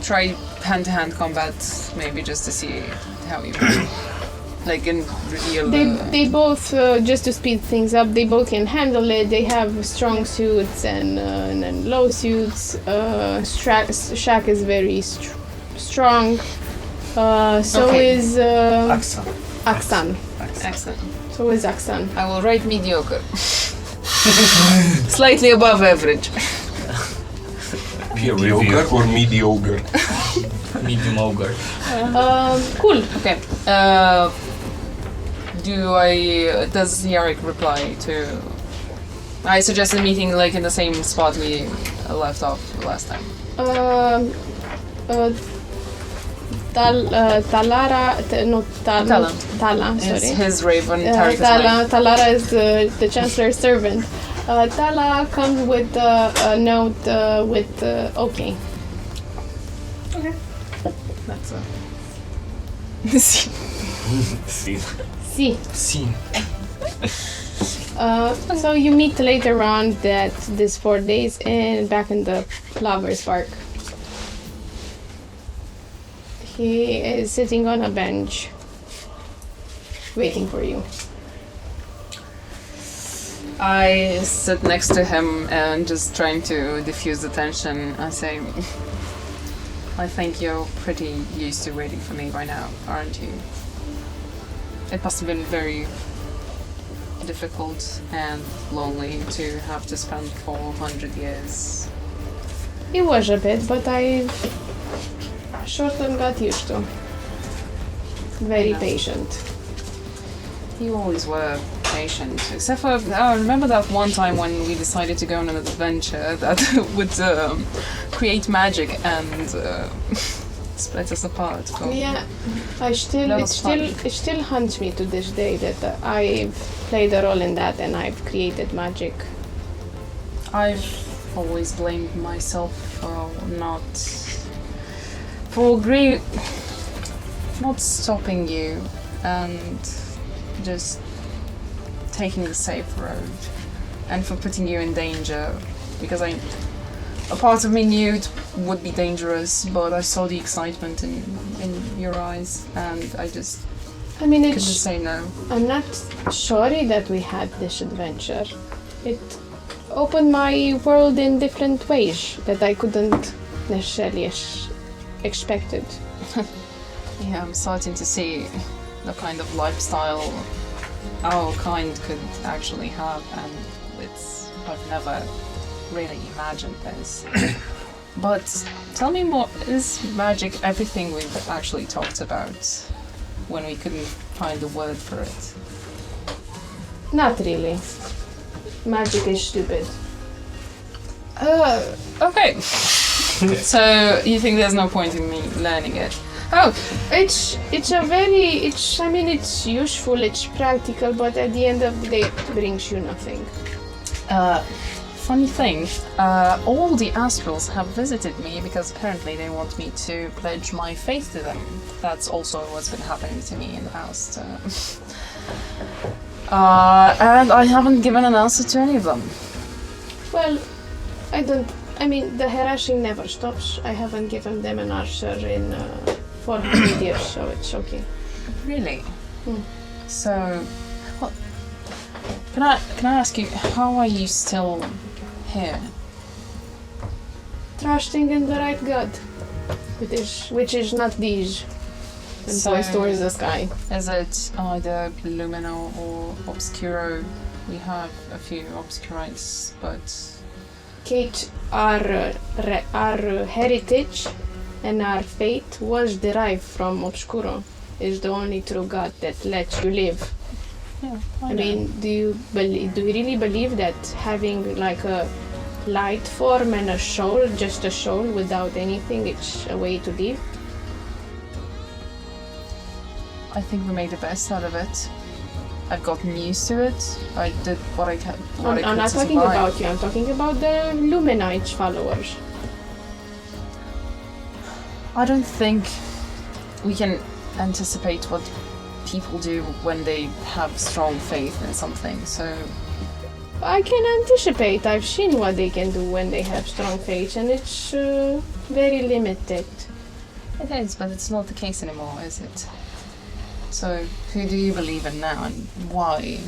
try hand-to-hand combat, maybe just to see how you like in real. They both, just to speed things up, they both can handle it. They have strong suits and low suits. Shaq is very strong. So Okay. is Axan. Aksan. Excellent. So is Aksan. I will write mediocre. Slightly above average. Mediocre or mediocre? Medium ogre. Cool. Okay. Does Yarrick reply to... I suggested meeting like in the same spot we left off last time. Tala, sorry. It's his raven, Tariq is mine. Talara is the Chancellor's servant. Tala comes with a note with okay. Okay. That's See. See. Scene. So you meet later on that this 4 days and back in the Lover's Park. He is sitting on a bench, waiting for you. I sit next to him and just trying to diffuse the tension. I say, I think you're pretty used to waiting for me by now, aren't you? It must have been very difficult and lonely to have to spend 400 years. It was a bit, but I short term got used to. Very patient. You always were patient, except for I remember that one time when we decided to go on an adventure that would create magic and split us apart. Yeah, it still haunts me to this day that I've played a role in that and I've created magic. I've always blamed myself for not stopping you and just taking the safe road and for putting you in danger because a part of me knew it would be dangerous, but I saw the excitement in your eyes and I couldn't say no. I'm not sorry that we had this adventure. It opened my world in different ways that I couldn't necessarily expected. Yeah, I'm starting to see the kind of lifestyle our kind could actually have, and I've never really imagined this. But tell me more, is magic everything we've actually talked about when we couldn't find a word for it? Not really. Magic is stupid. Okay. So you think there's no point in me learning it? Oh, it's useful, it's practical, but at the end of the day it brings you nothing. Funny thing, all the astrals have visited me because apparently they want me to pledge my faith to them. That's also what's been happening to me in the past. And I haven't given an answer to any of them. Well, the harassing never stops. I haven't given them an answer in 400 years, so it's okay. Really? So, well, can I ask you, how are you still here? Trusting in the right God, which is not these. And points towards the sky. Is it either Lumino or Obscuro? We have a few Obscurites, but... Kate, our heritage and our fate was derived from Obscuro. Is the only true God that lets you live. Yeah, do you really believe that having like a light form and a soul, just a soul without anything, it's a way to live? I think we made the best out of it. I've gotten used to it. I did what I could. I'm not talking about you. I'm talking about the Luminite followers. I don't think we can anticipate what people do when they have strong faith in something, so... I can anticipate. I've seen what they can do when they have strong faith, and it's very limited. It is, but it's not the case anymore, is it? So, who do you believe in now, and why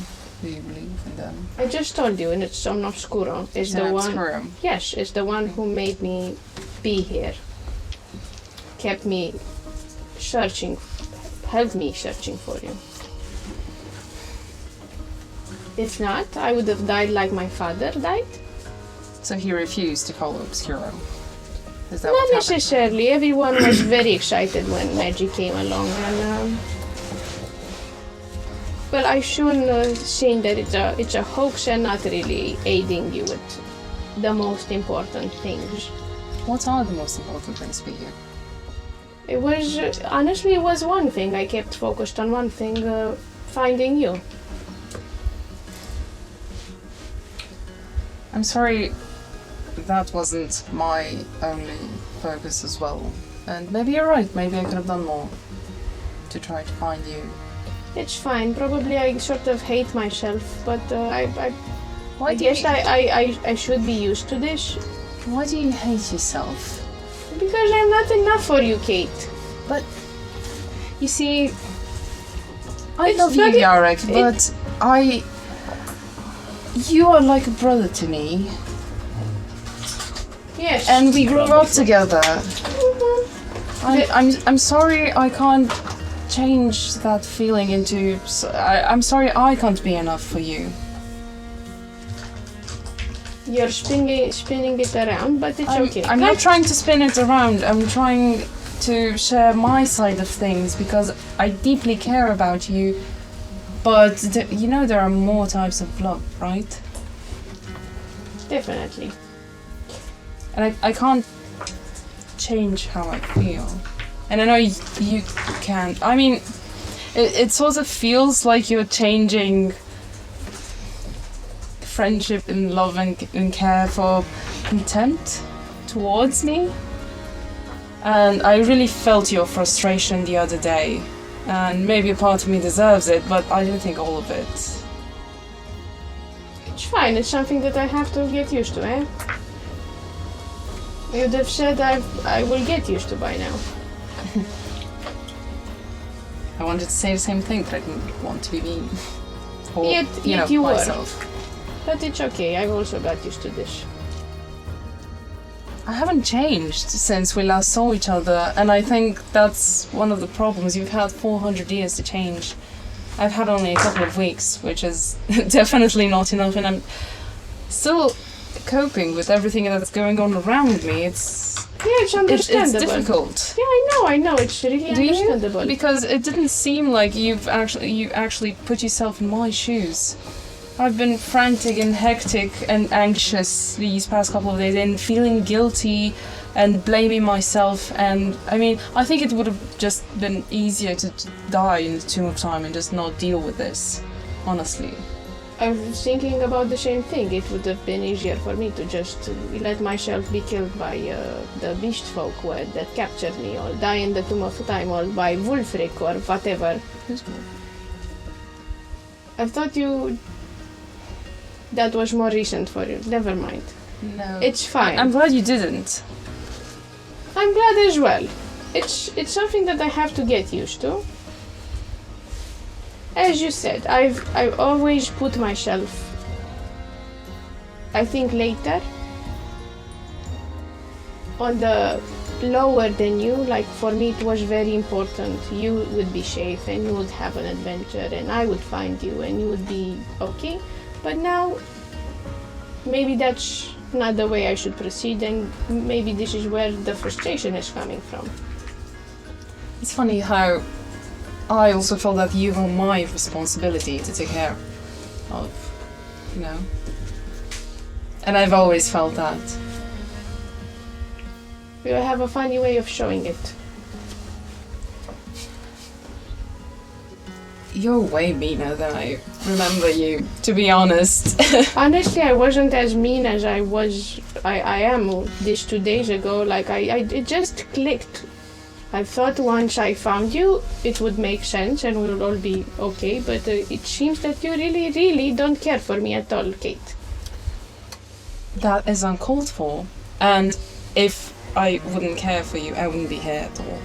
do you believe in them? I just told you, and it's Obscuro. It's the one. Obscuro. Yes, it's the one who made me be here. Kept me searching, helped me searching for you. If not, I would have died like my father died. So he refused to follow Obscuro. Is that Not necessarily. Everyone was very excited when magic came along, and Well, I should saying that it's a hoax and not really aiding you with the most important things. What are the most important things for you? It was honestly it was one thing. I kept focused on one thing, finding you. I'm sorry, that wasn't my only focus as well. And maybe you're right, maybe I could have done more to try to find you. It's fine. Probably I sort of hate myself, but I Why do guess you, I should be used to this. Why do you hate yourself? Because I'm not enough for you, Kate. But, you see, I It's love you, not a- Jarek, but you are like a brother to me, Yes. and we grew up together. I'm sorry I can't change that feeling into. I'm sorry I can't be enough for you. You're spinning it around, but it's okay. I'm not trying to spin it around. I'm trying to share my side of things because I deeply care about you. But you know there are more types of love, right? Definitely. And I can't change how I feel. And I know you can't. I mean, it sort of feels like you're changing friendship and love and care for contempt towards me. And I really felt your frustration the other day. And maybe a part of me deserves it, but I don't think all of it. It's fine. It's something that I have to get used to, eh? You'd have said I will get used to by now. I wanted to say the same thing, but I didn't want to be mean. Or, Yet you were. myself. But it's okay. I've also got used to this. I haven't changed since we last saw each other, and I think that's one of the problems. You've had 400 years to change. I've had only a couple of weeks, which is definitely not enough, and I'm still coping with everything that's going on around me. It's understandable. It's difficult. Yeah, I know. It's really Do you? understandable. Because it didn't seem like you actually put yourself in my shoes. I've been frantic and hectic and anxious these past couple of days and feeling guilty and blaming myself, and I mean, I think it would have just been easier to die in the Tomb of Time and just not deal with this, honestly. I was thinking about the same thing. It would have been easier for me to just let myself be killed by the beast folk that captured me, or die in the Tomb of Time, or by Wulfric or whatever. Who's Wolf? I thought that was more recent for you. Never mind. No. It's fine. I'm glad you didn't. I'm glad as well. It's something that I have to get used to. As you said, I've always put myself, I think, later on the lower than you. Like, for me it was very important you would be safe and you would have an adventure and I would find you and you would be okay. But now maybe that's not the way I should proceed, and maybe this is where the frustration is coming from. It's funny how I also felt that you were my responsibility to take care of, you know. And I've always felt that. You have a funny way of showing it. You're way meaner than I remember you, to be honest. Honestly, I wasn't as mean as I am this 2 days ago. Like, it just clicked. I thought once I found you, it would make sense and we'll all be okay, but it seems that you really, really don't care for me at all, Kate. That is uncalled for. And if I wouldn't care for you, I wouldn't be here at all.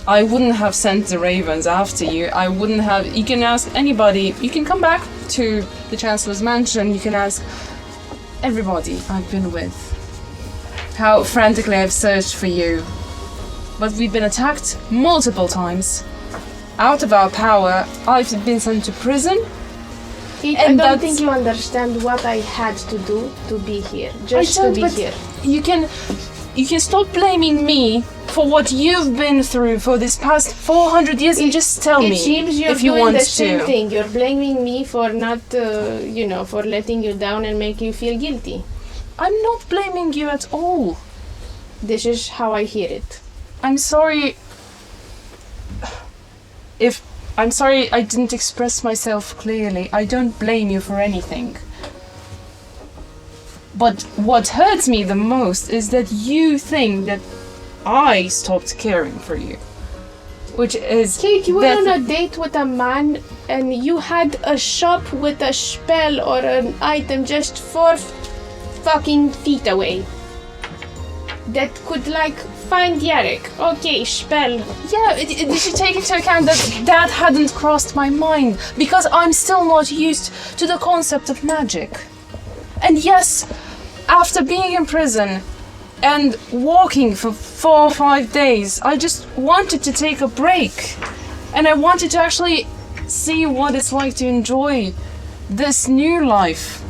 I wouldn't have sent the ravens after you. I wouldn't have... You can ask anybody. You can come back to the Chancellor's mansion. You can ask everybody I've been with how frantically I've searched for you. But we've been attacked multiple times. Out of our power, I've been sent to prison. Kate, I don't think you understand what I had to do to be here. Just to be here. You can stop blaming me for what you've been through for this past 400 years and just tell It me seems you're if you doing want the same to. thing. You're blaming me for not, for letting you down and make you feel guilty. I'm not blaming you at all. This is how I hear it. I'm sorry I'm sorry I didn't express myself clearly. I don't blame you for anything. But what hurts me the most is that you think that I stopped caring for you. Which is... Kate, you went on a date with a man and you had a shop with a spell or an item just 4 fucking feet away. That could, find Yarek. Okay, spell. Yeah, did you take into account that hadn't crossed my mind? Because I'm still not used to the concept of magic. And yes, after being in prison and walking for 4 or 5 days, I just wanted to take a break. And I wanted to actually see what it's like to enjoy this new life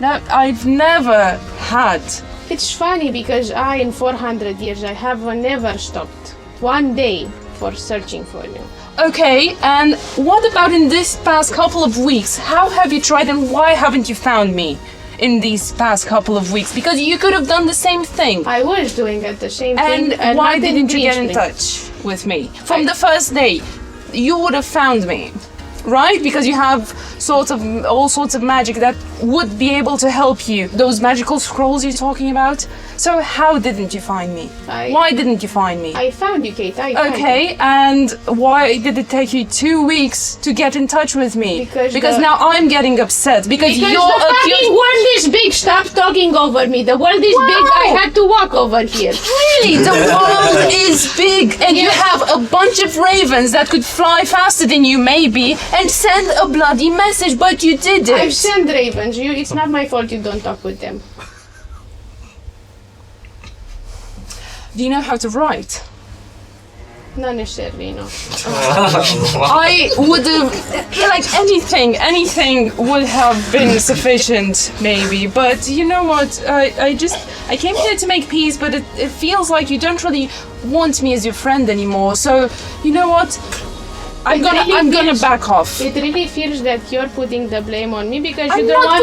that I've never had. It's funny because in 400 years, I have never stopped one day for searching for you. Okay, and what about in this past couple of weeks? How have you tried and why haven't you found me in these past couple of weeks? Because you could have done the same thing. I was doing it the same thing. And why not didn't you get in briefly. touch with me? From the first day, you would have found me, right? Because you have all sorts of magic that would be able to help you. Those magical scrolls you're talking about. So how didn't you find me? Why didn't you find me? I found you, Kate. I found Okay, you. and why did it take you 2 weeks to get in touch with me? Because now I'm getting upset. Because the you're fucking world is big. Stop talking over me. The world is big. I had to walk over here. Really? The world is big, and you have a bunch of ravens that could fly faster than you, maybe, and send a bloody message, but you didn't. I've sent ravens. It's not my fault you don't talk with them. Do you know how to write? Not necessarily, no. I would have, anything would have been sufficient, maybe. But you know what? I came here to make peace, but it feels like you don't really want me as your friend anymore. So, you know what? I'm gonna back off. It really feels that you're putting the blame on me because I'm you don't not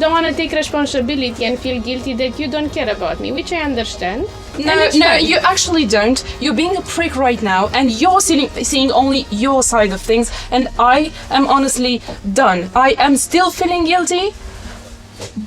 want to take responsibility and feel guilty that you don't care about me, which I understand. No, you actually don't. You're being a prick right now, and you're seeing only your side of things, and I am honestly done. I am still feeling guilty,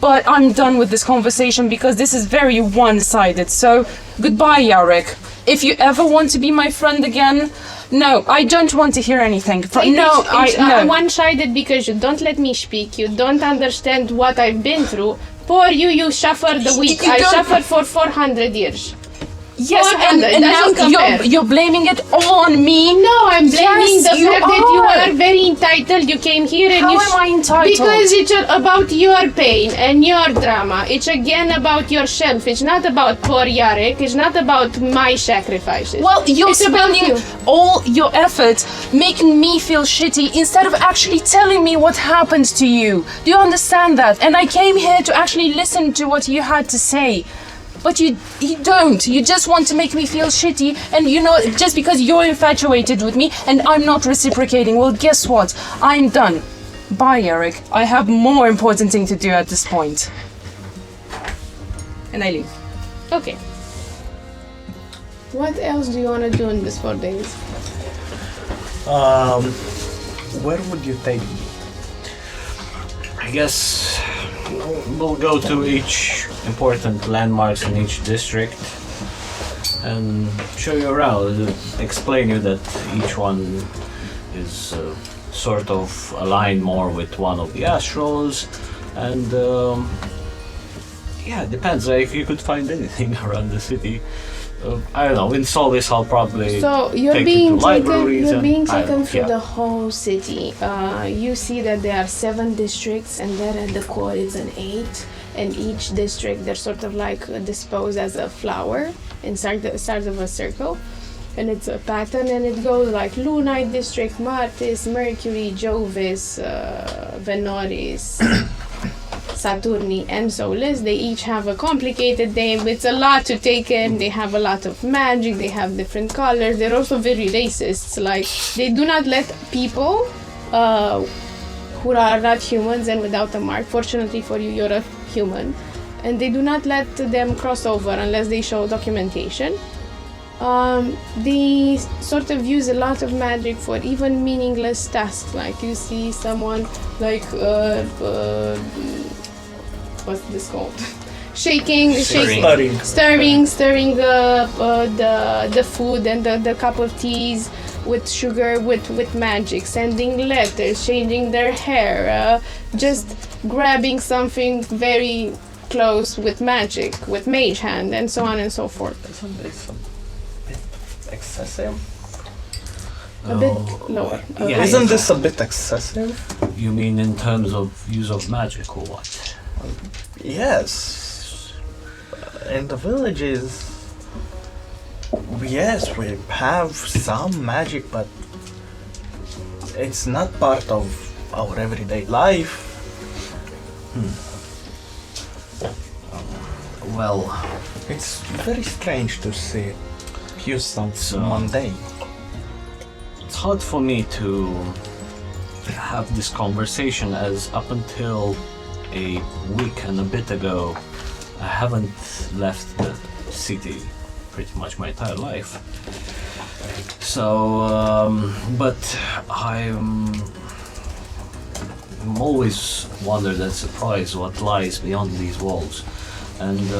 but I'm done with this conversation because this is very one-sided. So, goodbye, Yarek. If you ever want to be my friend again, no, I don't want to hear anything. It's one-sided because you don't let me speak. You don't understand what I've been through. Poor you, you suffered the week. I suffered for 400 years. Yes, and now you're blaming it all on me. No, I'm blaming the fact that you are very entitled. You came here and How am I entitled? Because it's about your pain and your drama. It's again about yourself. It's not about poor Yarek. It's not about my sacrifices. Well, you're It's about spending you. all your effort making me feel shitty instead of actually telling me what happened to you. Do you understand that? And I came here to actually listen to what you had to say. But you don't. You just want to make me feel shitty, and just because you're infatuated with me and I'm not reciprocating. Well, guess what? I'm done. Bye, Eric. I have more important thing to do at this point. And I leave. Okay. What else do you want to do in these 4 days? Where would you take me? I guess we'll go to each important landmarks in each district and show you around, explain you that each one is sort of aligned more with one of the astrals, and it depends if you could find anything around the city. I don't know, in Solis I'll probably So you're take being you to libraries you're and being I don't taken know, through yeah. the whole city. You see that there are 7 districts, and then at the core it's an 8. And each district they're sort of disposed as a flower inside the start of a circle, and it's a pattern, and it goes like Lunite district, Martis, Mercury, Jovis, Venoris, Saturni and Solis. They each have a complicated name. It's a lot to take in. They have a lot of magic. They have different colors. They're also very racist. Like, they do not let people who are not humans and without a mark. Fortunately for you, you're a human. And they do not let them cross over unless they show documentation. They sort of use a lot of magic for even meaningless tasks. Like you see someone like what's this called? Stirring the food and the cup of teas with sugar with magic, sending letters, changing their hair, just grabbing something very close with magic, with mage hand, and so on and so forth. Isn't this a bit excessive? A bit lower. Yeah, Isn't this a bit excessive? You mean in terms of use of magic or what? Yes. In the villages, yes, we have some magic, but it's not part of our everyday life. Well, It's very strange to see use some So- mundane. it's hard for me to have this conversation, as up until a week and a bit ago, I haven't left the city pretty much my entire life. So, but I'm always wondered and surprised what lies beyond these walls. And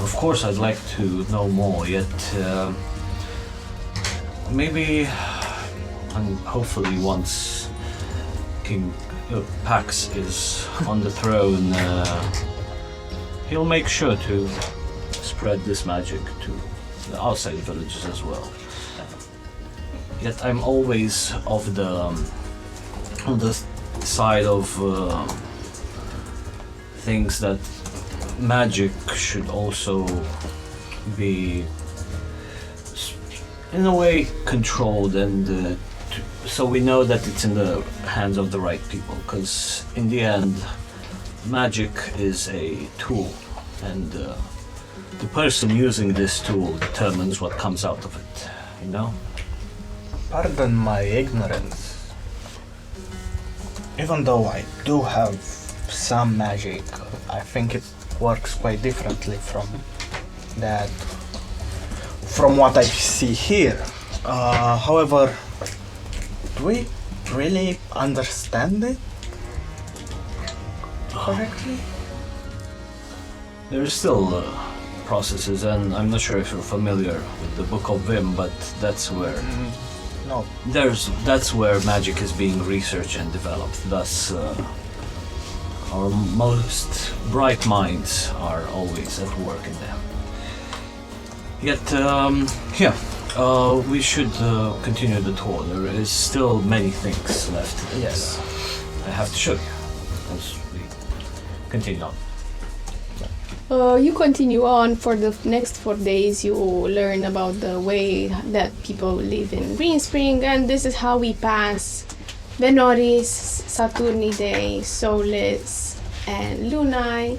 of course I'd like to know more, yet maybe, and hopefully once King Pax is on the throne, he'll make sure to spread this magic to the outside villages as well. Yet I'm always of on the side of things that magic should also be in a way controlled, and so we know that it's in the hands of the right people, because in the end magic is a tool, and the person using this tool determines what comes out of it, you know? Pardon my ignorance. Even though I do have some magic, I think it works quite differently from that, from what I see here. However, do we really understand it correctly? There are still processes, and I'm not sure if you're familiar with the Book of VIM, but that's where No. that's where magic is being researched and developed. Thus, our most bright minds are always at work in them. Yet, we should continue the tour. There is still many things left that Yes. I have to show you as we continue on. You continue on for the next 4 days. You learn about the way that people live in Greenspring, and this is how we pass Venoris, Saturnidae, Solis, and Lunae,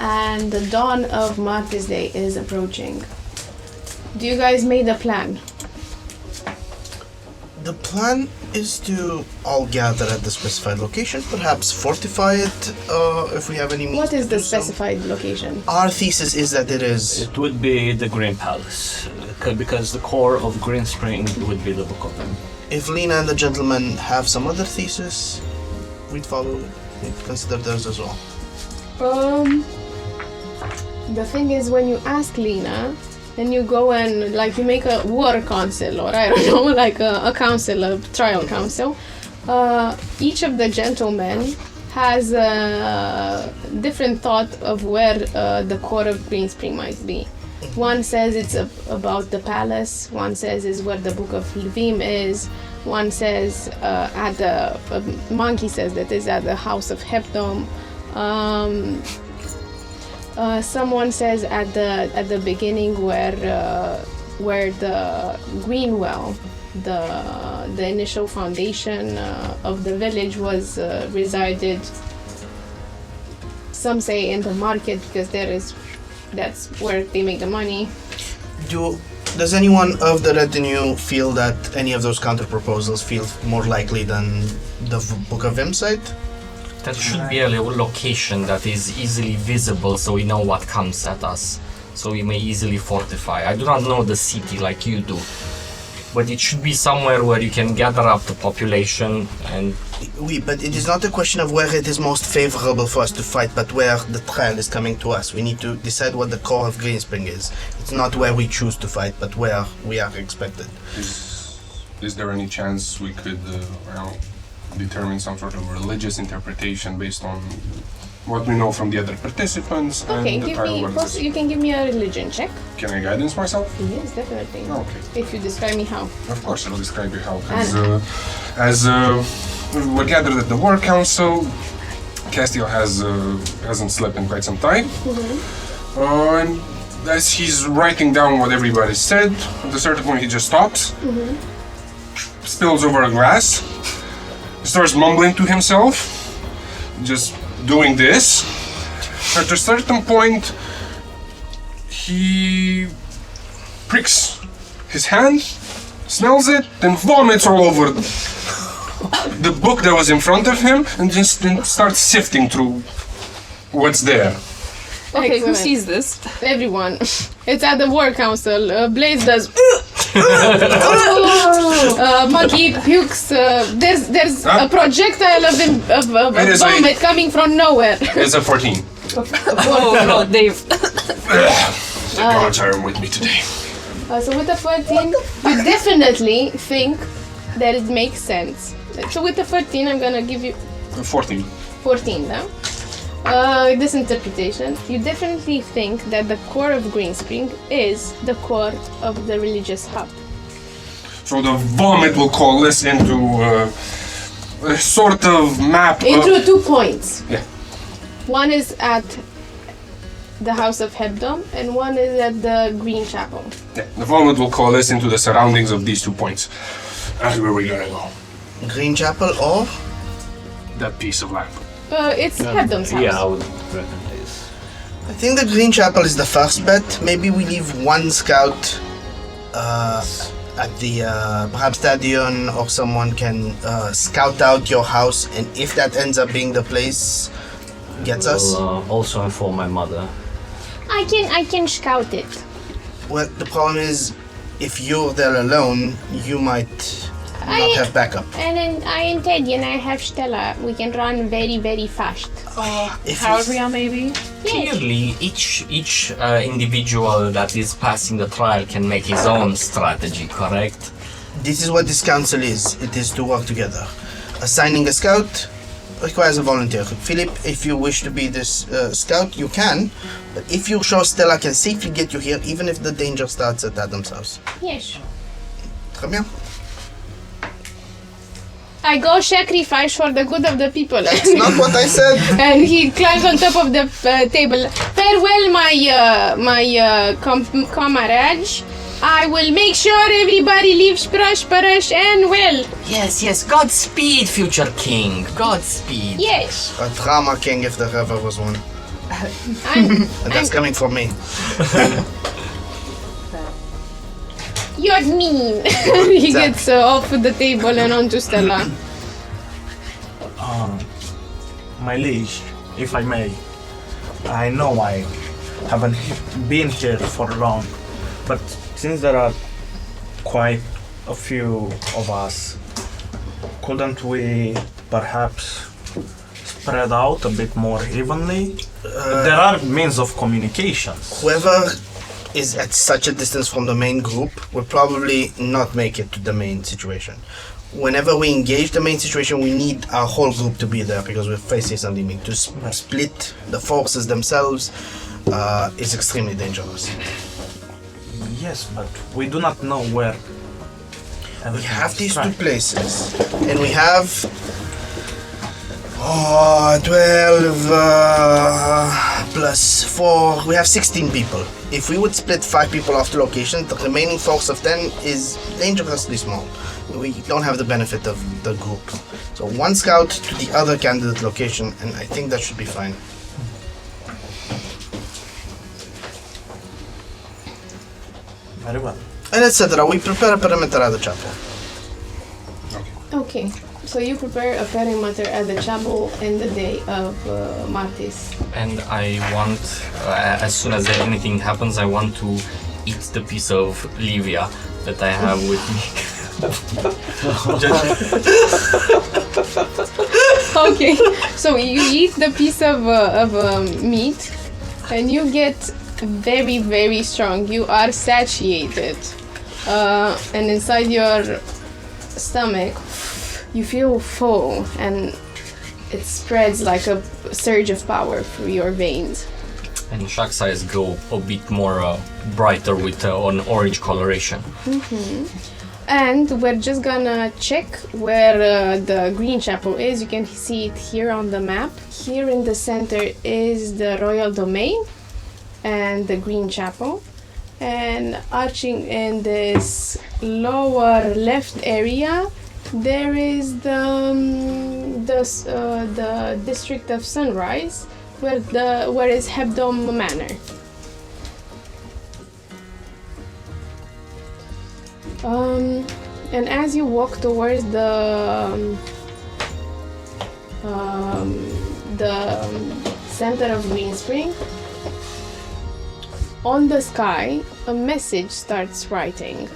and the dawn of Martyrs Day is approaching. Do you guys made a plan? The plan is to all gather at the specified location, perhaps fortify it if we have any means What is to the do so. specified location? Our thesis is that it is. It would be the Green Palace, because the core of Greenspring would be the Book of VIM. If Lena and the gentleman have some other thesis, we'd follow it. We'd consider theirs as well. The thing is, when you ask Lena, then you go and like you make a war council, or I don't know, like a council, a trial council. Each of the gentlemen has a different thought of where the core of Greenspring might be. One says it's about the palace. One says is where the Book of VIM is. One says at the monkey says that is at the house of Hepdom. Someone says at the beginning where the Greenwell, the initial foundation of the village was resided. some say in the market because that's where they make the money. Does anyone of the retinue feel that any of those counter proposals feel more likely than the Book of VIM site? There should be a location that is easily visible so we know what comes at us. So we may easily fortify. I do not know the city like you do. But it should be somewhere where you can gather up the population and... Oui, but it is not a question of where it is most favorable for us to fight, but where the trial is coming to us. We need to decide what the core of Greenspring is. It's not where we choose to fight, but where we are expected. Is there any chance we could determine some sort of religious interpretation based on what we know from the other participants? Okay, and the trial organization? you can give me a religion check. Can I guidance myself? Yes, definitely. Okay. If you describe me how. Of course, I'll describe you how. As we're gathered at the War Council, Castiel hasn't slept in quite some time. And as he's writing down what everybody said, at a certain point he just stops, spills over a glass, starts mumbling to himself, just doing this. At a certain point, he pricks his hand, smells it, then vomits all over the book that was in front of him, and just then starts sifting through what's there. Okay, who Excellent. sees this? Everyone. It's at the War Council. Blaze does. Monkey pukes. There's a projectile of It is a- vomit coming from nowhere. It's a 14. Oh no, Dave. The gods are with me today. So with the 14, you definitely think that it makes sense. So with the 14, I'm gonna give you 14. 14 now. This interpretation, you definitely think that the core of Greenspring is the core of the religious hub. So the vomit will coalesce into a sort of map Into 2 points. Yeah. One is at the House of Hebdom, and one is at the Green Chapel. Yeah, the vomit will coalesce into the surroundings of these 2 points. That's where we're gonna go. Green Chapel or? That piece of land. It's Hebdom's house. Yeah, I would reckon this. I think the Green Chapel is the first bet. Maybe we leave one scout at the perhaps Stadion, or someone can scout out your house, and if that ends up being the place, gets us. I'll also inform my mother. I can scout it. Well, the problem is, if you're there alone, you might not have backup. And then I and Teddy and I have Stella. We can run very, very fast. If Calabria, maybe? Clearly, each individual that is passing the trial can make his own strategy, correct? This is what this council is. It is to work together. Assigning a scout requires a volunteer. Philip, if you wish to be this scout, you can. But if your show Stella can safely get you here, even if the danger starts at Adam's house. Yes. Très bien. I go sacrifice for the good of the people. That's not what I said. And he climbs on top of the table. Farewell, my comrades. I will make sure everybody lives prosperous and well. Yes, Godspeed, future king. Godspeed. Yes. A drama king if there ever was one. I'm, And that's coming from me. You're mean. He gets off the table and onto Stella. My liege, if I may, I know I haven't been here for long, but since there are quite a few of us, couldn't we perhaps spread out a bit more evenly? There are means of communications. Whoever is at such a distance from the main group will probably not make it to the main situation. Whenever we engage the main situation, we need our whole group to be there because we're facing something big. To split the forces themselves is extremely dangerous. Yes, but we do not know where. We have these 2 places, and we have 12 plus 4. We have 16 people. If we would split 5 people off the location, the remaining force of 10 is dangerously small. We don't have the benefit of the group. So 1 scout to the other candidate location, and I think that should be fine. Very well. And etc. We prepare a perimeter at the chapel. Okay, so you prepare a perimeter at the chapel in the day of Martis. And I want, as soon as anything happens, I want to eat the piece of Livia that I have with me. Okay, so you eat the piece of meat, and you get very, very strong. You are satiated, and inside your stomach, you feel full, and it spreads like a surge of power through your veins. And Shaq's eyes go a bit more brighter with an orange coloration. And we're just gonna check where the green chapel is. You can see it here on the map. Here in the center is the royal domain and the green chapel. And arching in this lower left area, there is the district of Sunrise, where is Hebdom Manor. And as you walk towards the center of Green Spring, on the sky, a message starts writing.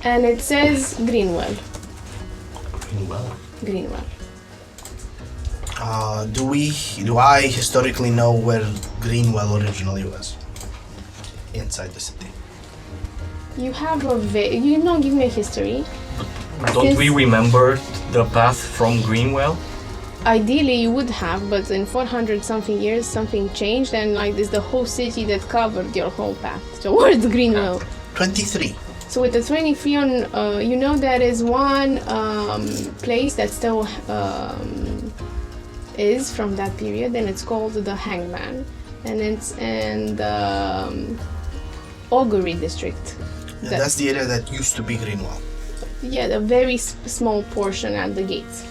And it says Greenwell. Greenwell. Do I historically know where Greenwell originally was? Inside the city. You have you don't give me a history. Don't we remember the path from Greenwell? Ideally you would have, but in 400 something years something changed, and like this the whole city that covered your whole path towards Greenwell. 23. So with the 23 on, you know there is one place that still is from that period, and it's called the Hangman, and it's in the Augury district. Yeah, that's the area that used to be Greenwell. Yeah, the very small portion at the gates.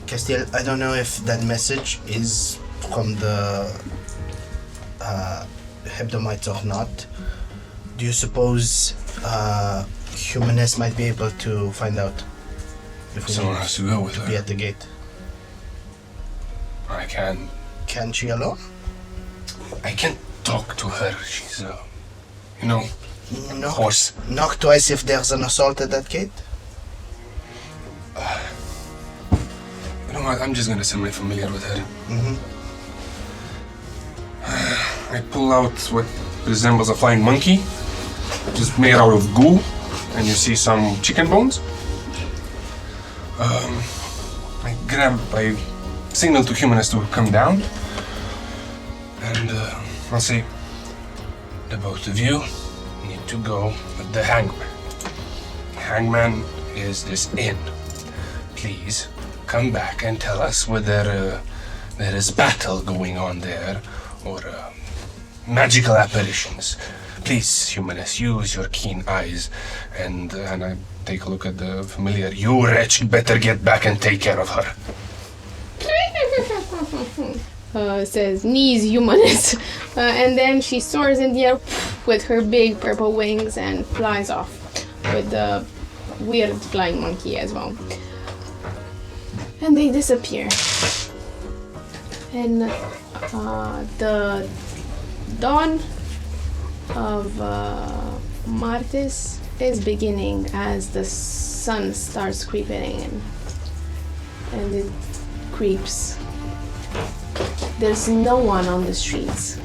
Castiel, I don't know if that message is from the Hebdomites or not. Do you suppose Humanist might be able to find out? If Someone has to go with be her. at the gate. I can. Can she alone? I can talk to her. She's, horse. Knock twice if there's an assault at that gate. You know what? I'm just gonna semi familiar with her. I pull out what resembles a flying monkey, just made out of goo, and you see some chicken bones. I signal to Humanist to come down, and I'll say, the both of you need to go with the Hangman. Hangman is this inn. Please come back and tell us whether there is battle going on there, or magical apparitions. Please, Humanist, use your keen eyes, and I take a look at the familiar. You wretch better get back and take care of her. Says knees Humanist, and then she soars in the air with her big purple wings and flies off with the weird flying monkey as well. And they disappear. And the dawn of Martis is beginning as the sun starts creeping in. And it creeps. There's no one on the streets.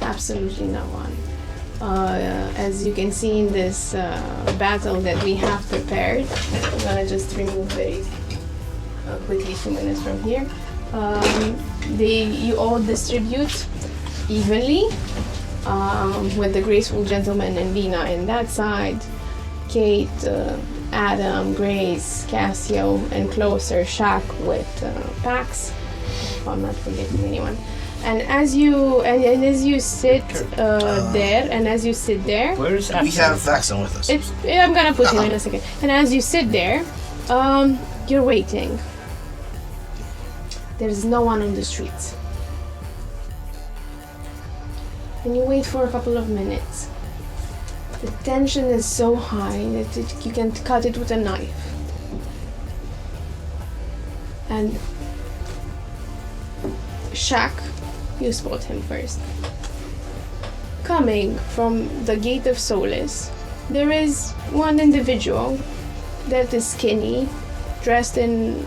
Absolutely no one. As you can see in this battle that we have prepared, I'm gonna just remove very quickly 2 minutes from here. You all distribute evenly, with the graceful gentleman and Lena in that side, Kate, Adam, Grace, Cassio, and closer Shaq with Pax. If I'm not forgetting anyone. And as you sit there, Where is We have Vaxon with us. I'm gonna put him in a second. And as you sit there, you're waiting. There's no one on the streets. and you wait for a couple of minutes. The tension is so high that you can cut it with a knife. And Shaq, you spot him first. Coming from the Gate of Solace, there is one individual that is skinny, dressed in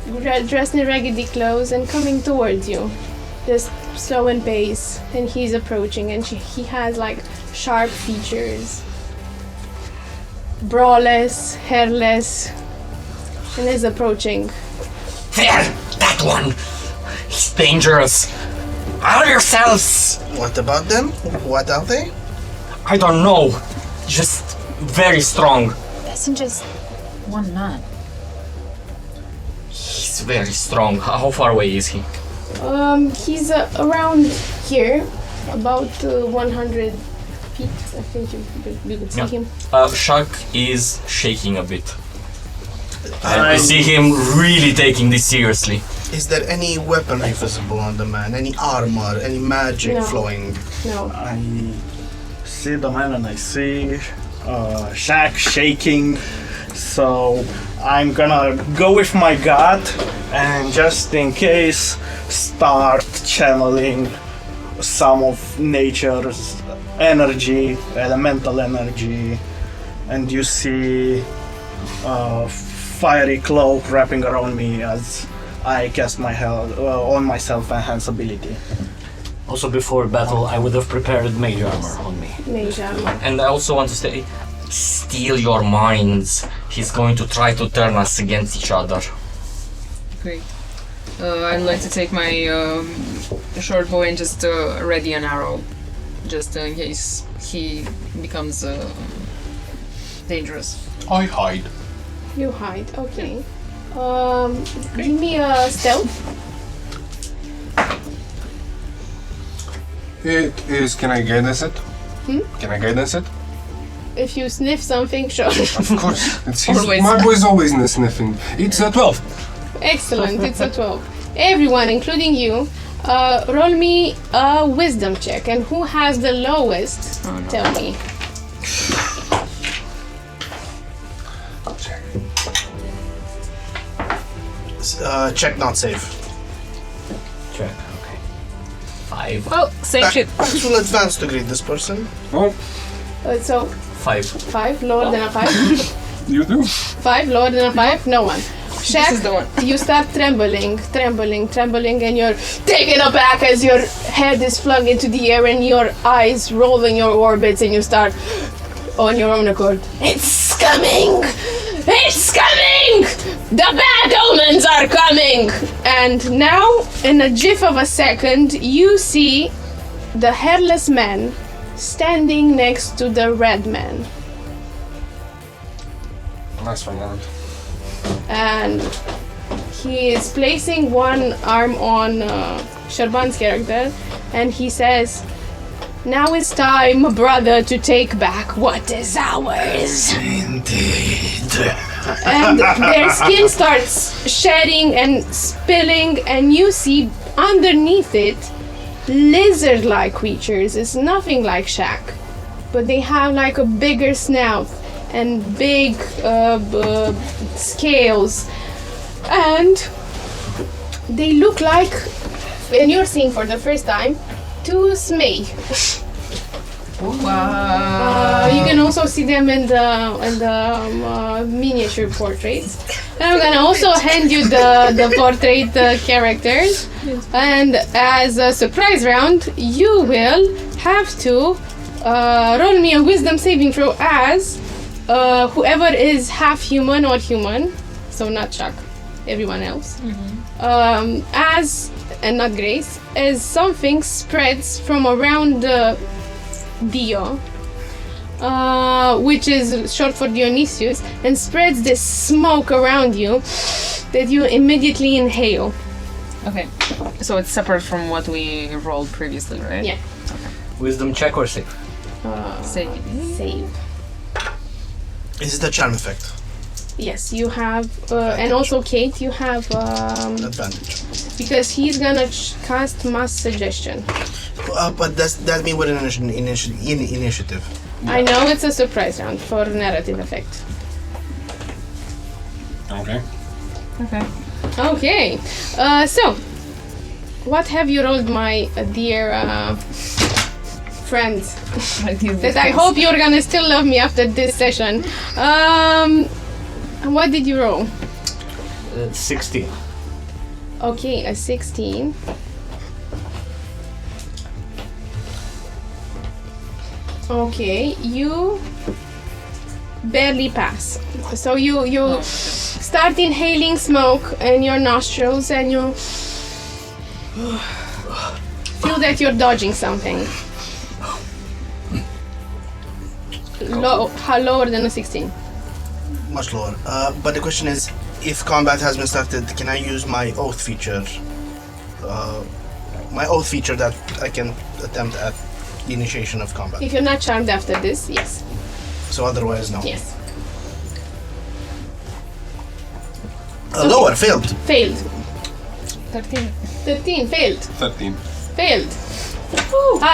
raggedy clothes and coming towards you. Just slow in pace, and he's approaching, and he has like sharp features, braless, hairless, and is approaching. There! That one! He's dangerous! Arm yourselves! What about them? What are they? I don't know. Just very strong. That's just one man. He's very strong. How far away is he? He's around here, about 100 feet. I think you could see him. Shaq is shaking a bit. And we see him really taking this seriously. Is there any weaponry visible on the man? Any armor? Any magic No. flowing? No. I see the man and I see Shaq shaking. So I'm gonna go with my gut and just in case start channeling some of nature's energy, elemental energy, and you see a fiery cloak wrapping around me as I cast my on myself enhance ability. Also, before battle, I would have prepared mage armor on me. Mage armor. And I also want to say, steal your minds. He's going to try to turn us against each other. Great. I'd like to take my short bow and just ready an arrow, just in case he becomes dangerous. I hide. You hide. Okay. Give me a stealth. It is. Can I guidance it? Can I guidance it? If you sniff something, sure. Of course. Always. My boy's always sniffing. It's a 12. Excellent. It's a 12. Everyone, including you, roll me a wisdom check. And who has the lowest? Oh, no. Tell me. Check not safe. Check, okay. 5. Well, same shit. Actual advance to greet this person. Oh, So 5. 5, lower than a 5. you do? 5, lower than a 5. No one. This is the one. You start trembling, and you're taken aback as your head is flung into the air and your eyes roll in your orbits, and you start on your own accord. It's coming! It's coming! The bad omens are coming! And now, in a jiff of a second, you see the headless man standing next to the red man. Nice one, Aaron. And he is placing one arm on Serban's character, and he says, "Now it's time, brother, to take back what is ours." Indeed. And their skin starts shedding and spilling, and you see underneath it lizard-like creatures. It's nothing like Shaq, but they have like a bigger snout and big scales, and they look like, and you're seeing for the first time, two Smee. Wow. You can also see them in the miniature portraits. And I'm gonna also hand you the portrait characters, and as a surprise round, you will have to roll me a wisdom saving throw as whoever is half human or human, so not Chuck, everyone else, as, and not Grace, as something spreads from around Dio, which is short for Dionysius, and spreads this smoke around you that you immediately inhale. Okay, so it's separate from what we rolled previously, right? Yeah. Wisdom check or save? Save. Save. Is it a charm effect? Yes, you have, and also Kate, you have, Advantage. because he's gonna cast mass suggestion. But that mean we're in initiative. I know it's a surprise round for narrative effect. Okay. Okay. Okay. So, what have you rolled, my dear friends? That I hope you're gonna still love me after this session. What did you roll? 16. Okay, a 16. Okay, you barely pass. So you start inhaling smoke in your nostrils and you feel that you're dodging something. How lower than a 16? Much lower. But the question is, if combat has been started, can I use my oath feature? My oath feature that I can attempt at the initiation of combat. If you're not charmed after this, yes. So otherwise, no. Yes. Lower, failed. Failed. 13. 13, failed. 13. Failed.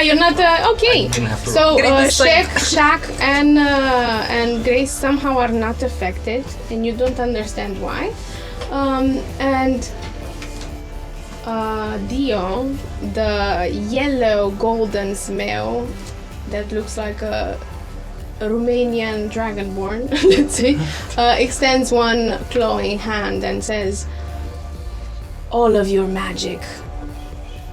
You're not okay. didn't have to So Great Shaq and Grace somehow are not affected, and you don't understand why. And Dio, the yellow golden smell that looks like a Romanian dragonborn, let's say, extends one clawing hand and says, "All of your magic,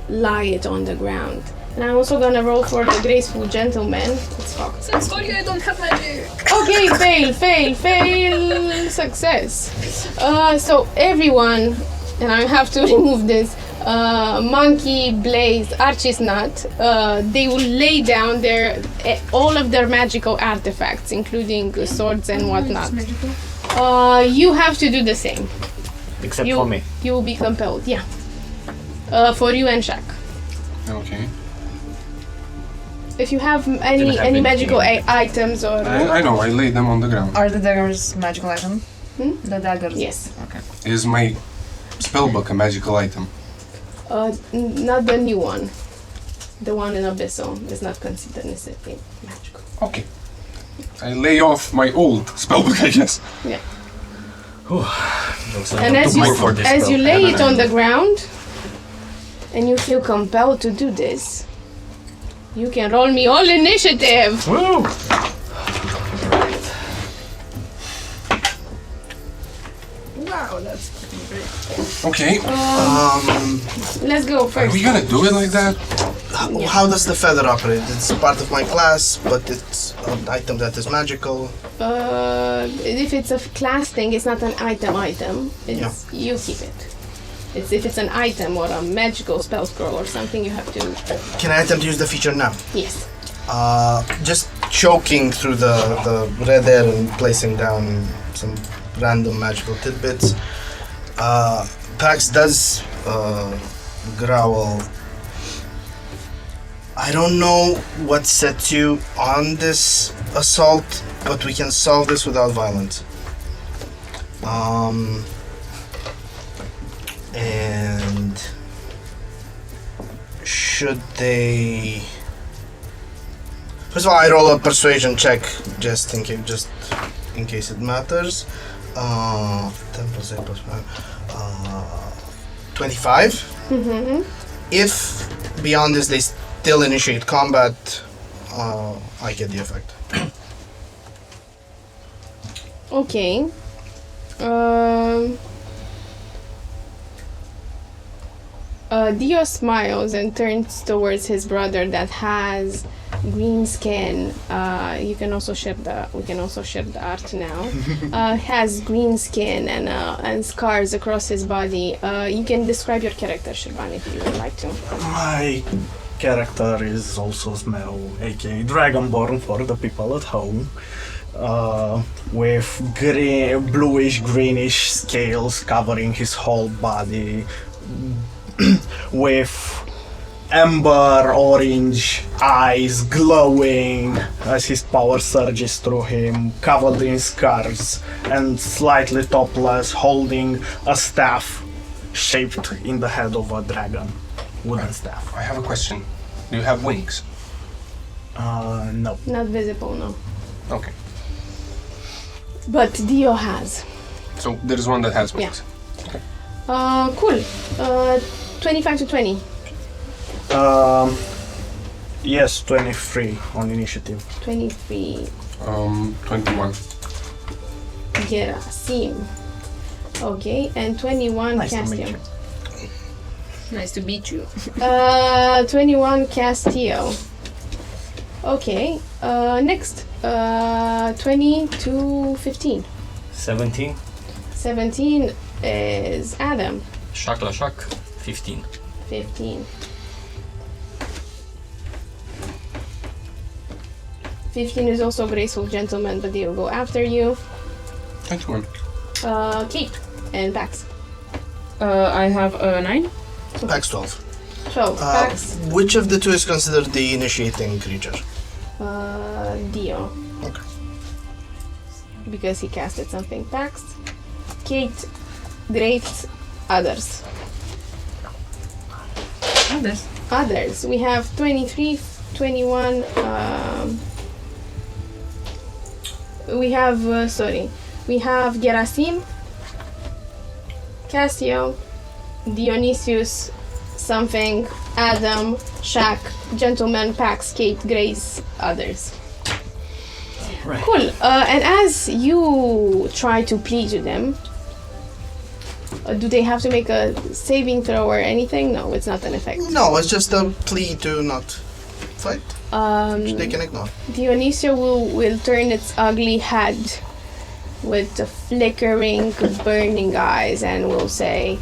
lie it on the ground." And I'm also gonna roll for the graceful gentleman. It's fucked. I'm sorry, I don't have magic. Okay, fail, success. So everyone, and I have to remove this, Monkey, Blaze, Archisnut, they will lay down all of their magical artifacts, including swords and whatnot. You have to do the same. Except for me. You will be compelled, yeah. For you and Shaq. Okay. If you have Didn't any have magical anything. items or... I know, I laid them on the ground. Are the daggers magical item? The daggers? Yes. Okay. Is my spellbook a magical item? Not the new one. The one in Abyssal is not considered necessarily magical. Okay. I lay off my old spellbook, I guess. Yeah. Looks like And I as took you, more for this as spell. you lay it on the ground, and you feel compelled to do this, you can roll me all initiative. Woo! Wow, that's fucking great. Okay. Let's go Are first. we gonna do it like that? How does the feather operate? It's part of my class, but it's an item that is magical. If it's a class thing, it's not an item. It's you keep it. If it's an item or a magical spell scroll or something, you have to. Can I attempt to use the feature now? Yes. Just choking through the red air and placing down some random magical tidbits. Pax does growl. I don't know what set you on this assault, but we can solve this without violence. And should they... First of all, I roll a persuasion check just in case it matters. 10 plus 8 plus 5. 25. Mm-hmm. If beyond this they still initiate combat, I get the effect. Okay. Dio smiles and turns towards his brother that has green skin. We can also share the art now. Has green skin and scars across his body. You can describe your character, Serban, if you would like to. My character is also Smell, aka Dragonborn for the people at home. With bluish greenish scales covering his whole body, with amber orange eyes glowing as his power surges through him, covered in scars and slightly topless, holding a staff shaped in the head of a dragon. Wooden staff. I have a question. Do you have wings? No. Not visible, no. Okay. But Dio has. So there's one that has wings. Cool. 25 to 20. Yes, 23 on initiative. 23. 21. Gerasim. Okay, and 21 Nice to meet Castiel. you. Nice to meet you. 21 Castiel. Okay, next. 20 to 15. 17. 17 is Adam. Shak 15. 15. 15 is also graceful gentleman, but they'll go after you. 21. Kate and Pax. I have a 9. Pax 12. 12. Pax. Which of the two is considered the initiating creature? Dio. Okay. Because he casted something. Pax. Kate. Great. Others. Others. Others. We have 23, 21. We have, we have Gerasim, Castiel, Dionysius, something, Adam, Shaq, Gentleman, Pax, Kate, Grace, others. Right. Cool. And as you try to plead to them, do they have to make a saving throw or anything? No, it's not an effect. No, it's just a plea to not fight. Which they can ignore. Dionysia will turn its ugly head with the flickering, burning eyes and will say,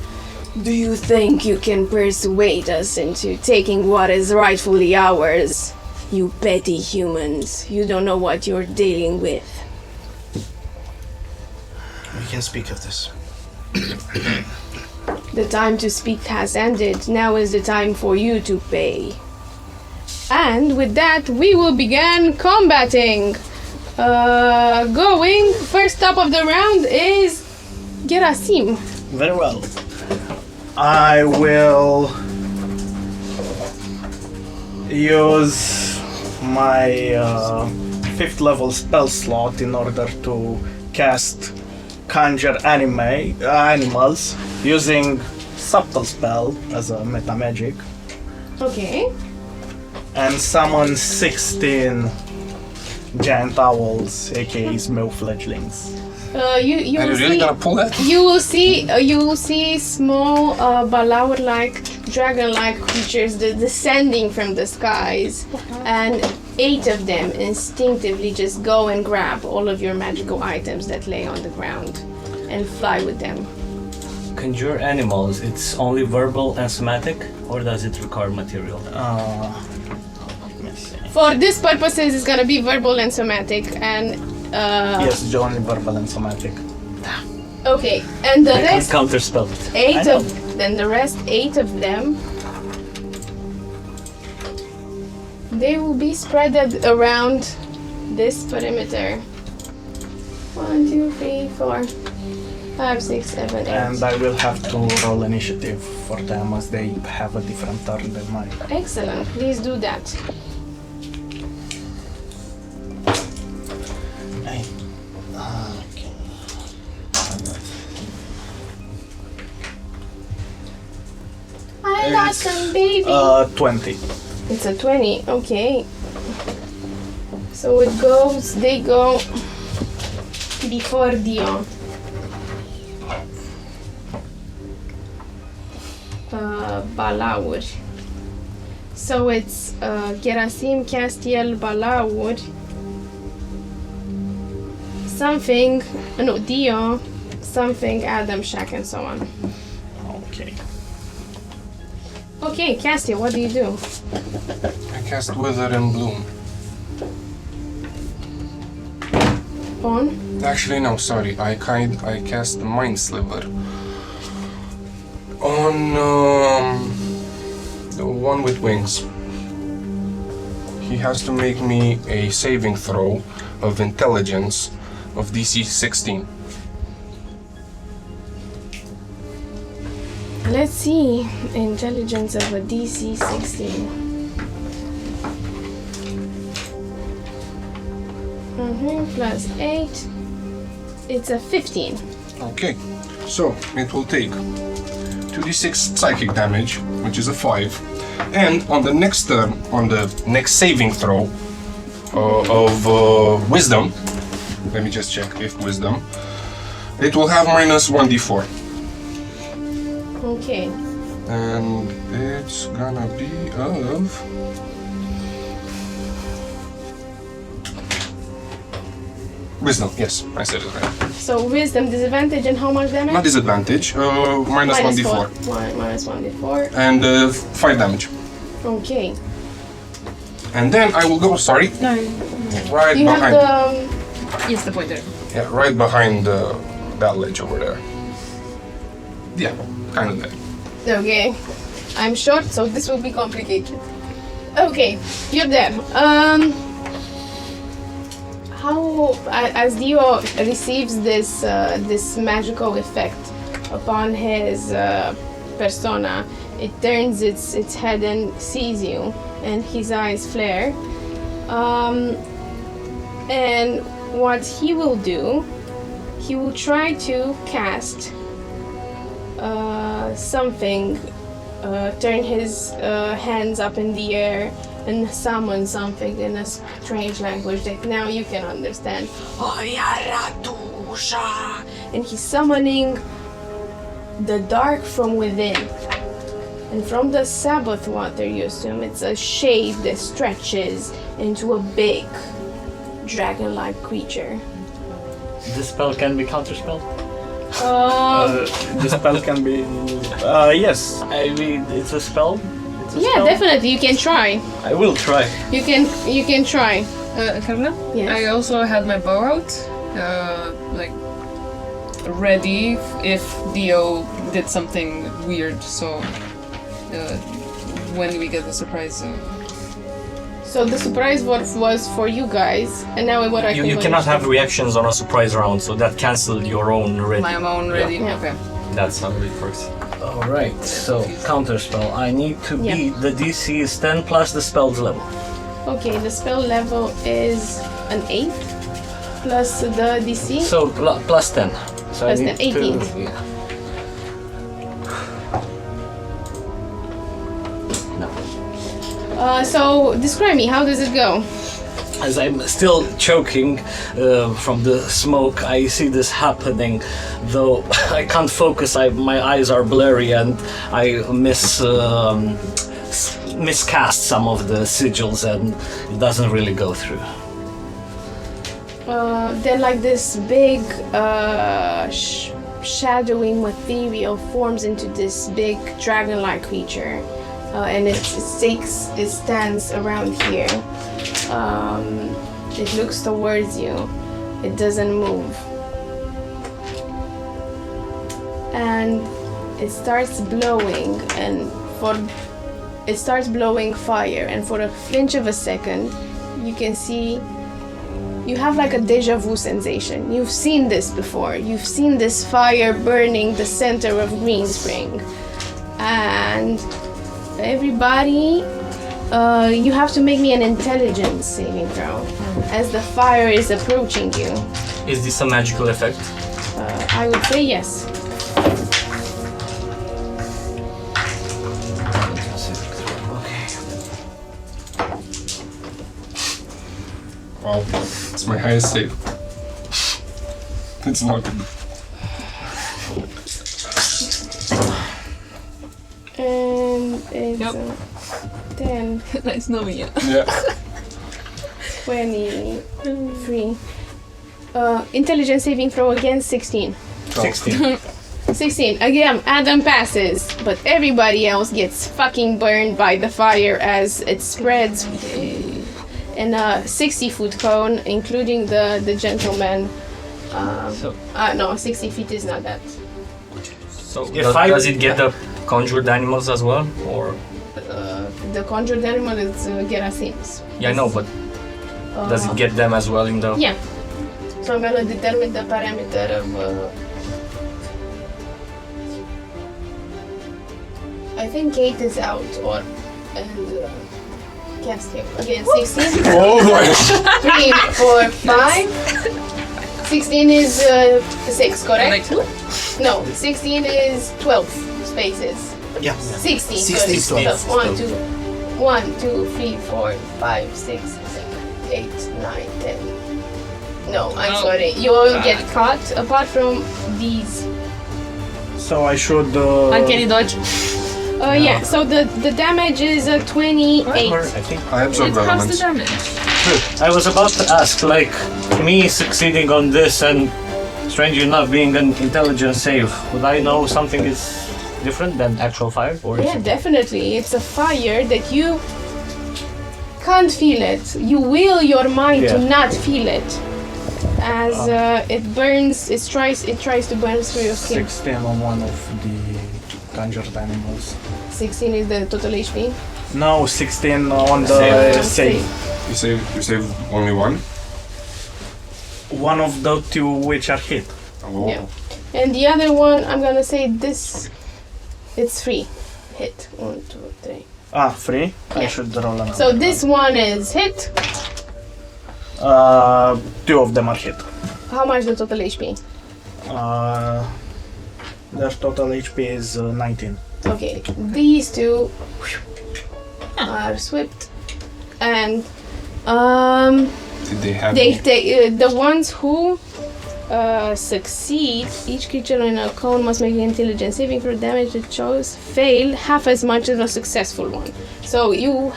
"Do you think you can persuade us into taking what is rightfully ours? You petty humans, you don't know what you're dealing with." We can speak of this. The time to speak has ended. Now is the time for you to pay. And with that, we will begin combating. Going, first up of the round is Gerasim. Very well. I will use my 5th level spell slot in order to cast Conjure Animals using Subtle Spell as a meta magic Okay. and summon 16 giant owls, aka small fledglings. You Are you will really see. gonna pull that? You will see small Balaur-like, dragon-like creatures descending from the skies, and 8 of them instinctively just go and grab all of your magical items that lay on the ground, and fly with them. Conjure animals, it's only verbal and somatic, or does it require material? Let me see. For this purposes, it's gonna be verbal and somatic, and Yes, only verbal and somatic. okay, and the I can rest counterspell it. 8 I of then the rest 8 of them. They will be spread around this perimeter. 1, 2, 3, 4, 5, 6, 7, 8. And I will have to roll initiative for them as they have a different turn than mine. Excellent. Please do that. Okay. I got some baby. 20. It's a 20. Okay. So it goes. They go before Dio. Balaur. So it's Gerasim, Castiel, Balaur. Something. No, Dio. Something, Adam, Shaq, and so on. Okay. Okay, Castiel, what do you do? I cast Wither and Bloom. On? Actually, no, sorry. I cast Mind Sliver on the one with wings. He has to make me a saving throw of intelligence of DC 16. Let's see. Intelligence of a DC 16. Plus 8. It's a 15. Okay, so it will take 2d6 psychic damage, which is a 5, and on the next turn, on the next saving throw of wisdom, let me just check if wisdom, it will have minus 1d4. Okay. And it's gonna be of... Wisdom, yes, I said it right. So wisdom disadvantage and how much damage? Not disadvantage, minus 1d4. Minus 1d4. And 5 damage. Okay. And then I will go, sorry, No. right You behind. have Yes, the pointer. Yeah, right behind that ledge over there. Yeah, kind of there. Okay. I'm short, so this will be complicated. Okay, you're there. How, as Dio receives this this magical effect upon his persona, it turns its head and sees you, and his eyes flare. And what he will do, he will try to cast something, turn his hands up in the air and summon something in a strange language that now you can understand. And he's summoning the dark from within. And from the Sabbath water you assume it's a shade that stretches into a big dragon-like creature. This spell can be counterspelled? The spell can be. Yes. I mean, it's a spell? It's a Yeah, spell? definitely. You can try. I will try. You can try. Karla? Yes. I also had my bow out, like ready if Dio did something weird. So when we get the surprise. So the surprise was for you guys, and now what I You cannot have reactions on a surprise round, so that cancelled your own ready. My own ready. Yeah. Okay. That's how it works. Alright, so counterspell. I need to be, the DC is 10 plus the spell's level. Okay, the spell level is an 8 plus the DC. So plus 10. So Plus I 10, need 18. To, yeah. So describe me. How does it go? As I'm still choking from the smoke, I see this happening, though I can't focus. My eyes are blurry and I miscast some of the sigils and it doesn't really go through. Then like this big shadowy material forms into this big dragon-like creature. And it stands around here. It looks towards you. It doesn't move. And it starts blowing, it starts blowing fire, and for a flinch of a second, you can see you have like a deja vu sensation. You've seen this before. You've seen this fire burning the center of Green Spring. And everybody, you have to make me an intelligence saving throw as the fire is approaching you. Is this a magical effect? I would say yes. Wow, it's my highest save. It's not good. And it's 10, Nice knowing you. Yeah. 23. Intelligence saving throw again, 16. 16. 16. Again, Adam passes, but everybody else gets fucking burned by the fire as it spreads in a 60-foot cone, including the gentleman. No, 60 feet is not that. So If does it get the conjured animals as well, or? The conjured animal is Gerasim's. Yeah, I know, but does it get them as well in the? Yeah. So I'm gonna determine the parameter of. I think Kate is out, and Castiel. Again, 16. Oh my! 3, 4, 5. 16 is 6, correct? No, 16 is 12 spaces. Yeah. 16. 16 sorry. 12. 1, 2, 3, 4, 5, 6, 7, 8, 9, 10. No, I'm sorry. You all get caught apart from these. So I should. Uncanny dodge. Yeah, so the damage is 28. I think I absorb How's the elements. damage? I was about to ask, like, me succeeding on this and strangely enough being an intelligence save, would I know something is different than actual fire? Or is Yeah, it- definitely. It's a fire that you can't feel it. You will your mind to Yeah. not feel it. As it burns, it tries to burn through your skin. 16 on one of the conjured animals. 16 is the total HP. No, 16 on the save. You save only one? One of the two which are hit. Oh. Yeah. And the other one, I'm gonna say this. It's 3 hit. 1, 2, 3. Ah, 3? I Yeah. should roll another. So this one is hit. 2 of them are hit. How much the total HP? Their total HP is 19. Okay, these two are swept, and Did they have the ones who succeed, each creature in a cone must make an intelligence saving for damage it chose fail half as much as a successful one. So you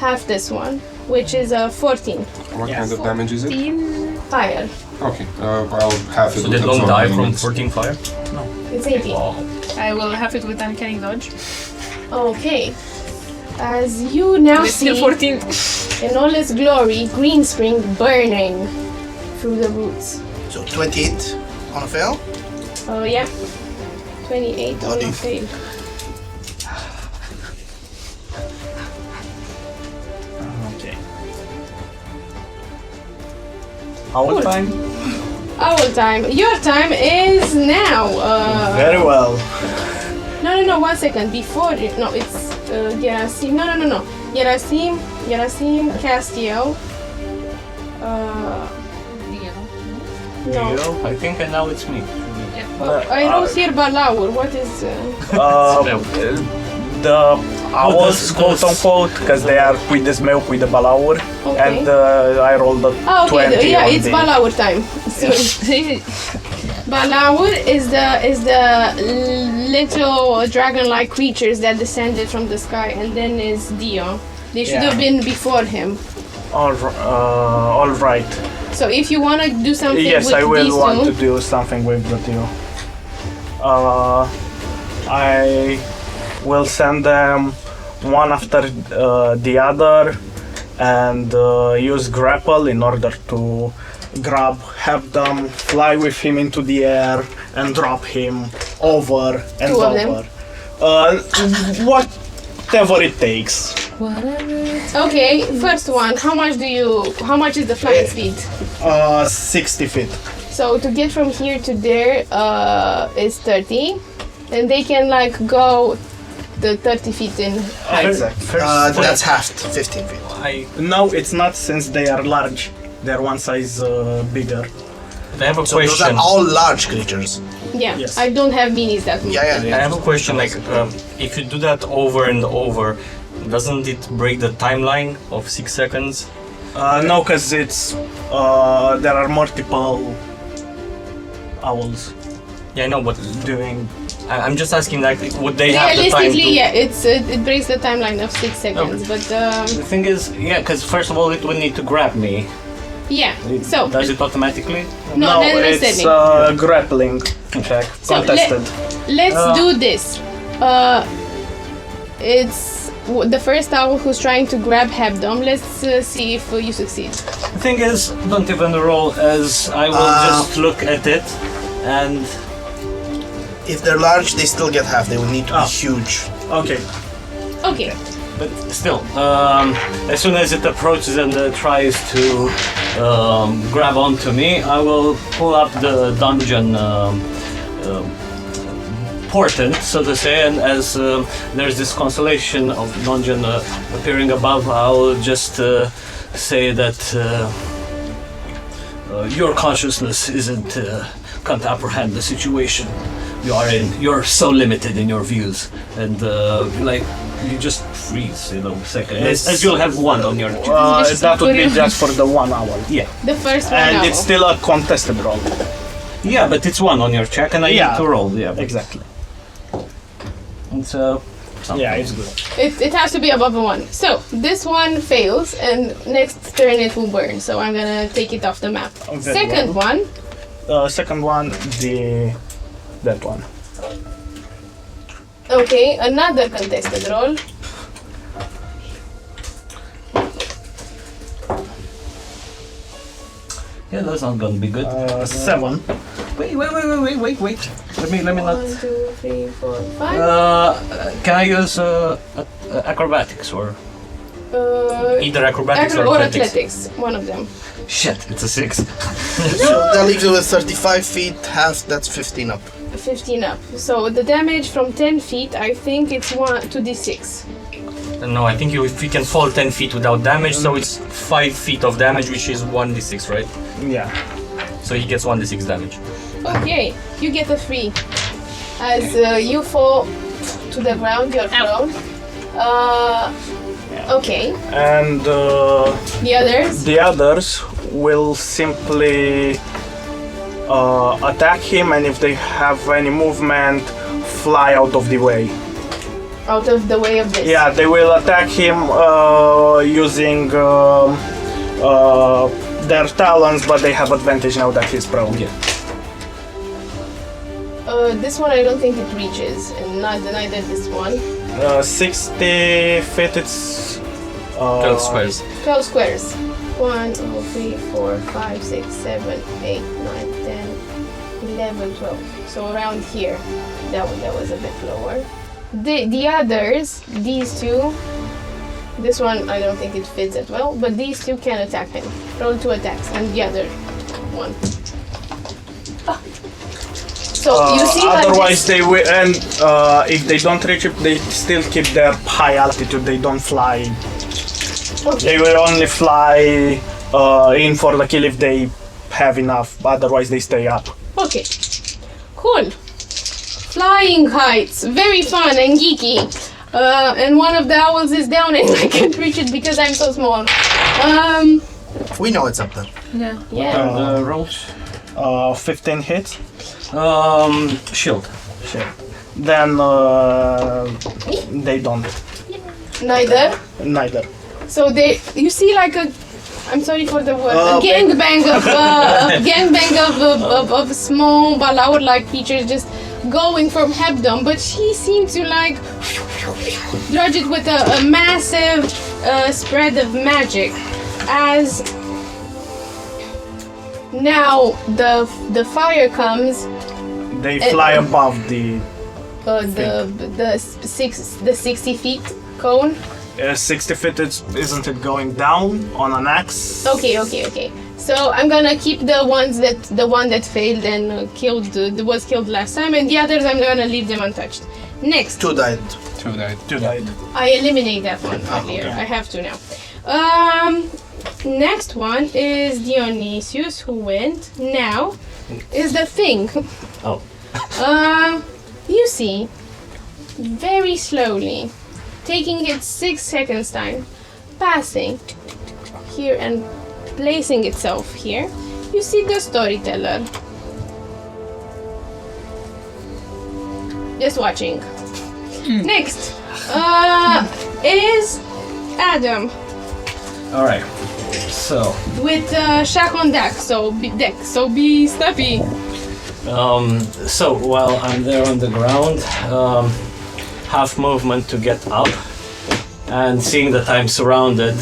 half this one, which is a 14 what kind of damage is it? fire. Okay, I'll have it. So with they don't absorb die from elements. 14 fire? It's 18. I will have it with uncanny dodge. Okay. As you now With see still 14. in all its glory, green spring burning through the roots. So 28 on a fail. Oh yeah. 28 on a fail. Okay. Our time? Our time. Your time is now. Very well. No, 1 second. Before it, no, it's Gerasim. No. Gerasim, Castiel. No. I think now it's me. I wrote here Balaur. What is... The owls, the- quote unquote, because they are cuides meu, cuide balaur, Okay. and I rolled a Oh, okay. 20 Yeah, on it's the... Balaur time. Sorry. Balaur is the little dragon-like creatures that descended from the sky, and then is Dio. They should have been before him. All right. So if you want to do something Yes, with I will these want two, to do something with the two. I will send them one after the other and use grapple in order to have them fly with him into the air and drop him over and Two of them? over. Whatever it takes. okay. First one. How much is the flying speed? 60 feet. So to get from here to there is 30, and they can like go the 30 feet in. Exactly. That's halved, 15 feet. No, it's not, since they are large. They're one size bigger. I have a So those question. are all large creatures. Yeah, Yes. I don't have minis that much. Yeah. I have a question, like, if you do that over and over, doesn't it break the timeline of 6 seconds? No, because it's there are multiple owls Yeah, I know, but doing. I'm just asking, like, would they have the time Realistically, to... yeah, it breaks the timeline of 6 seconds, but The thing is, yeah, because first of all, it would need to grab me. yeah. So Does it automatically? no, not it's necessarily. grappling check, So contested. Let's do this. It's the first owl who's trying to grab Hebdom. Let's see if you succeed. The thing is, don't even roll, as I will just look at it and If they're large, they still get half. They would need to be huge. Okay. Okay. but still, as soon as it approaches and tries to grab onto me, I will pull up the dungeon important, so to say, and as there's this constellation of dungeon appearing above, I'll just say that your consciousness can't apprehend the situation you are in. You're so limited in your views, and you just freeze in a second. As you'll have one on your. That would be just for the 1 hour. Yeah. The first one. And it's still a contested roll. Yeah, but it's one on your check, and I need to roll. Yeah, exactly. It's yeah, it's good. It has to be above a 1. So this one fails, and next turn it will burn. So I'm gonna take it off the map. Second one. Second one, that one. Okay, another contested roll. Yeah, that's not gonna be good. 7. Wait. Let me not. 1, 2, 3, 4, 5. Can I use acrobatics or either acrobatics or or athletics? One of them. Shit, it's a 6. So that leaves you with 35 feet, half, that's 15 up. 15 up. So the damage from 10 feet, I think it's 2d6. No, I think if you can fall 10 feet without damage, so it's 5 feet of damage, which is 1d6, right? Yeah. So he gets 1d6 damage. Okay, you get a 3. As you fall to the ground, you're prone. Okay. And The others? the others will simply attack him, and if they have any movement, fly out of the way. Out of the way of this? Yeah, they will attack him using their talons, but they have advantage now that he's prone. Yeah. This one I don't think it reaches, and neither this one. 60 feet, it's 12 squares. 12 squares. 1, 2, 3, 4, 5, 6, 7, 8, 9, 10, 11, 12. So around here. That was a bit lower. The others, these two, this one I don't think it fits as well, but these two can attack him. Roll 2 attacks, and the other one. So you see that otherwise they will, and if they don't reach it, they still keep their high altitude. They don't fly. Okay. They will only fly in for the kill if they have enough. Otherwise, they stay up. Okay. Cool. Flying heights, very fun and geeky. And one of the owls is down and I can't reach it because I'm so small. We know it's up there. Yeah. The rolls. 15 hits. Shield. Then they don't. Neither. Neither. So you see like a, I'm sorry for the word, a gangbang of small balaur-like creatures just going from Hebdom, but she seems to like drudge it with a massive spread of magic. As now the fire comes. They fly above the 60 feet cone. 60 feet. Isn't it going down on an axe? Okay. So I'm gonna keep the one that failed and was killed last time, and the others I'm gonna leave them untouched. Next. 2 died. Two died. I eliminate that one earlier. I have to now. Next one is Dionysius, who went. Now is the thing. Oh. You see, very slowly, taking it 6 seconds time, passing here and placing itself here. You see the storyteller. Just watching. Next is Adam. All right. So. With Shack on deck, so be snappy. So while I'm there on the ground, half movement to get up, and seeing that I'm surrounded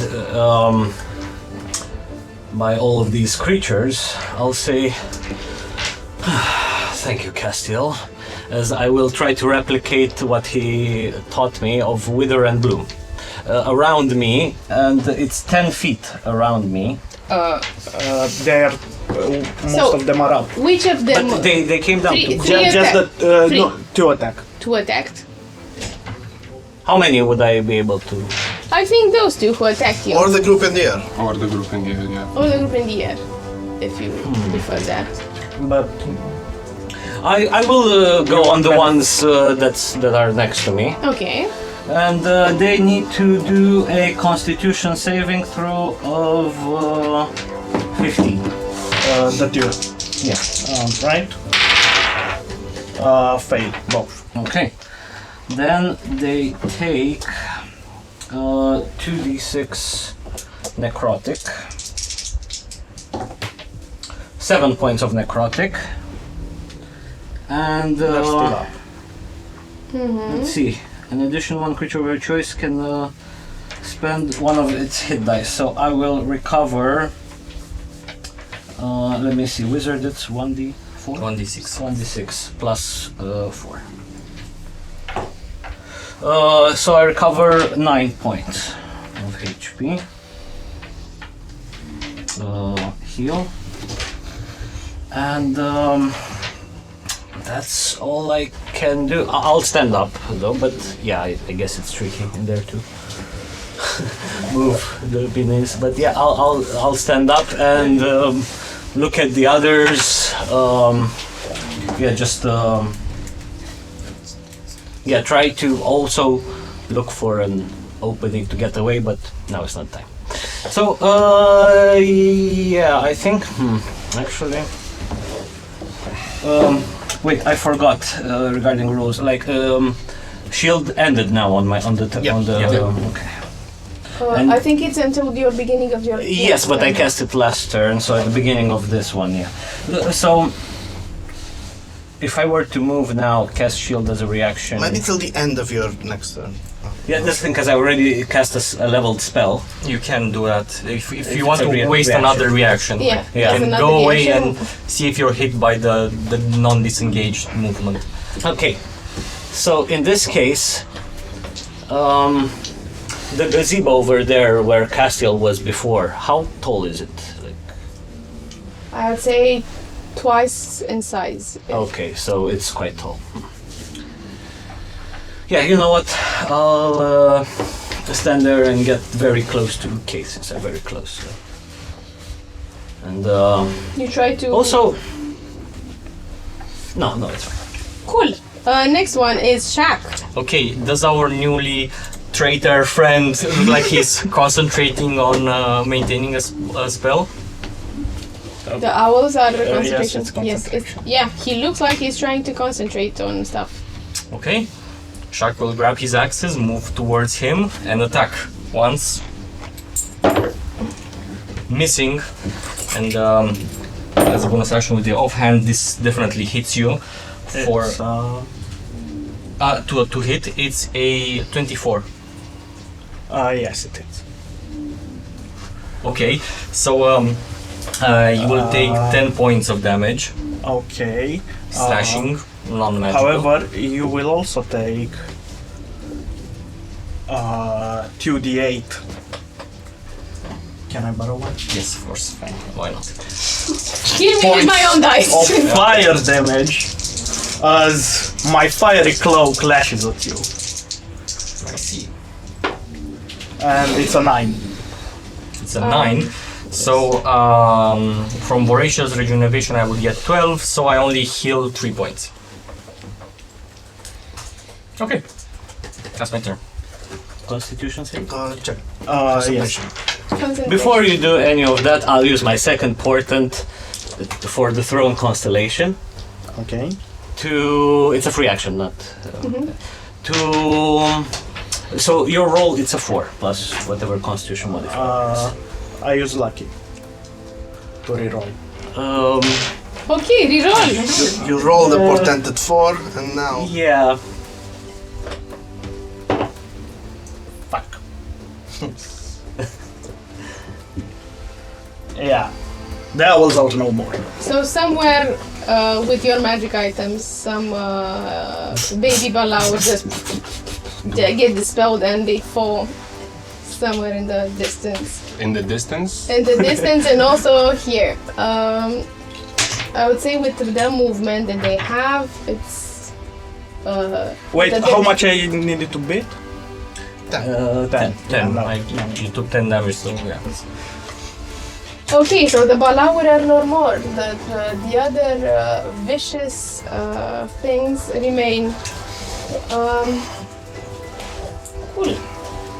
by all of these creatures, I'll say, thank you, Castiel, as I will try to replicate what he taught me of Wither and Bloom. Around me, and it's 10 feet around me. They're most of them are up. Which of them? But they came down Three- to... three Just attack. the Three. no, 2 attack. Two attacked. How many would I be able to... I think those two who attacked you. Or the group in the air. Or the group in the air, yeah. Or the group in the air. If you prefer that. But I will go on the ones that are next to me. Okay. And they need to do a constitution saving throw of 15. The two. Yeah. Right? Fail, both. Okay. Then they take 2d6 necrotic. 7 points of necrotic. And They're still up. let's see. In addition, one creature of your choice can spend one of its hit dice. So I will recover. Let me see. Wizard, it's 1d4. 1d6. 1d6 plus 4. So I recover 9 points of HP. Heal. And that's all I can do. I'll stand up though, but yeah, I guess it's tricky in there to move the beanies. But yeah, I'll stand up and look at the others. Try to also look for an opening to get away, but now it's not time. So I think actually. Wait, I forgot regarding rules. Like, shield ended now on the. Okay. And- I think it's until your beginning of your. Yes, but I cast it last turn, so at the beginning of this one, yeah. So, if I were to move now, cast shield as a reaction. Maybe till the end of your next turn. Yeah, that's the thing, because I already cast a leveled spell. You can do that if If you want it's a to waste reaction. another reaction. Yeah. You Yeah. can Another go away reaction. and see if you're hit by the non-disengaged movement. Okay, so in this case, the gazebo over there where Castiel was before, how tall is it? Like, I would say twice in size. okay, so it's quite tall. Yeah, you know what? I'll stand there and get very close to cases. I'm very close. And You try to. also, no, it's fine. Cool. Next one is Shaq. Okay, does our newly traitor friend look like he's concentrating on maintaining a spell? The owls are the yes, concentration. it's Yes, concentration. yeah. He looks like he's trying to concentrate on stuff. Okay. Shark will grab his axes, move towards him, and attack once. Missing. And as a bonus action with the offhand, this definitely hits you. For It's, to hit, it's a 24. yes, it is. Okay, so you will take 10 points of damage, Okay. slashing, non-magical. However, you will also take 2d8. Can I borrow one? Yes, of course. Fine. Why not? Give me my own dice. Of fire damage as my fiery cloak lashes at you. I see. And it's a 9. It's a 9. So from Voracious Rejuvenation I will get 12, so I only heal 3 points. Okay. That's my turn. Constitution save. Check. Yes. Concentration. Before you do any of that, I'll use my second portent for the throne constellation. Okay. It's a free action, not so your roll, it's a 4 plus whatever constitution modifier. I use lucky to reroll. Okay, reroll. You roll the portented 4, and now. Yeah. Fuck. Yeah. The owls out no more. So somewhere with your magic items, some baby bala will just get dispelled and they fall somewhere in the distance. In the distance? In the distance and also here. I would say with the movement that they have, it's... Wait, how much I needed to beat? 10. 10. You took 10 damage, so yeah. Okay, so the Balawar are no more. The other vicious things remain. Cool.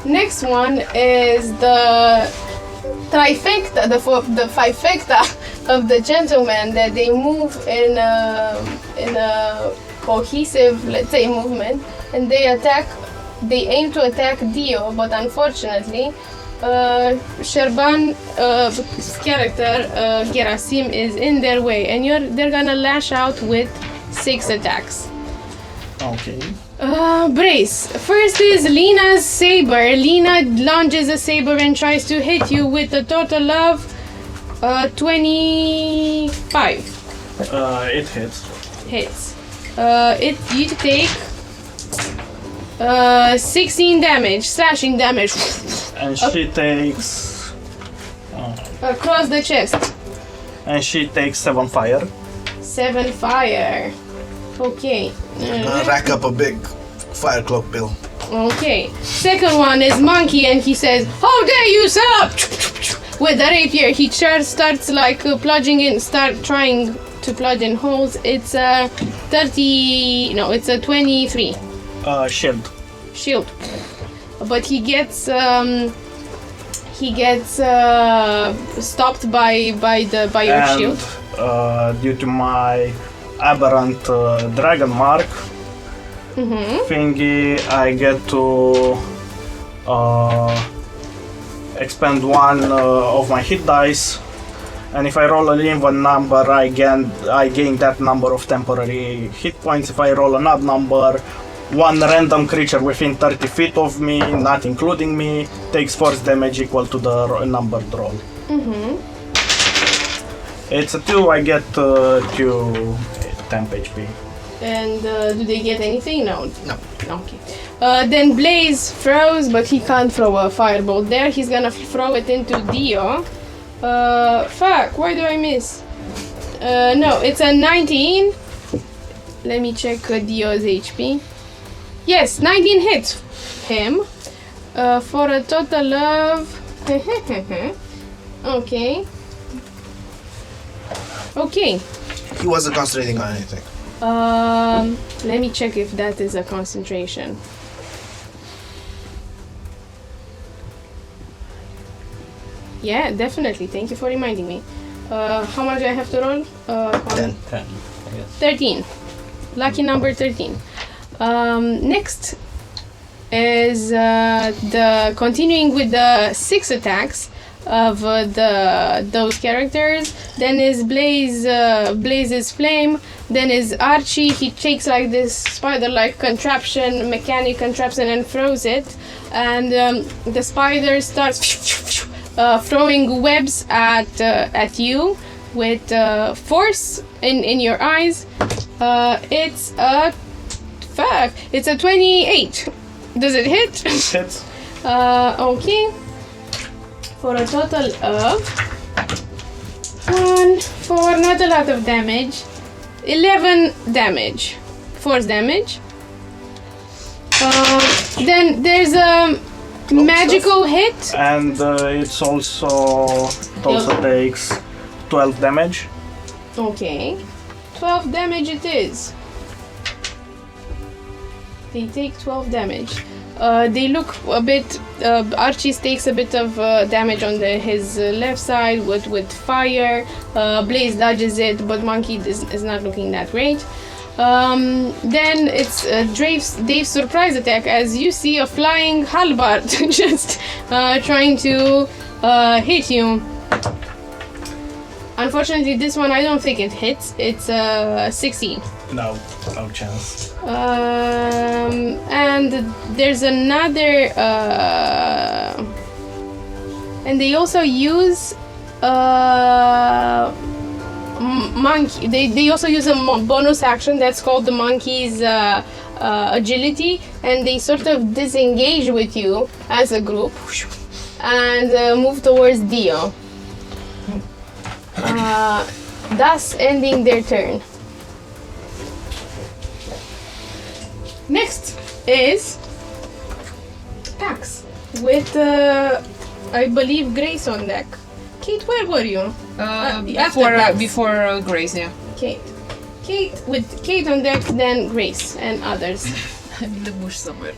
Next one is the trifecta, the fifecta of the gentlemen, that they move in a cohesive, let's say, movement, and they aim to attack Dio, but unfortunately Serban character Gerasim is in their way, and they're gonna lash out with 6 attacks. Okay. Brace. First is Lena's saber. Lena launches a saber and tries to hit you with a total of 25. It hits. Hits. You take 16 damage, slashing damage. And she takes... across the chest. And she takes 7 fire. 7 fire. Okay. Rack up a big fire cloak bill. Okay. Second one is Monkey, and he says, "How dare you, sir!" With the rapier, he starts like trying to plug in holes. It's a 30. No, it's a 23. Shield. Shield. But he gets stopped by your shield. Due to my aberrant dragon mark thingy, I get to expend 1 of my hit dice, and if I roll an even number, I gain that number of temporary hit points. If I roll an odd number, 1 random creature within 30 feet of me, not including me, takes force damage equal to the numbered roll. It's a 2, I get 2 temp HP. And do they get anything? No. Okay. Then Blaze throws, but he can't throw a firebolt there. He's gonna throw it into Dio. Fuck, why do I miss? No, it's a 19. Let me check Dio's HP. Yes, 19 hits him. For a total of... Okay. Okay. He wasn't concentrating on anything. Let me check if that is a concentration. Yeah, definitely. Thank you for reminding me. How much do I have to roll? 10. 10. 13. Lucky number 13. Next is the continuing with the 6 attacks of those characters. Then is Blaze's flame. Then is Archie. He takes like this spider-like mechanic contraption, and throws it. And the spider starts throwing webs at you with force in your eyes. It's a 28. Does it hit? It hits. Okay. For a total of 1, 4, not a lot of damage. 11 damage. Force damage. Then there's a magical hit. And it also takes 12 damage. Okay. 12 damage it is. They take 12 damage. They look a bit... Archie takes a bit of damage on his left side with fire. Blaze dodges it, but Monkey is not looking that great. Then it's Dave's surprise attack, as you see a flying halberd just trying to hit you. Unfortunately, this one I don't think it hits. It's 16. No chance. And there's another, and they also use monkey. They also use a bonus action that's called the monkey's agility, and they sort of disengage with you as a group. and move towards Dio. Thus ending their turn. Next is Pax with, I believe, Grace on deck. Kate, where were you? Before Grace, yeah. Kate. With Kate on deck, then Grace and others. I'm in the bush somewhere.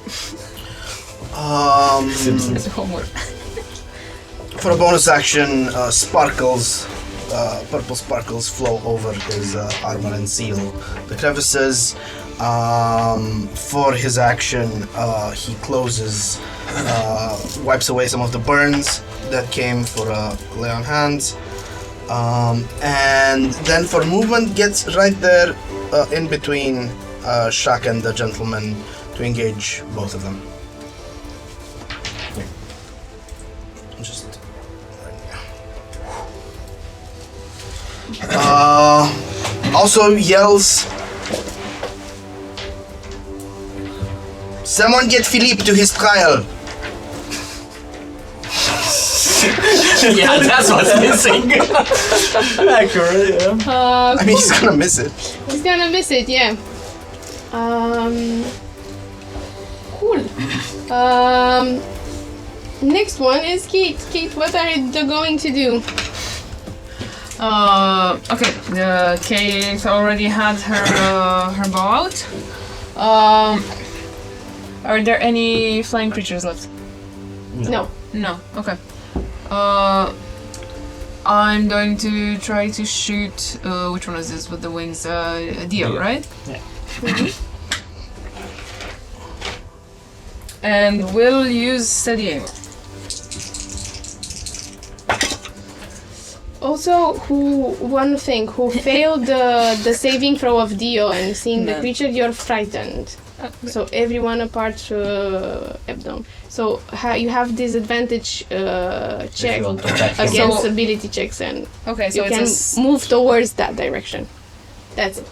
Simpsons. Homework. For a bonus action, sparkles, purple sparkles flow over his armor and seal the crevices. For his action, he closes, wipes away some of the burns that came for a lay on hands. And then for movement, gets right there in between Shaq and the gentleman to engage both of them. Just also yells, "Someone get Philippe to his trial!" Yeah, that's what's missing. Accurate, yeah. I mean, he's gonna miss it. He's gonna miss it, yeah. Cool. Next one is Kate. Kate, what are you going to do? Okay. Kate already had her bow out. Are there any flying creatures left? No. No. Okay. I'm going to try to shoot. Which one is this with the wings? Dio, right? Yeah. And we'll use steady aim. Also, who failed the saving throw of Dio and seeing the creature, you're frightened. So everyone apart Ebdom. So you have disadvantage check against ability checks, and okay, so you can move towards that direction. That's it.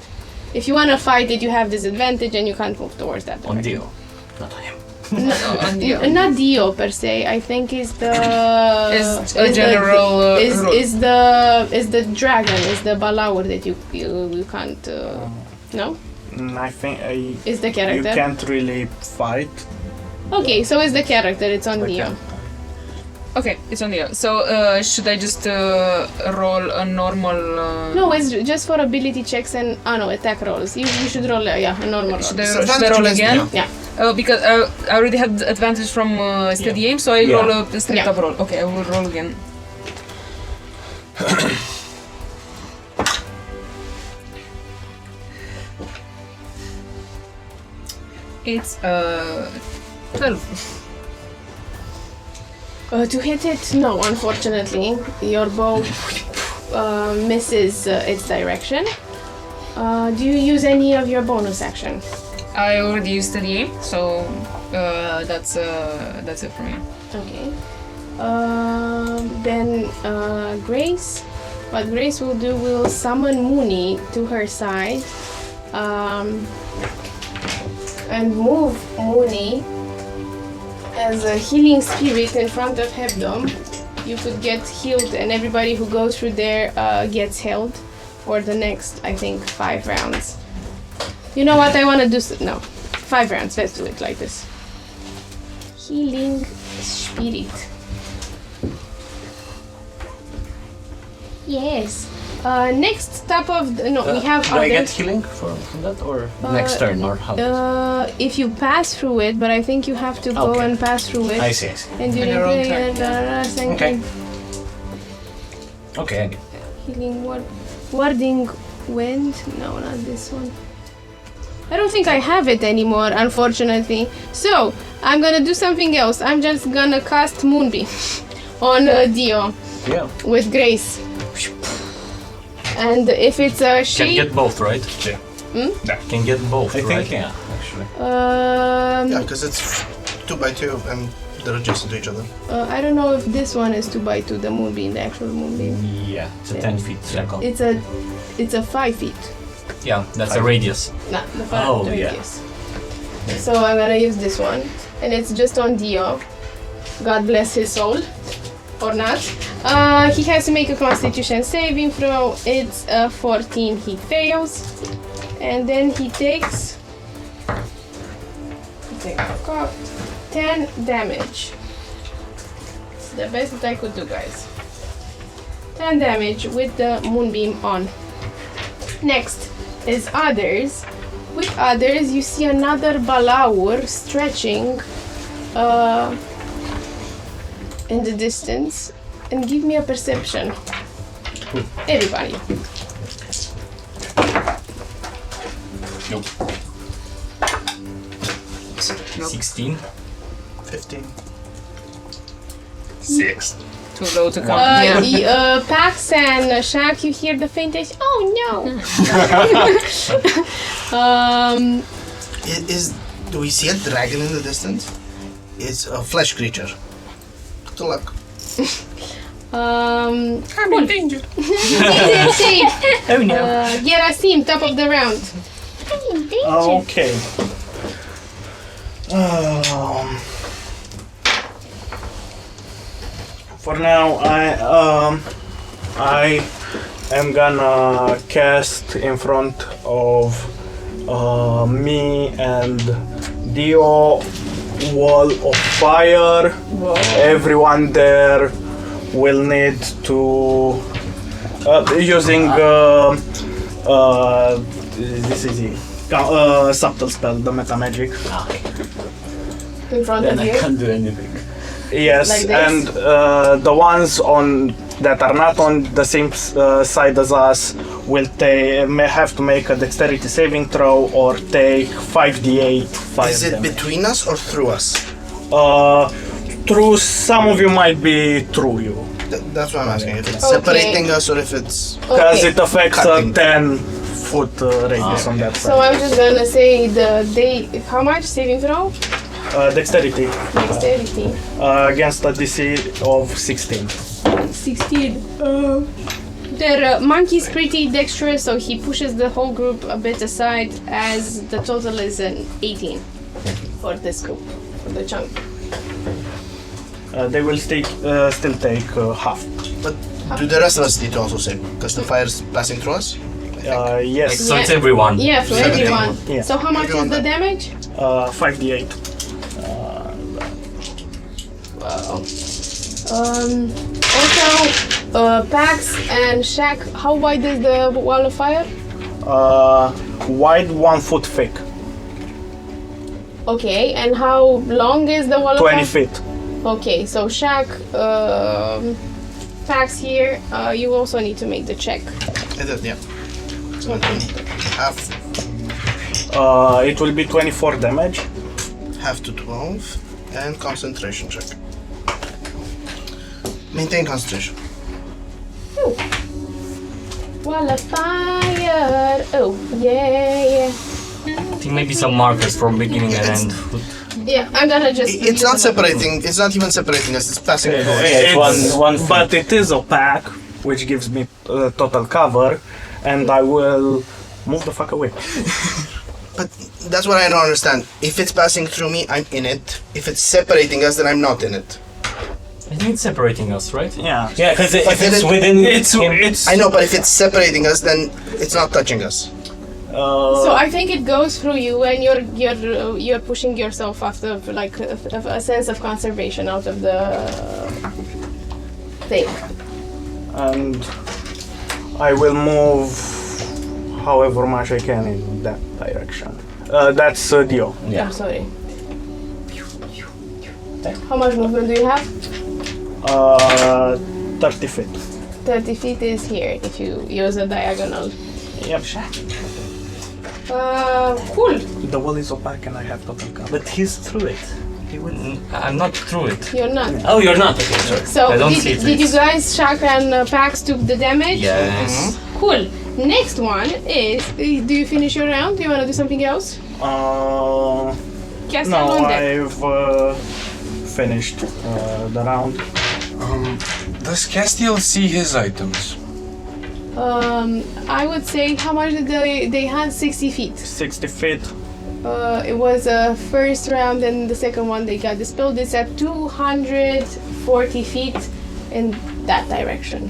If you want to fight it, you have disadvantage and you can't move towards that direction. On Dio, not him. Not Dio per se. I think is the the dragon, is the Balaur that you can't no. I think is the character. You can't really fight. Okay, so it's the character. It's on Dio. Okay, it's on Dio. So should I just roll a normal? No, it's just for ability checks and attack rolls. You should roll a normal roll. Should I roll again? Yeah. Because I already had advantage from steady aim, so I roll a straight up roll. Okay, I will roll again. It's 12. To hit it, no, unfortunately. Your bow misses its direction. Do you use any of your bonus action? I already used steady aim, so that's it for me. Okay. Then Grace, what Grace will do will summon Mooney to her side, and move Mooney as a healing spirit in front of Hebdom. You could get healed, and everybody who goes through there gets held for the next, I think, 5 rounds. You know what? I want to do. 5 rounds. Let's do it like this. Healing spirit. Yes. Next top of we have. Do I get healing from that, or next turn, or how? If you pass through it, but I think you have to go and pass through it. I see. And you Okay. Okay. Healing warding wind. No, not this one. I don't think I have it anymore, unfortunately. So I'm gonna do something else. I'm just gonna cast Moonbeam on Dio. Yeah. With Grace. And if it's a Can get both, right? Yeah. Can get both, I right? think, yeah, actually. Yeah, because it's 2 by 2 and they're adjacent to each other. I don't know if this one is 2 by 2, the Moonbeam, the actual Moonbeam. Yeah, it's a 10 feet circle. It's a 5 feet. Yeah, that's a radius. Nah, the radius. So I'm gonna use this one, and it's just on Dio. God bless his soul. or not. He has to make a Constitution saving throw. It's a 14. He fails, and then he takes 10 damage. It's the best that I could do, guys. 10 damage with the moonbeam on. Next is others. With others, you see another balaur stretching in the distance. And give me a perception. Everybody. Nope. 16. 15. 6. Too low to count. Pax and Shaq, you hear the faintest. Oh no! Do we see a dragon in the distance? It's a flesh creature. Good luck. I'm in danger. Oh no. Gerasim, top of the round. Okay. For now, I am gonna cast in front of me and Dio wall of fire. Whoa. Everyone there will need to using this is it. Subtle spell, the meta magic. In front Then of I you. can't do anything. Yes, Like this? and the ones on that are not on the same side as us may have to make a dexterity saving throw or take 5d8 fire Is it damage. between us or through us? Through some of you might be through you, That's what I'm asking. If it's Okay. separating us or if it's. because Okay. it affects a Cutting. 10-foot radius on that So side. I'm just gonna say how much saving throw? Dexterity Dexterity. against a DC of 16. 16. The monkey's pretty dexterous, so he pushes the whole group a bit aside as the total is an 18 for this group, for the chunk. They will still take half. But do the rest of us need to also save? Because the fire's passing through us? Yes, So it's everyone. Yeah, for 17. everyone. Yeah. So how much Everyone is the then. damage? 5d8. Wow. Also, Pax and Shaq, how wide is the wall of fire? Wide, 1 foot thick, Okay, and how long is the wall 20 of fire? feet. Okay, so Shaq, Pax here, you also need to make the check. I did, yeah. So half It will be 24 damage. to 12 and concentration check. Maintain concentration. Ooh. Wall of fire! Oh, yeah. I think maybe some markers from beginning and end. Yeah, I'm gonna just. It's not separating. It's not even separating us. It's passing through us. It's one foot. But it is a pack, which gives me total cover, and I will move the fuck away. But that's what I don't understand. If it's passing through me, I'm in it. If it's separating us, then I'm not in it. I think it's separating us, right? Yeah. Yeah, because if then it's it- within It's him, I know, but if it's separating us, then it's not touching us. So I think it goes through you, and you're pushing yourself after like a sense of conservation out of the thing. And I will move however much I can in that direction. That's Dio. Yeah. I'm sorry. How much movement do you have? 30 feet. 30 feet is here if you use a diagonal. Yep. Cool. The wall is opaque and I have total cover. but he's through it. He will. I'm not through it. You're not. Oh, you're not. Okay, sorry. So I don't see it. did you guys, Shaq and Pax, took the damage? Yes. Cool. Next one is, do you finish your round? Do you want to do something else? Cast No, on deck. I've finished the round. Does Castiel see his items? I would say, how much did they had? 60 feet. 60 feet. It was a first round, and the second one they got dispelled. It's at 240 feet. in that direction.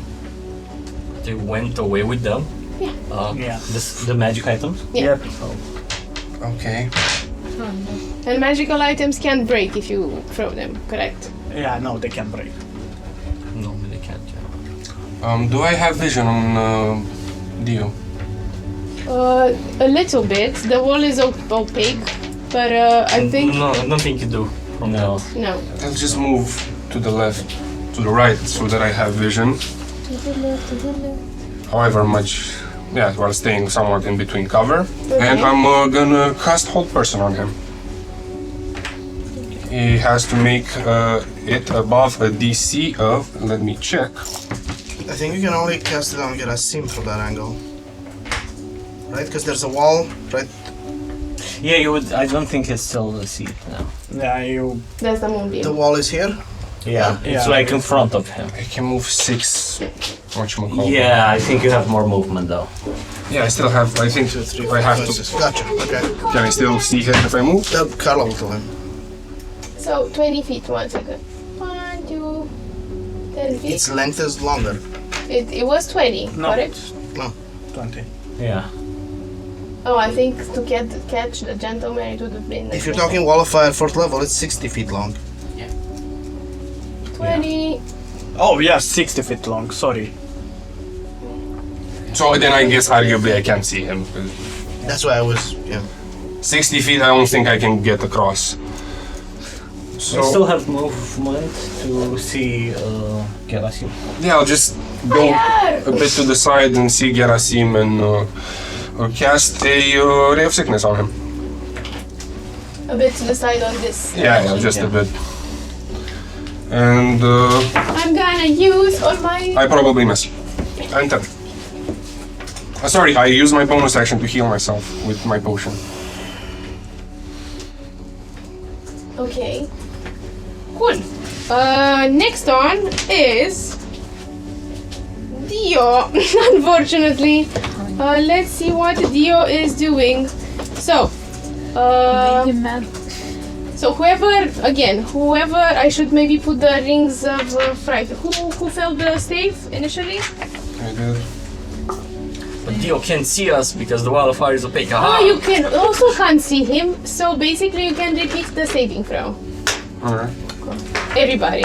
They went away with them. Yeah. Yeah. The magic items? Yeah. Yep. Okay. And magical items can't break if you throw them, correct? Yeah, no, they can break. No, they can't. Yeah. Do I have vision on Dio? A little bit. The wall is opaque, but I think No, I don't think you do. From No. that. no. I'll just move to the left, to the right, so that I have vision. However much, yeah, while staying somewhat in between cover. And I'm gonna cast Hold Person on him. He has to make it above a DC of, let me check. I think you can only cast it on Gerasim from that angle. Right? Because there's a wall, right? Yeah, you would. I don't think it's still the seat now. Yeah, you. That's the moonbeam. The wall is here. Yeah, it's Yeah. like in front of him. I can move 6. Whatchamacallit. Yeah, I think you have more movement though. Yeah, I still have, I think I have to. Gotcha. Okay. Can I still see him if I move? Karla will tell him. So 20 feet. 1 second. 1, 2, 10 feet. Its length is longer. It was 20, No. correct? 20. Yeah. Oh, I think to catch the gentleman, it would have been. If you're talking wall of fire 4th level, it's 60 feet long. 20. Oh, yeah, 60 feet long, sorry. So then I guess arguably I can't see him. That's why I was. Yeah. 60 feet I don't think I can get across. You still have movement to see Gerasim. Yeah, I'll just go a bit to the side and see Gerasim and cast a Ray of Sickness on him. A bit to the side on this. Yeah, direction. just a bit. And I'm gonna use on my. I probably miss. And 10. Sorry, I use my bonus action to heal myself with my potion. Okay. Cool. Next on is Dio. Unfortunately, let's see what Dio is doing. So, so whoever I should maybe put the rings of fright. Who failed the save initially? I did. But Dio can't see us because the wall of fire is opaque. Oh, you can also can't see him. So basically, you can repeat the saving throw. Alright. Everybody.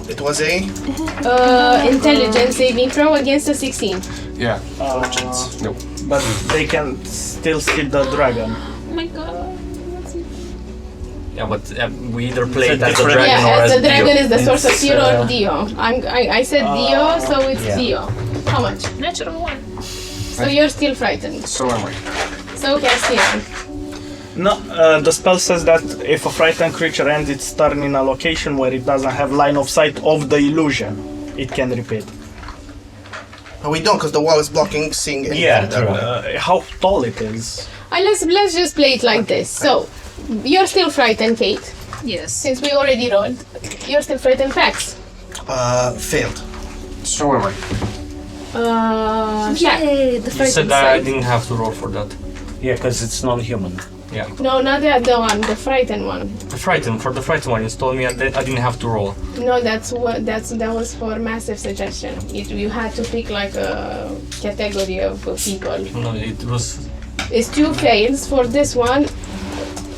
It was a. Intelligence saving throw against a 16. Yeah. No. But they can still see the dragon. Oh my god. Yeah, but we either play it as the different- dragon or Yeah, as as the dragon Dio. is the source of It's, fear or Dio. I said Dio, so it's Yeah. Dio. How much? Natural 1. So you're still frightened. So am I. So Castian. No, the spell says that if a frightened creature ends its turn in a location where it doesn't have line of sight of the illusion, it can repeat. But we don't, because the wall is blocking seeing anything. Yeah, that true. way. How tall it is? Let's just play it like this. So you're still frightened, Kate. Yes. Since we already rolled. You're still frightened, Pax. Failed. So am I. Shaq. Yay, the You frightened said that I side. didn't have to roll for that. Yeah, because it's not human. Yeah. No, not the other one, the frightened one. For the frightened one, you told me that I didn't have to roll. No, that was for massive suggestion. You had to pick like a category of people. No, it was. It's 2 fails for this one.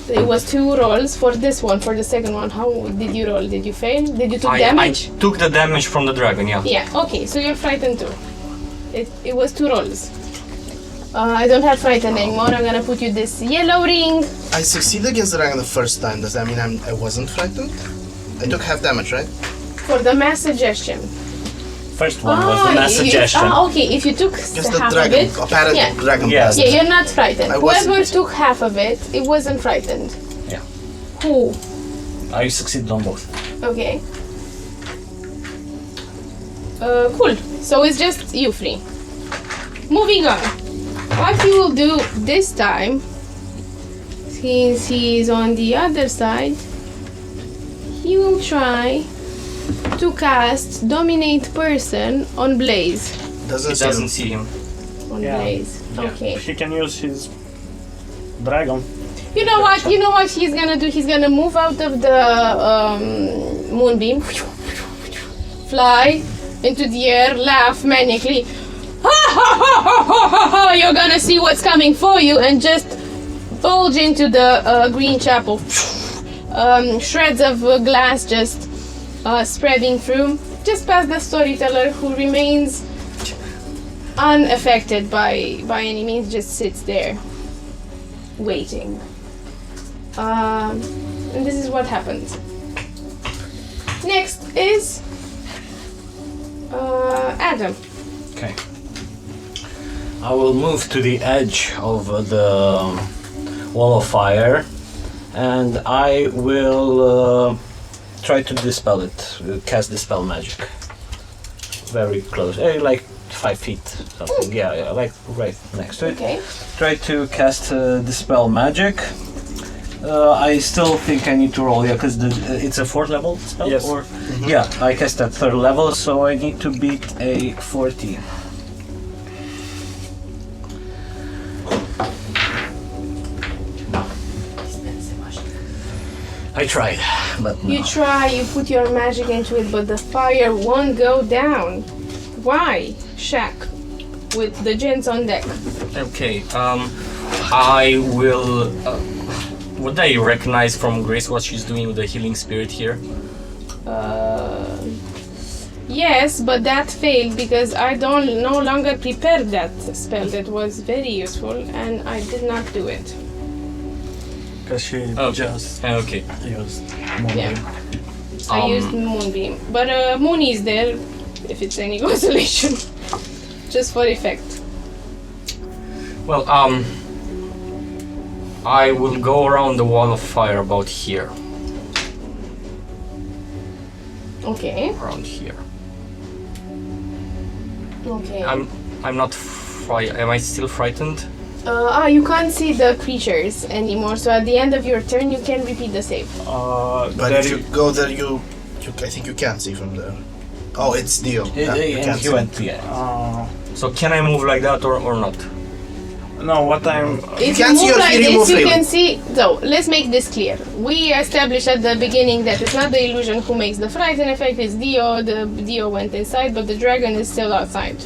It was 2 rolls for this one. For the second one, how did you roll? Did you fail? Did you took I damage? took the damage from the dragon, yeah. Yeah. Okay, so you're frightened too. It was 2 rolls. I don't have frightened anymore. I'm gonna put you this yellow ring. I succeeded against the dragon the first time. Does that mean I wasn't frightened? I took half damage, right? For the mass suggestion. First one was the mass suggestion. Okay, if you took Just the half dragon, of it, apparent yeah. dragon Yeah. blast. Yeah, you're not frightened. I Whoever wasn't. took half of it, it wasn't frightened. Yeah. Who? I succeeded on both. Okay. Cool. So it's just you 3. Moving on. What you will do this time, since he is on the other side, he will try to cast Dominate Person on Blaze. Doesn't It see doesn't him. see him. On Yeah. Blaze. Okay. He can use his dragon. You know what he's gonna do? He's gonna move out of the moonbeam, fly into the air, laugh manically. Ha ha ha ha ha ha! You're gonna see what's coming for you, and just bulge into the green chapel. Shreds of glass just spreading through, just past the storyteller, who remains unaffected by any means, just sits there, waiting. And this is what happens. Next is Adam. Okay. I will move to the edge of the wall of fire, and I will try to dispel it, cast dispel magic. Very close, like 5 feet, something. Yeah, like right next to it. Okay. Try to cast dispel magic. I still think I need to roll, because it's a 4th level spell? Yes. Or, yeah, I cast at 3rd level, so I need to beat a 14. I tried, but no. You try, you put your magic into it, but the fire won't go down. Why? Shaq, with the gents on deck. Okay, I will. Would I recognize from Grace what she's doing with the healing spirit here? Yes, but that failed because I no longer prepared that spell. That was very useful, and I did not do it. Because she just Okay. used Yeah. I used Moonbeam. But Moon is there, if it's any consolation. Just for effect. Well, I will go around the wall of fire about here. Okay. Around here. Okay. I'm not am I still frightened? You can't see the creatures anymore, so at the end of your turn you can repeat the save. But if you go there, I think you can see from there. Oh, it's Dio. Yeah, you can't see. Went, yeah. So can I move like that or not? No, what I'm... If You you can see move or like you this, remove you freely. can see. So let's make this clear. We established at the beginning that it's not the illusion who makes the frighten effect. It's Dio. The Dio went inside, but the dragon is still outside.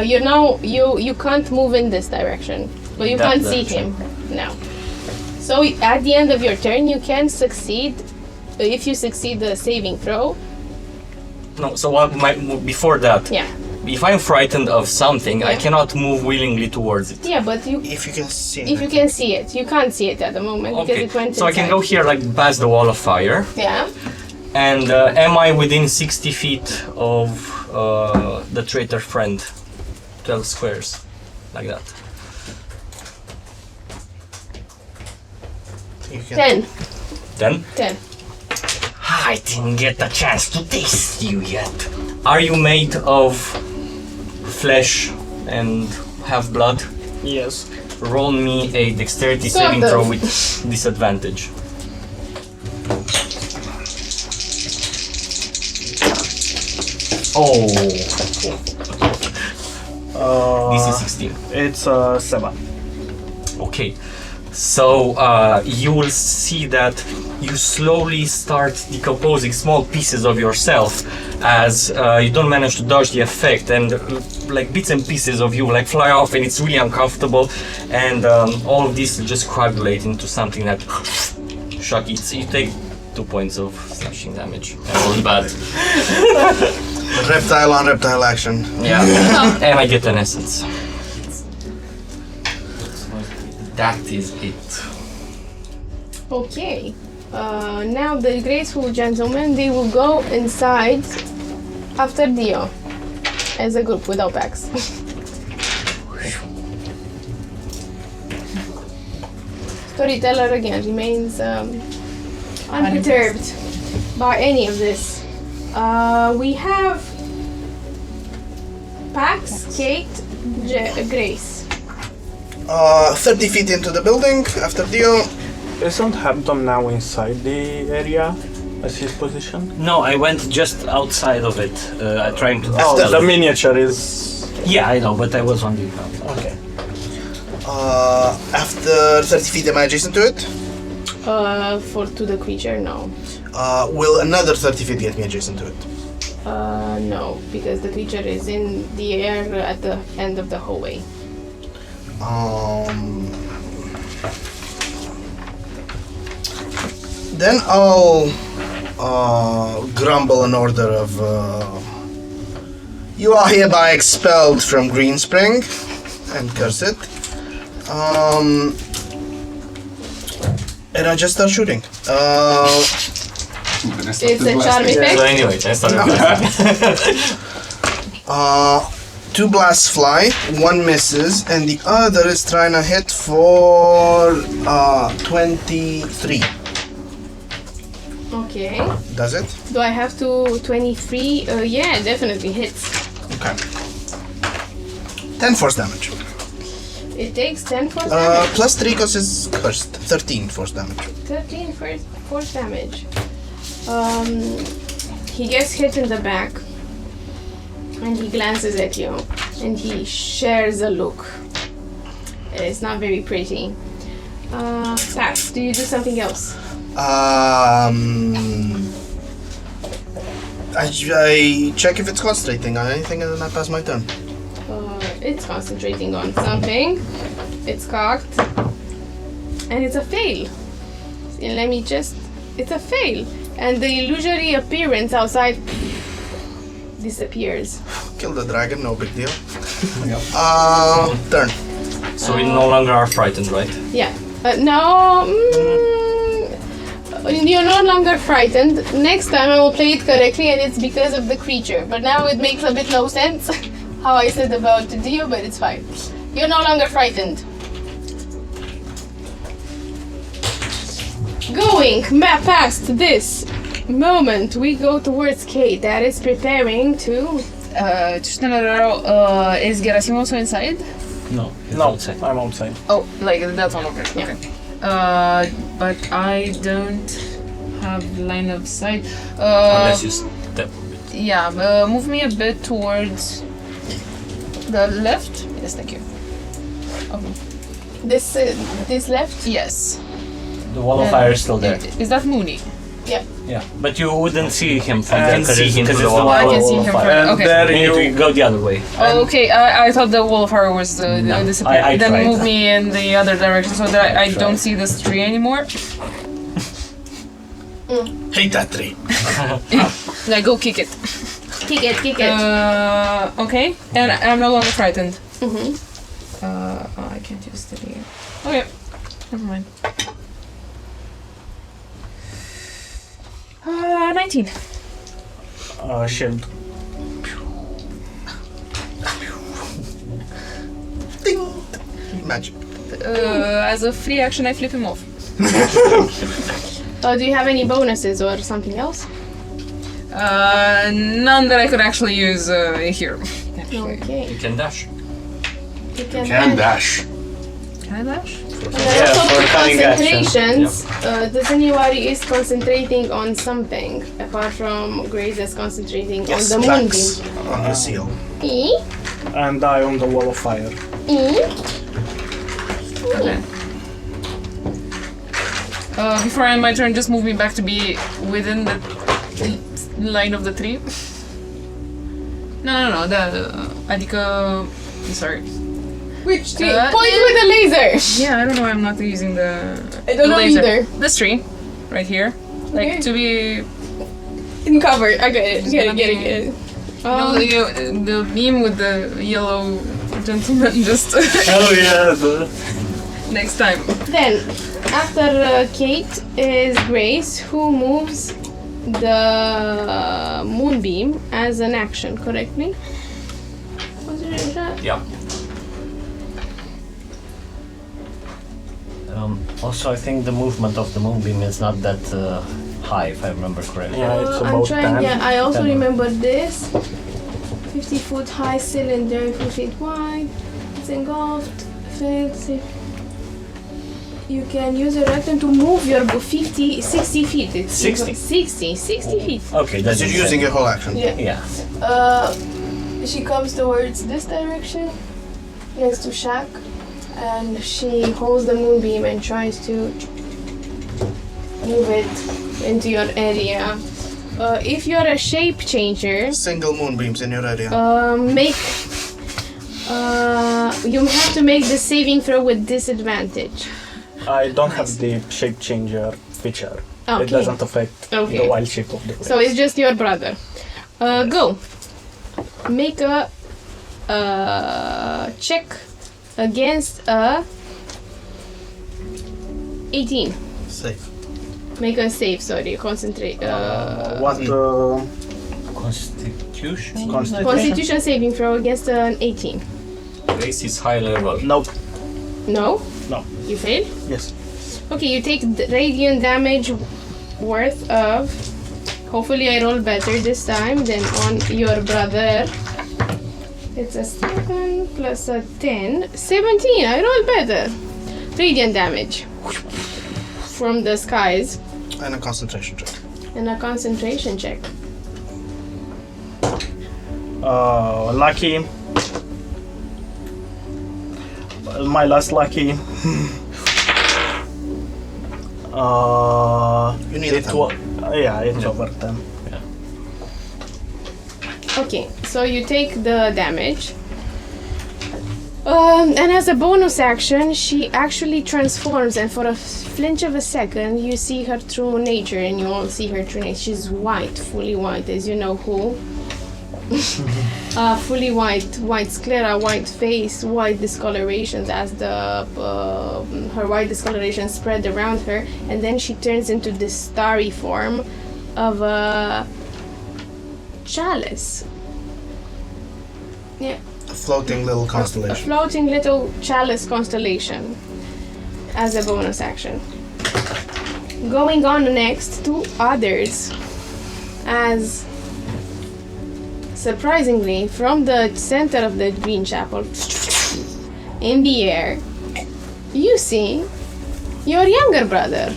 You can't move in this direction, but you That can't see him now. So at the end of your turn, you can succeed. If you succeed the saving throw. No. So before that. Yeah. If I'm frightened of something, I Yeah. cannot move willingly towards it. Yeah, but If you can see. if you can see it, you can't see it at the moment because Okay. it went So I can inside. go here, like past the wall of fire. Yeah. And am I within 60 feet of the traitor friend? 12 squares, like that. You can. 10. 10? 10. I didn't get a chance to taste you yet. Are you made of flesh and have blood? Yes. Roll me a dexterity Sort saving of. throw with disadvantage. Oh, this is 16. It's 7. Okay, so you will see that you slowly start decomposing small pieces of yourself as you don't manage to dodge the effect, and like bits and pieces of you like fly off, and it's really uncomfortable, and all of this will just coagulate into something that shock eats. You take 2 points of slashing damage. That was bad. Reptile on reptile action. Yeah, and I get an essence. That is it. Okay. Now the graceful gentlemen, they will go inside after Dio as a group without packs. Storyteller again remains unperturbed by any of this. We have Pax, Kate, Grace. 30 feet into the building after Dio. Isn't Hampton now inside the area as his position? No, I went just outside of it, trying to. Oh, dispel the it. miniature is... Yeah, I know, but I was on the outside. Okay. After 30 feet, am I adjacent to it? To the creature, no. Will another 30 feet get me adjacent to it? No, because the creature is in the air at the end of the hallway. Then I'll grumble an order of you are hereby expelled from Greenspring and curse it. And I just start shooting. It's a charm effect. So anyway, I started. 2 blasts fly, 1 misses, and the other is trying to hit for 23. Okay. Does it? Do I have to 23? Yeah, definitely hits. Okay. 10 force damage. It takes 10 force damage. Plus 3 because it's cursed. 13 force damage. 13 force damage. He gets hit in the back. And he glances at you. And he shares a look. It's not very pretty. Pass. Do you do something else? I check if it's concentrating on anything and then I pass my turn. It's concentrating on something. It's cocked. And it's a fail. Let me just... It's a fail. And the illusory appearance outside disappears. Kill the dragon, no big deal. Turn. So we no longer are frightened, right? Yeah. No. You're no longer frightened. Next time I will play it correctly and it's because of the creature. But now it makes a bit no sense how I said about Dio, but it's fine. You're no longer frightened. Going past this moment, we go towards Kate that is preparing to... Just another is Gerasim also inside? No. No, I'm outside. Oh, like that's one over. Yeah. Okay. But I don't have line of sight. Unless you step a bit. Yeah, move me a bit towards the left. Yes, thank you. Okay. This left? Yes. The wall of fire is still there. Is that Mooney? Yeah. Yeah, but you wouldn't see him from there can see him because through it's the the wall. wall I can see of him fire. from- And okay. there You need you to go the other way. Oh, okay. I thought the wall of fire was the disappear. I Then tried. move me in the other direction so that I don't see this tree anymore. Hate that tree. Like, go kick it. Kick it. Okay. And I'm no longer frightened. Mm-hmm. I can't use the again. Okay. Never mind. 19. shield. Ding! Magic. As a free action, I flip him off. Do you have any bonuses or something else? None that I could actually use here. Actually. Okay. You can dash. You can Can dash. Can I dash? And then also for for cunning action. concentrations, does anybody is concentrating on something apart from Grace is concentrating Yes, on the Max moonbeam? on the seal. E? And I on the wall of fire. E? Okay. Before I end my turn, just move me back to be within the line of the tree. No. Adică... Sorry. Which tree? Uh, Point with the laser! Yeah, I don't know why I'm not using the I don't know laser. either. This tree, right here. Like, Okay. to be... In cover. I get it. Just Get gonna it. You know, the beam with the yellow gentleman just... Oh yeah, the next time. Then, after Kate is Grace, who moves the moonbeam as an action, correctly? Was it that? Yeah. Also, I think the movement of the moonbeam is not that high, if I remember correctly. yeah, it's I'm about trying, 10. yeah, I also 10. remember this. 50-foot high cylinder, 2 feet wide. It's engulfed, filled. You can use your action to move your 60 feet. It's 60? 60 feet. Okay, that's You're using your whole action. Yeah. Yeah. She comes towards this direction, next to Shaq, and she holds the moonbeam and tries to move it into your area. if you're a shape changer, Single moonbeams in your area. you have to make the saving throw with disadvantage. I don't have the shape changer feature. Okay. It doesn't affect the wild shape of the place. So it's just your brother. Go. Make a check against a 18. Safe. Make a save, sorry. Concentrate. Constitution? Constitution saving throw against an 18. Grace is high level. Nope. No? No. You fail? Yes. Okay, you take radiant damage worth of. Hopefully, I roll better this time than on your brother. It's a 7 plus a 10. 17! I rolled better. Radiant damage from the skies. And a concentration check. And a concentration check. Lucky. My last lucky. You need it. It's over 10. Okay, so you take the damage. And as a bonus action, she actually transforms, and for a flinch of a second, you see her true nature, and you all see her true nature. She's white, fully white, as you know who. Fully white sclera, white face, white discolorations as the her white discoloration spread around her, and then she turns into this starry form of a chalice. Yeah. A floating little A constellation. floating little chalice constellation as a bonus action. Going on next to others, as surprisingly, from the center of the Green Chapel, in the air, you see your younger brother,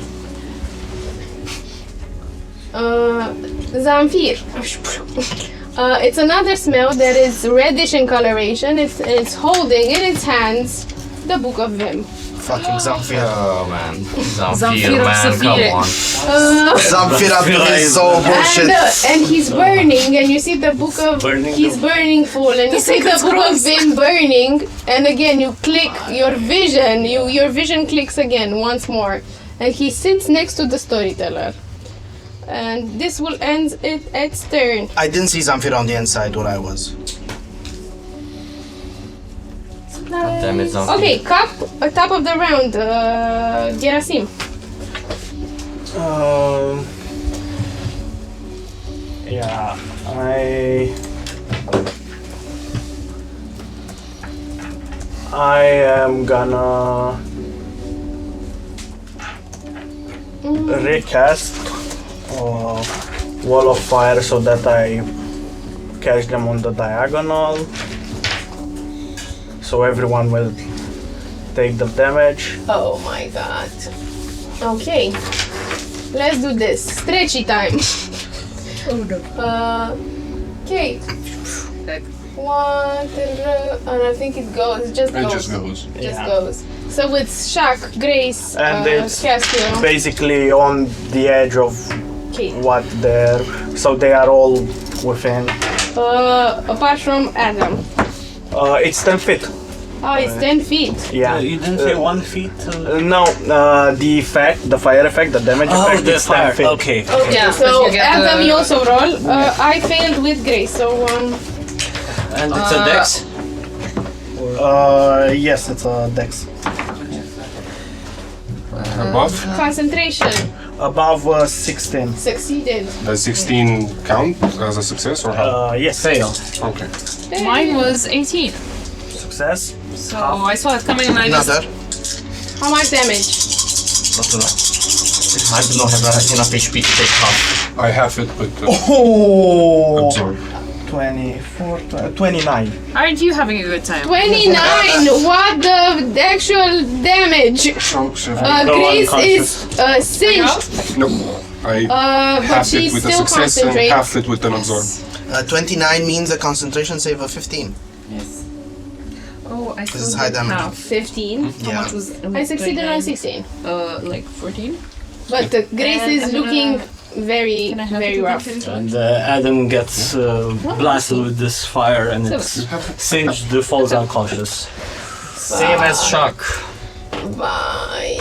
Zamfir. It's another smell that is reddish in coloration. It's holding in its hands the Book of VIM. Fucking Zamfir. Oh man. Zamfir, man, come on. Zamfir is so bullshit. And he's burning, and you see the book of he's burning full, and you see the book of VIM burning, and again you click your vision. Your vision clicks again once more, and he sits next to the storyteller. And this will end its turn. I didn't see Zamfir on the inside where I was. Damn it, Zamfir. Okay, top of the round, Gerasim. Yeah, I am gonna recast Wall of Fire so that I catch them on the diagonal. So everyone will take the damage. Oh my god. Okay. Let's do this. Stretchy time. Okay. One, and I think it goes. It just goes. Just goes. So with Shaq, Grace, And it's Castiel. basically on the edge of Okay. what they're. So they are all within. Apart from Adam. It's 10 feet. Oh, it's 10 feet. Yeah. You didn't say 1 feet? No, the effect, the fire effect, the damage effect, the it's fire. 10 feet. Okay. Okay, Yeah, so but you get Adam, the- you also roll. I failed with Grace, so And it's a dex? Yes, it's a dex. Above? concentration. Above 16. Succeeded. Does 16 count as a success or how? Yes. Fail. Okay. Mine was 18. Success. So I saw it coming and I just... Another. How much damage? Not enough. I do not have enough HP to take half. I have it, but Oh! absorb. 24, 29. Aren't you having a good time? 29! What the actual damage? So, 7. Grace is singed, No. I but half she's it with a still success and concentrating. half it with an absorb. 29 means a concentration save of 15. Yes. Oh, I This is still high did damage. half. 15. How Yeah. much was... I succeeded on 16. Like 14? But Grace is looking very, Can I have very the rough. details? And Adam gets blasted with this fire and it's singed the falls unconscious. Same as shock. Bye.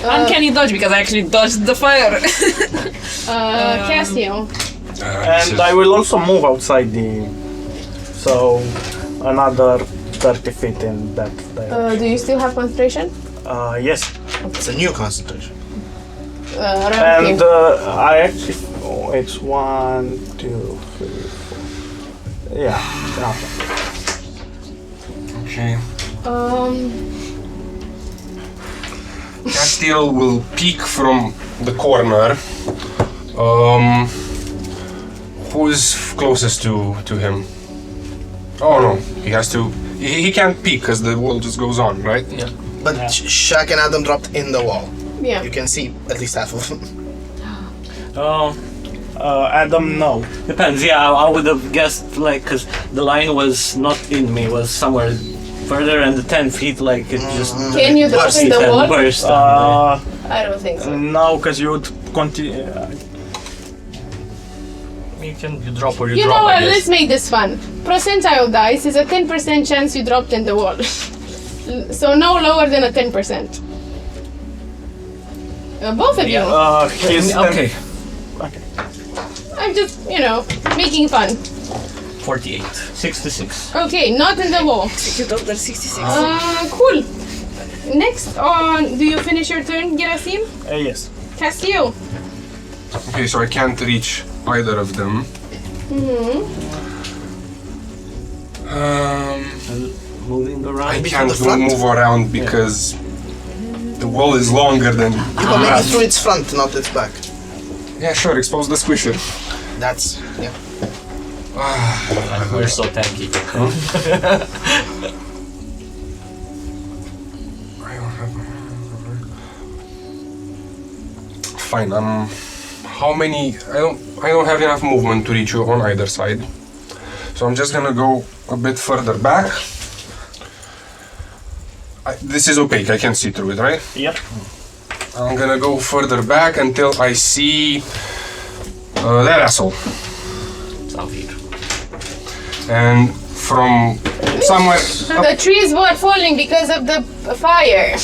Uncanny dodge because I actually dodged the fire. Castiel. And I will also move outside the. So, another 30 feet in that direction. Do you still have concentration? Yes. It's a new concentration. And I actually. Oh, it's 1, 2, 3, 4. Yeah. Okay. Okay. Castiel will peek from the corner. Who's closest to him? Oh no, he has to. He can't peek because the wall just goes on, right? Yeah. But Shaq and Adam dropped in the wall. Yeah. You can see at least half of them. Adam, no. Depends, yeah, I would have guessed, like, because the line was not in me, was somewhere further, and the 10 feet, like, it just... Can you drop in the and wall? burst. I don't think so. No, because you would continue. You drop or you You drop, know what? I guess. Let's make this fun. Percentile dice is a 10% chance you dropped in the wall. So no lower than a 10%. Both of you. He's Okay. Okay. I'm just, making fun. 48. 66. Okay, not in the wall. You dropped that 66. Cool. Next on, do you finish your turn, Gerasim? Yes. Castillo. Okay, so I can't reach either of them. Moving around. I Maybe can't from the front? move around because the wall is longer than. But maybe through its front, not its back. Yeah, sure. Expose the squisher. That's yeah. We're so tanky. Fine. How many? I don't have enough movement to reach you on either side, so I'm just gonna go a bit further back. This is opaque. I can see through it, right? Yep. I'm gonna go further back until I see that asshole. Zamfir. And from somewhere The trees were falling because of the fire.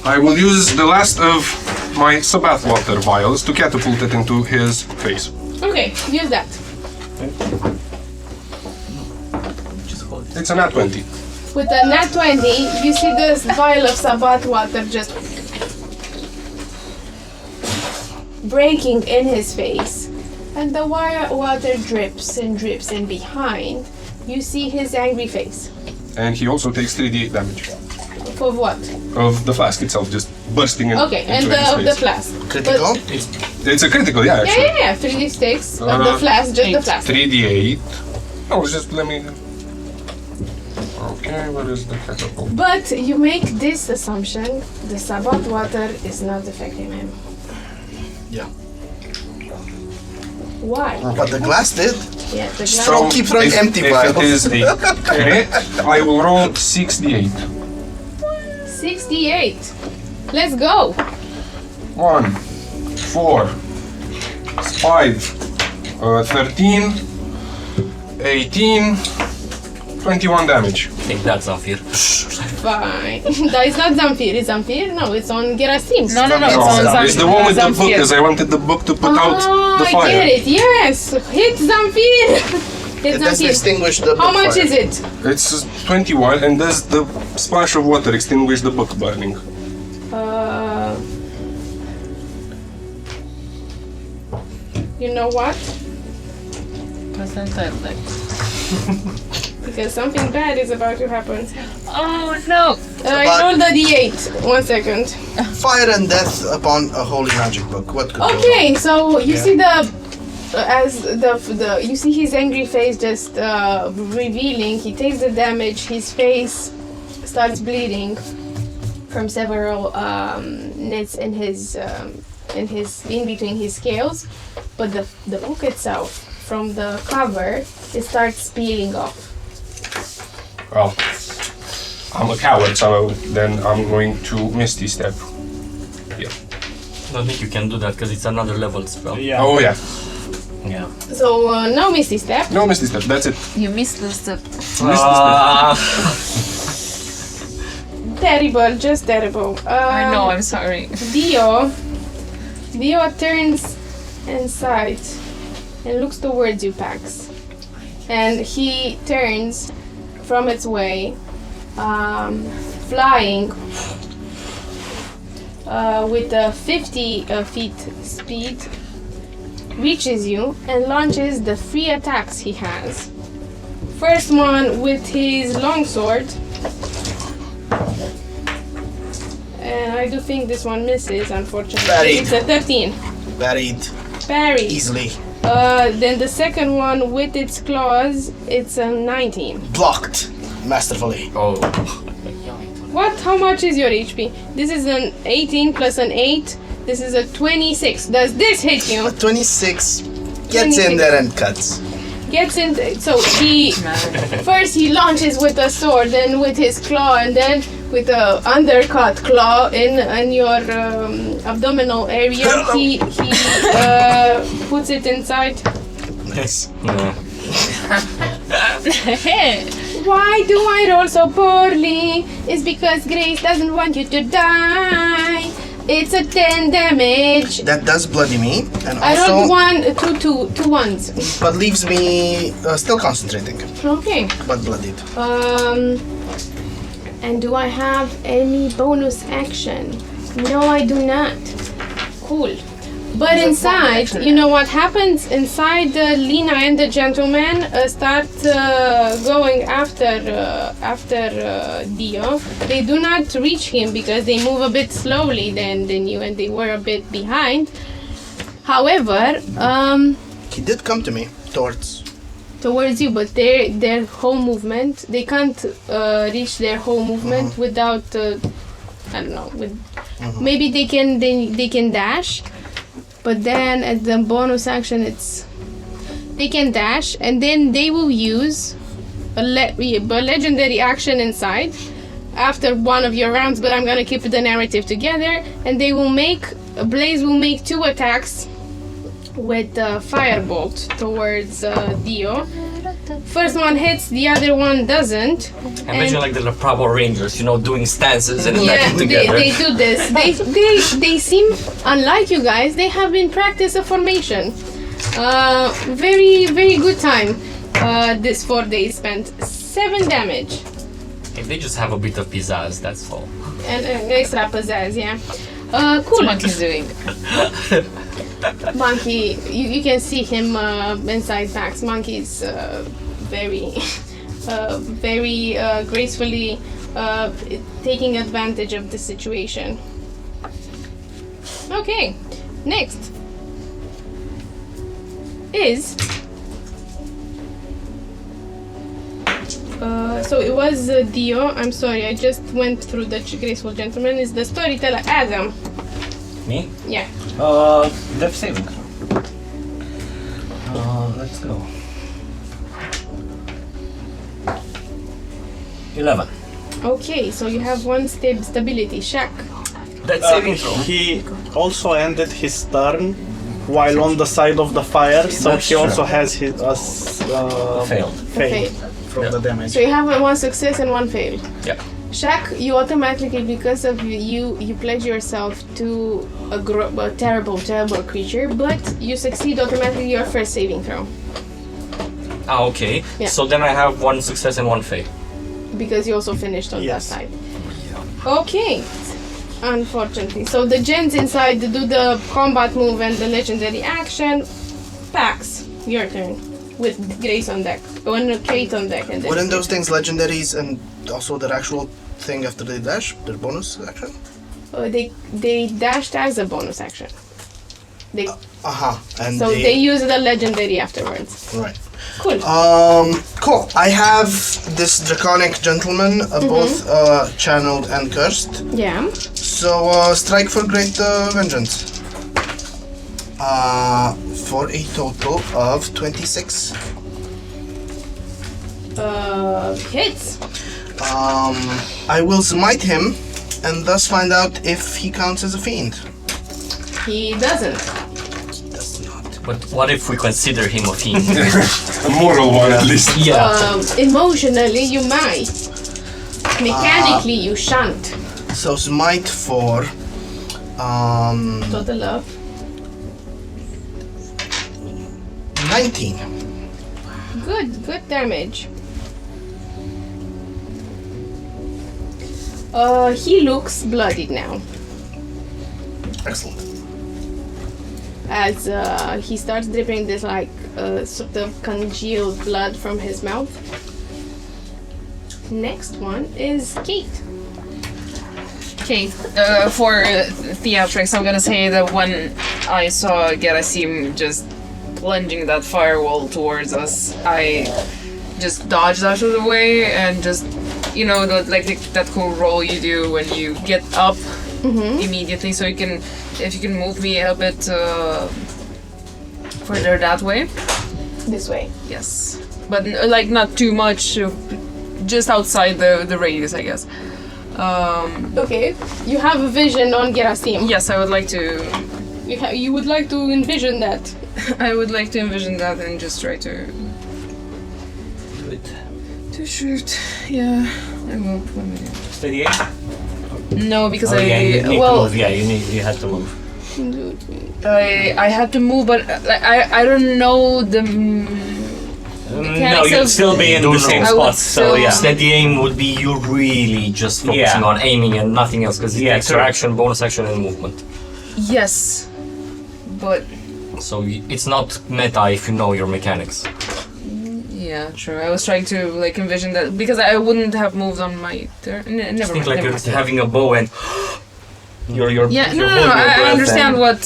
I will use the last of my Sabbath water vials to catapult it into his face. Okay, use that. It's a nat 20. With a nat 20, you see this vial of Sabbath water just breaking in his face. And the water drips and drips, and behind, you see his angry face. And he also takes 3d8 damage For what? of the flask itself, just bursting in, Okay, and into his of the face. flask. Critical. It's a critical, yeah, Yeah, actually. yeah, yeah. 3d6 of the flask, just the flask. 3d8. No, it's just let me. Okay, what is the catapult? But you make this assumption: the Sabbath water is not affecting him. Yeah. Why? But the glass did. Yeah, the glass. Don't keep throwing empty if vials. it is a crit, I will roll 6d8. 68. Let's go. 1, 4, 5, 13, 18, 21 damage. Take that, Zamfir. Fine. That is not Zamfir. Is Zamfir? No, it's on Gerasim. No, it's on Zamfir. It's the one with the book, Zamfir. because I wanted the book to put out the I fire. get it. Yes. Hit Zamfir. Hit It does Zamfir. extinguish the How much fire. is it? It's 21, and does the splash of water extinguish the book burning? You know what? Percentile dice. Because something bad is about to happen. Oh no! I rolled a d8. 1 second. Fire and death upon a holy magic book. What could go wrong? Okay, so you see you see his angry face just revealing. He takes the damage. His face starts bleeding from several nits in between his scales. But the book itself, from the cover, it starts peeling off. Well, I'm a coward, so then I'm going to Misty Step. Yeah. don't think you can do that because it's another level spell. Yeah. Oh yeah. Yeah. So no Misty Step. No Misty Step, that's it. You missed the step. Terrible, just terrible. I know, I'm sorry. Dio turns inside and looks towards you, Pax. And he turns from its way, flying with a 50 feet speed, reaches you and launches the 3 attacks he has. First one with his longsword. And I do think this one misses, unfortunately. Buried. It's a 13. Buried Parry. easily. Then the second one with its claws, it's a 19. Blocked masterfully. Oh. What? How much is your HP? This is an 18 plus an 8. This is a 26. Does this hit you? 26 gets in there and cuts. Gets in. So he first he launches with a sword, then with his claw, and then with a undercut claw in your abdominal area. He puts it inside. Nice. Why do I roll so poorly? It's because Grace doesn't want you to die. It's a 10 damage. That does bloody me, and I rolled also two ones. but leaves me still concentrating, Okay. but bloodied. And do I have any bonus action? No, I do not. Cool. But inside, you know what happens? Inside, Lena and the gentleman start going after Dio. They do not reach him because they move a bit slowly than you, and they were a bit behind. However, He did come to me towards. towards you, but their whole movement, they can't reach their whole movement without I don't know. Maybe they can dash. But then at the bonus action, they can dash, and then they will use a legendary action inside after one of your rounds. But I'm gonna keep the narrative together, and Blaze will make 2 attacks with Firebolt towards Dio. First one hits, the other one doesn't. Imagine like the Power Rangers, doing stances and Yeah, attacking together. they do this. They seem, unlike you guys, they have been practice of formation. Very, very good time. This 4 days spent. 7 damage. If they just have a bit of pizzazz, that's all. And extra pizzazz, yeah. Cool. Monkey's doing. Monkey, you can see him inside Pax. Monkey's very gracefully taking advantage of the situation. Okay, next is so it was Dio. I'm sorry, I just went through the graceful gentleman. Is the storyteller Adam? Me? Yeah. Death saving throw. Let's go. 11. Okay, so you have 1 stability. Shaq. That's saving throw. He also ended his turn while on the side of the fire, so That's he also true. has his Failed. fail from the damage. So you have 1 success and 1 fail. Yeah. Shaq, you automatically, because of you pledge yourself to a terrible creature, but you succeed automatically your first saving throw. Okay. Yeah. So then I have 1 success and 1 fail. Because you also finished on Yes. that side. Okay. Unfortunately. So the gens inside do the combat move and the legendary action. Pax, your turn. With Grace on deck. Kate on deck. And then Wouldn't those things legendaries and also their actual thing after they dash, their bonus action? they dashed as a bonus action. They And So they use the legendary afterwards. Right. Cool. Cool. I have this draconic gentleman, both channeled and cursed. Yeah. So strike for great vengeance. For a total of 26. Hits. I will smite him and thus find out if he counts as a fiend. He doesn't. Does not. But what if we consider him a fiend? A moral one at least. Yeah. Emotionally, you might. Mechanically, you shan't. So smite for Total love. 19. Good damage. He looks bloodied now. Excellent. As he starts dripping this like sort of congealed blood from his mouth. Next one is Kate. Okay, for theatrics, I'm gonna say that when I saw Gerasim just plunging that firewall towards us, I just dodged out of the way and just, you know, that cool roll you do when you get up immediately. So you can, if you can move me a bit further that way. This way. Yes, but like not too much, just outside the radius, I guess. Okay, you have a vision on Gerasim. Yes, I would like to. You would like to envision that. I would like to envision that and just try to. Do it. To shoot. Yeah, I will. Let me do. Steady aim? No, because Oh, yeah, you need well, to move. Yeah, you had to move. I had to move, but I don't know the. No, mechanics you'd of- still be in Don't the know. same I spot. would So still- yeah. Steady aim would be you really just focusing Yeah. on aiming and nothing else, because it Yeah, takes true. your action, bonus action, and movement. Yes, but So it's not meta if you know your mechanics. yeah, true. I was trying to like envision that because I wouldn't have moved on my turn. Never Think mind. like never you're mind. having a bow and you're Yeah, you're no. holding your I breath understand and- what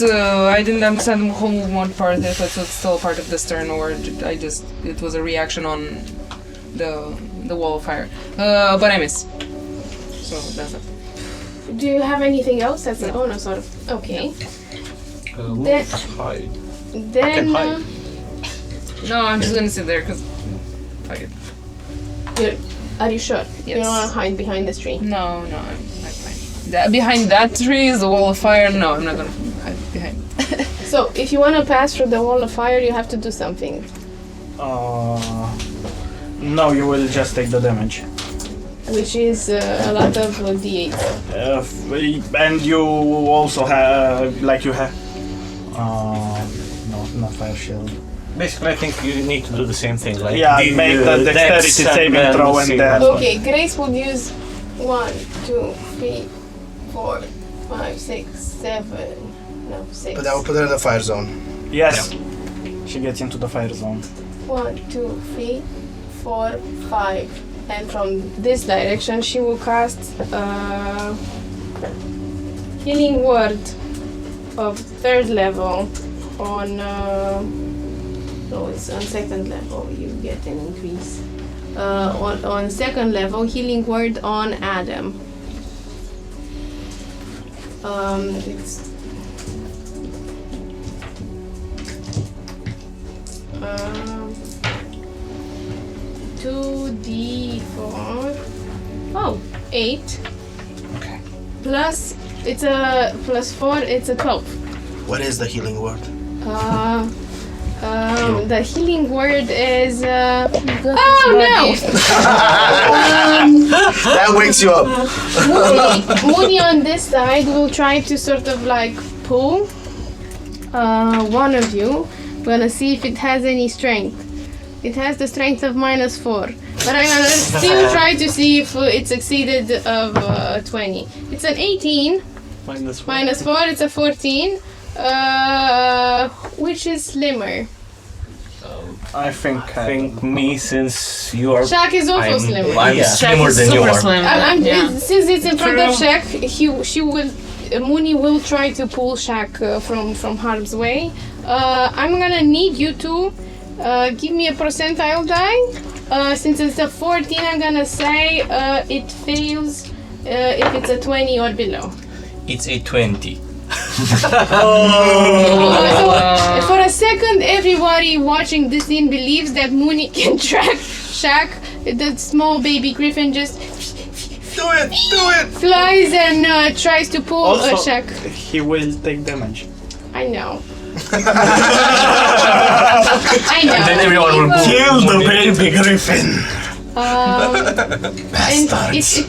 I didn't understand the whole movement part. If it was still part of this turn, or it was a reaction on the wall of fire. But I miss. So that's it. Do you have anything else that's a bonus sort of? Okay. Then, Hide. then hide. No, I'm just gonna sit there because. Fuck it. are you sure? You Yes. don't want to hide behind this tree. No, I'm fine. Behind that tree is the wall of fire. No, I'm not gonna hide behind. So, if you want to pass through the wall of fire, you have to do something. No, you will just take the damage. Which is a lot of d8. And you also have, like you have, no, not fire shield. Basically, I think you need to do the same thing. Like Yeah, make the dexterity dex and saving then throw and see then- what- Okay, Grace would use 1, 2, 3, 4, 5, 6, 7. No, 6. But I will put her in the fire zone. Yes, she gets into the fire zone. 1, 2, 3, 4, 5. And from this direction, she will cast Healing Word of 3rd level on. No, it's on 2nd level. You get an increase. On 2nd level, Healing Word on Adam. It's. 2d4. Oh, 8. Okay. Plus, it's a plus 4, it's a 12. What is the healing word? The healing word is. Oh no! That wakes you up. Moody on this side will try to sort of like pull one of you. We're gonna see if it has any strength. It has the strength of -4, but I'm gonna still try to see if it succeeded of 20. It's an 18. -4, it's a 14. Which is slimmer? I think me, since you are. Shaq is also slimmer. I'm Yeah. slimmer than you are. Since it's in front of Shaq, she will. Mooney will try to pull Shaq from harm's way. I'm gonna need you to give me a percentile die. Since it's a 14, I'm gonna say it fails if it's a 20 or below. It's a 20. So, for a second, everybody watching this scene believes that Mooney can track Shaq. The small baby griffin just Do it! flies and tries to pull also Shaq. he will take damage. I know. And then everyone will boom. Kill the baby griffin. And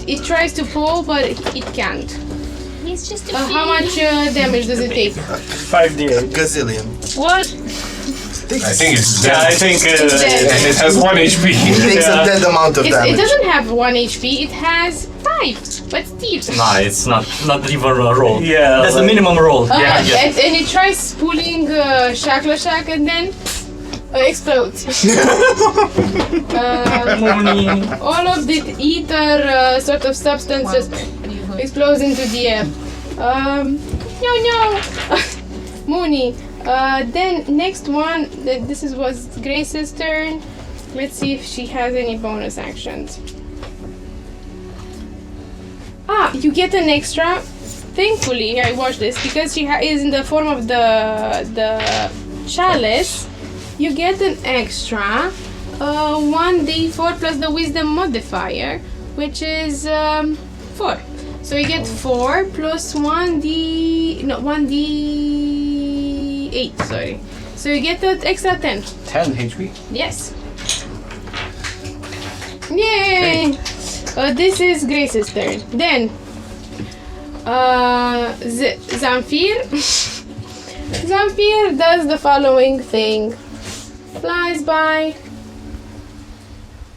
it tries to pull, but it can't. He's just a How much damage does it take? 5d8. Gazillion. What? I think it's Yeah, I think It's dead. and it has 1 HP. It takes a dead amount of It damage. doesn't have 1 HP, it has 5, but still. Nah, it's not even a roll. Yeah, That's the like- minimum roll. Yeah. And it tries pulling Shakla Shak and then explodes. All of the ether sort of substances explodes into the air. No. Mooney. Then next one, this was Grace's turn. Let's see if she has any bonus actions. You get an extra. Thankfully, I watched this because she is in the form of the chalice. You get an extra 1d4 plus the wisdom modifier, which is 4. So you get 4 plus 1d8, sorry. So you get an extra 10. 10 HP. Yes. Yay! This is Grace's turn. Then, Zamfir. Zamfir does the following thing. Flies by.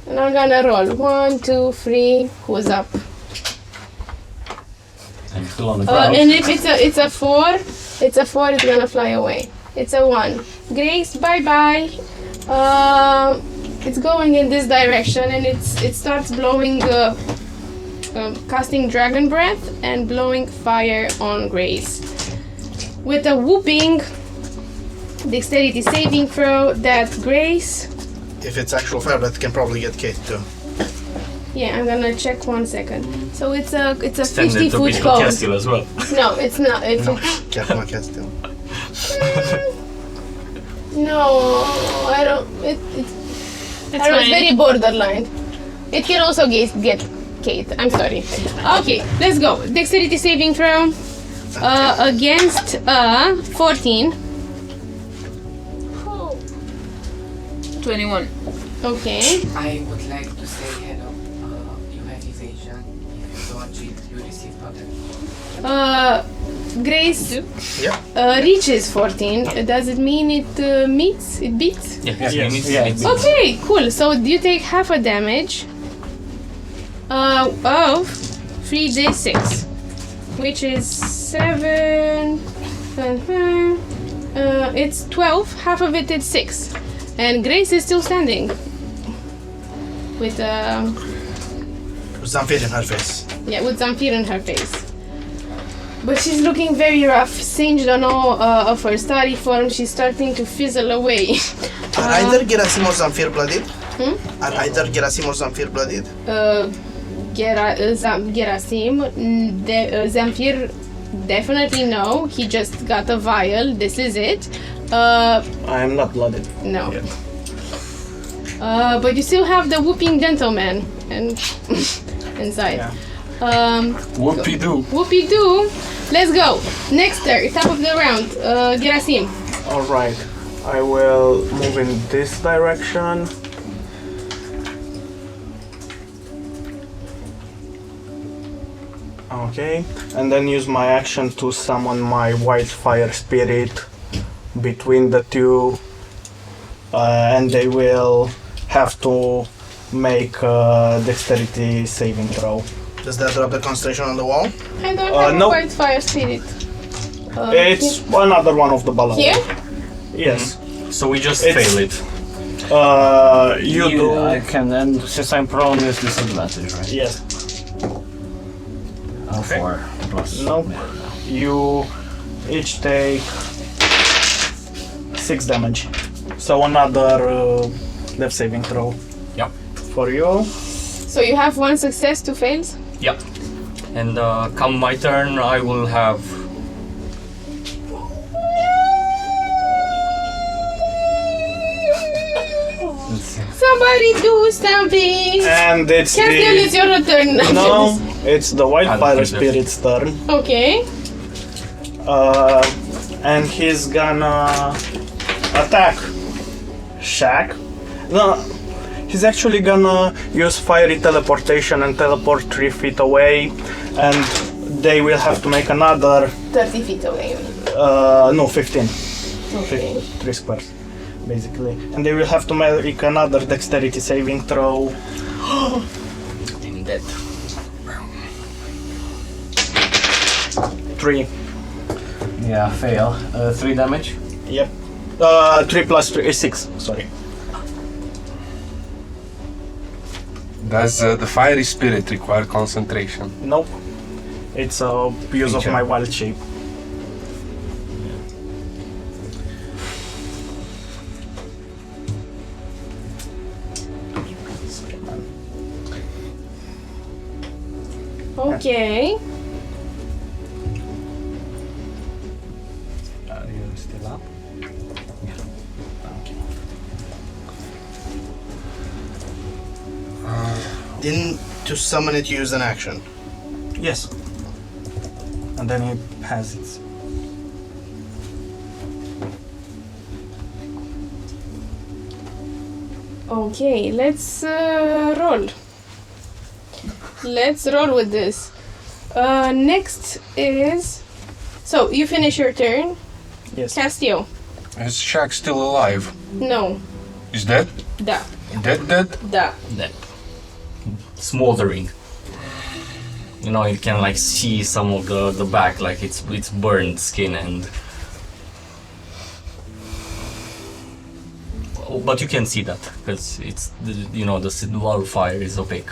And I'm gonna roll. 1, 2, 3. Who's up? I'm still on the ground. And if it's a 4, it's gonna fly away. It's a 1. Grace, bye-bye. It's going in this direction, and it starts blowing, casting dragon breath and blowing fire on Grace. With a whooping dexterity saving throw that Grace. If it's actual fire, that can probably get Kate too. Yeah, I'm gonna check 1 second. So it's a Extended 50 to foot Bishop cone. Castile as well. No, it's not. If No, it's, Captain Castile. no, I don't. I don't know, it's very borderline. It can also get Kate. I'm sorry. Okay, let's go. Dexterity saving throw against 14. 21. Okay. I would like to say hello. You have evasion. If you don't cheat, you receive nothing. Grace Yeah. reaches 14. Does it mean it meets? It beats? Yeah. Okay, cool. So you take half a damage of 3d6, which is 7. It's 12. Half of it is 6, and Grace is still standing with Zamfir in her face. with Zamfir in her face. But she's looking very rough, singed on all of her starry form. She's starting to fizzle away. Are either Gerasim or Zamfir blooded? Are either Gerasim or Zamfir blooded? Gerasim, Zamfir definitely no. He just got a vial. This is it. I am not blooded. No. But you still have the whooping gentleman and inside. Yeah. Whoopie-doo. Whoopie-doo. Let's go. Next turn, top of the round. Gerasim. Alright. I will move in this direction. Okay. And then use my action to summon my white fire spirit between the two. And they will have to make a dexterity saving throw. Does that drop the concentration on the wall? I don't have no. a white fire spirit. It's another one of the balloons. Here? Yes. So we just It's- fail it. You do. I can, and since I'm prone, there's disadvantage, right? Yes. 4 plus. Nope. You each take 6 damage. So another death saving throw. Yep. For you. So you have 1 success, 2 fails? Yep. And come my turn, I will have. Somebody do something! And it's Castiel, it's your turn. No, it's the white I'll fire do that. spirit's turn. Okay. and he's gonna attack Shaq. No, he's actually gonna use fiery teleportation and teleport 3 feet away, and they will have to make another 30 feet away. no, 15. Okay. 3 squares, basically. And they will have to make another dexterity saving throw. I'm dead. 3. Yeah, fail. 3 damage. Yep. 3 plus 3 is 6, sorry. Does the fiery spirit require concentration? Nope. It's a use of my wild shape. Okay. Are you still up? To summon it, use an action. Yes. And then it has its. Okay, let's roll. Let's roll with this. Next is... So, you finish your turn. Yes. Castio. Is Shaq still alive? No. Is dead? Da. Dead? Da. Dead. Smoldering. You know, you can like see some of the back, like it's burned skin and... Oh, but you can see that, because it's, you know, the wildfire is opaque.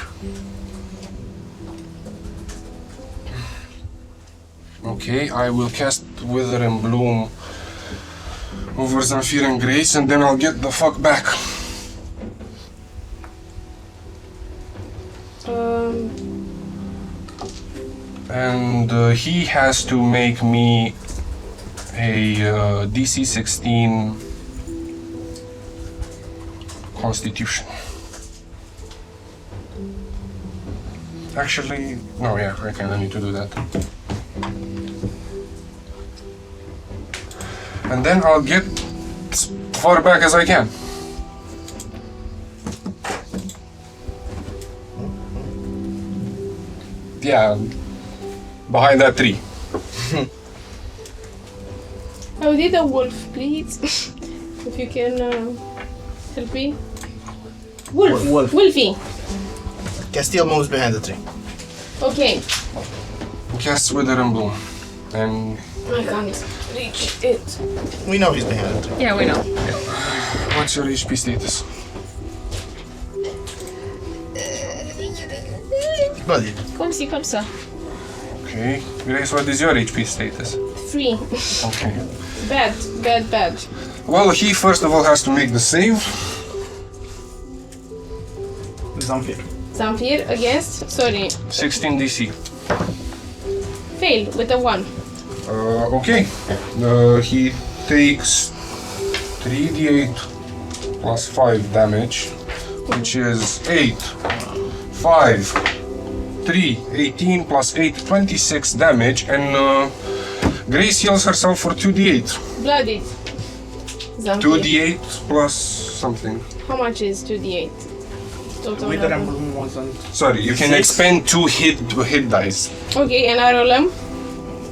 Okay, I will cast Wither and Bloom over Zamfir and Grace, and then I'll get the fuck back. And he has to make me a DC 16 Constitution. Actually, no, yeah, I kind of need to do that. And then I'll get as far back as I can. Yeah, behind that tree. Oh, did a wolf, please? If you can help me. Wolf. Wolfie. Castile moves behind the tree. Okay. Cast Wither and Bloom. And I can't reach it. We know he's behind the tree. Yeah, we know. what's your HP status? Bloody. Comme ci, comme ça. Okay. Grace, what is your HP status? 3. Okay. Bad. Well, he first of all has to make the save. Zamfir. Zamfir against, sorry, 16 DC. failed with a 1. Okay. He takes 3d8 plus 5 damage, which is 8, 5, 3, 18 plus 8, 26 damage, and Grace heals herself for 2d8. Blooded. Zamfir. 2d8 plus something. How much is 2d8? Total Wither and number. Bloom wasn't. Sorry, you can 6. expend 2 hit dice. Okay, and I roll them.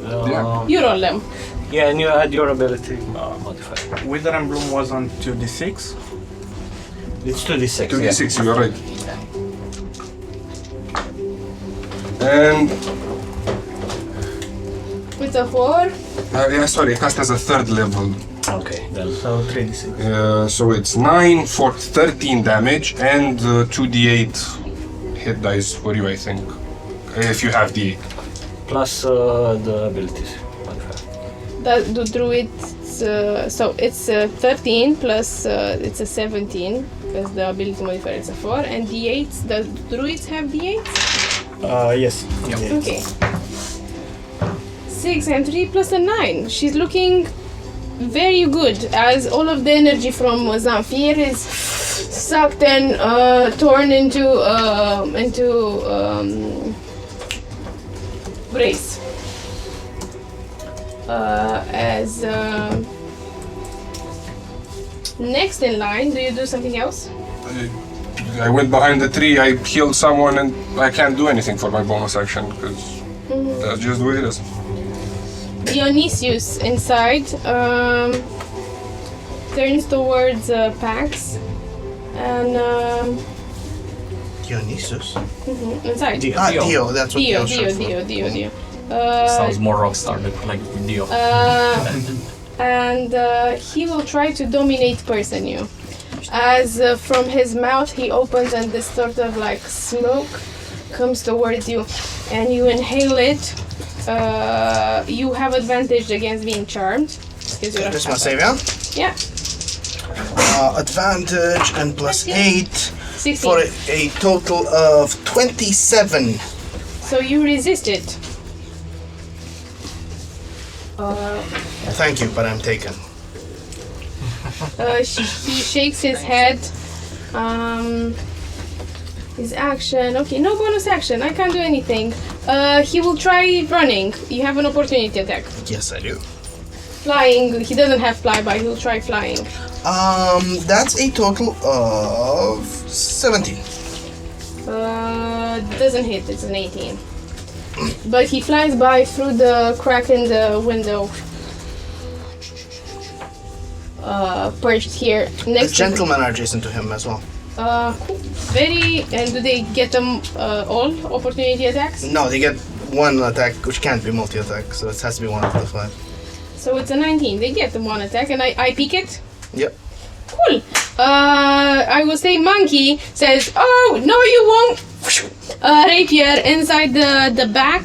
Yeah. You roll them. Yeah, and you add your ability modifier. Wither and Bloom was on 2d6. It's 2d6. 2d6, you're right. And With a 4. yeah, sorry, cast as a 3rd level. Okay, then. So 3d6. So it's 9 for 13 damage and 2d8 hit dice for you, I think. If you have d8. Plus the abilities modifier. The druid's, so it's 13 plus it's a 17 because the ability modifier is a 4 and d8s. Does druids have d8s? Yes. Okay. 6 and 3 plus a 9. She's looking very good as all of the energy from Zamfir is sucked and torn into Grace. As next in line, do you do something else? I went behind the tree, I healed someone, and I can't do anything for my bonus action because that's just the way it is. Dionysius inside turns towards Pax and Dionysus? inside. Dio, that's what Dio short for. Dio. Sounds more rockstar, like Dio. And he will try to dominate person you. As from his mouth he opens and this sort of like smoke comes towards you and you inhale it. You have advantage against being charmed. This my save, yeah? Yeah. Advantage and plus 8 16. for a total of 27. So you resist it. Thank you, but I'm taken. He shakes his head. His action. Okay, no bonus action. I can't do anything. He will try running. You have an opportunity attack. Yes, I do. Flying. He doesn't have flyby. He'll try flying. That's a total of 17. Doesn't hit. It's an 18. But he flies by through the crack in the window. Perched here next. The gentlemen are adjacent to him as well. Very. And do they get them all opportunity attacks? No, they get one attack, which can't be multi-attack, so it has to be one of the 5. So it's a 19. They get the one attack, and I peek it. Yep. Cool. I will say monkey says, "Oh no, you won't." Rapier inside the back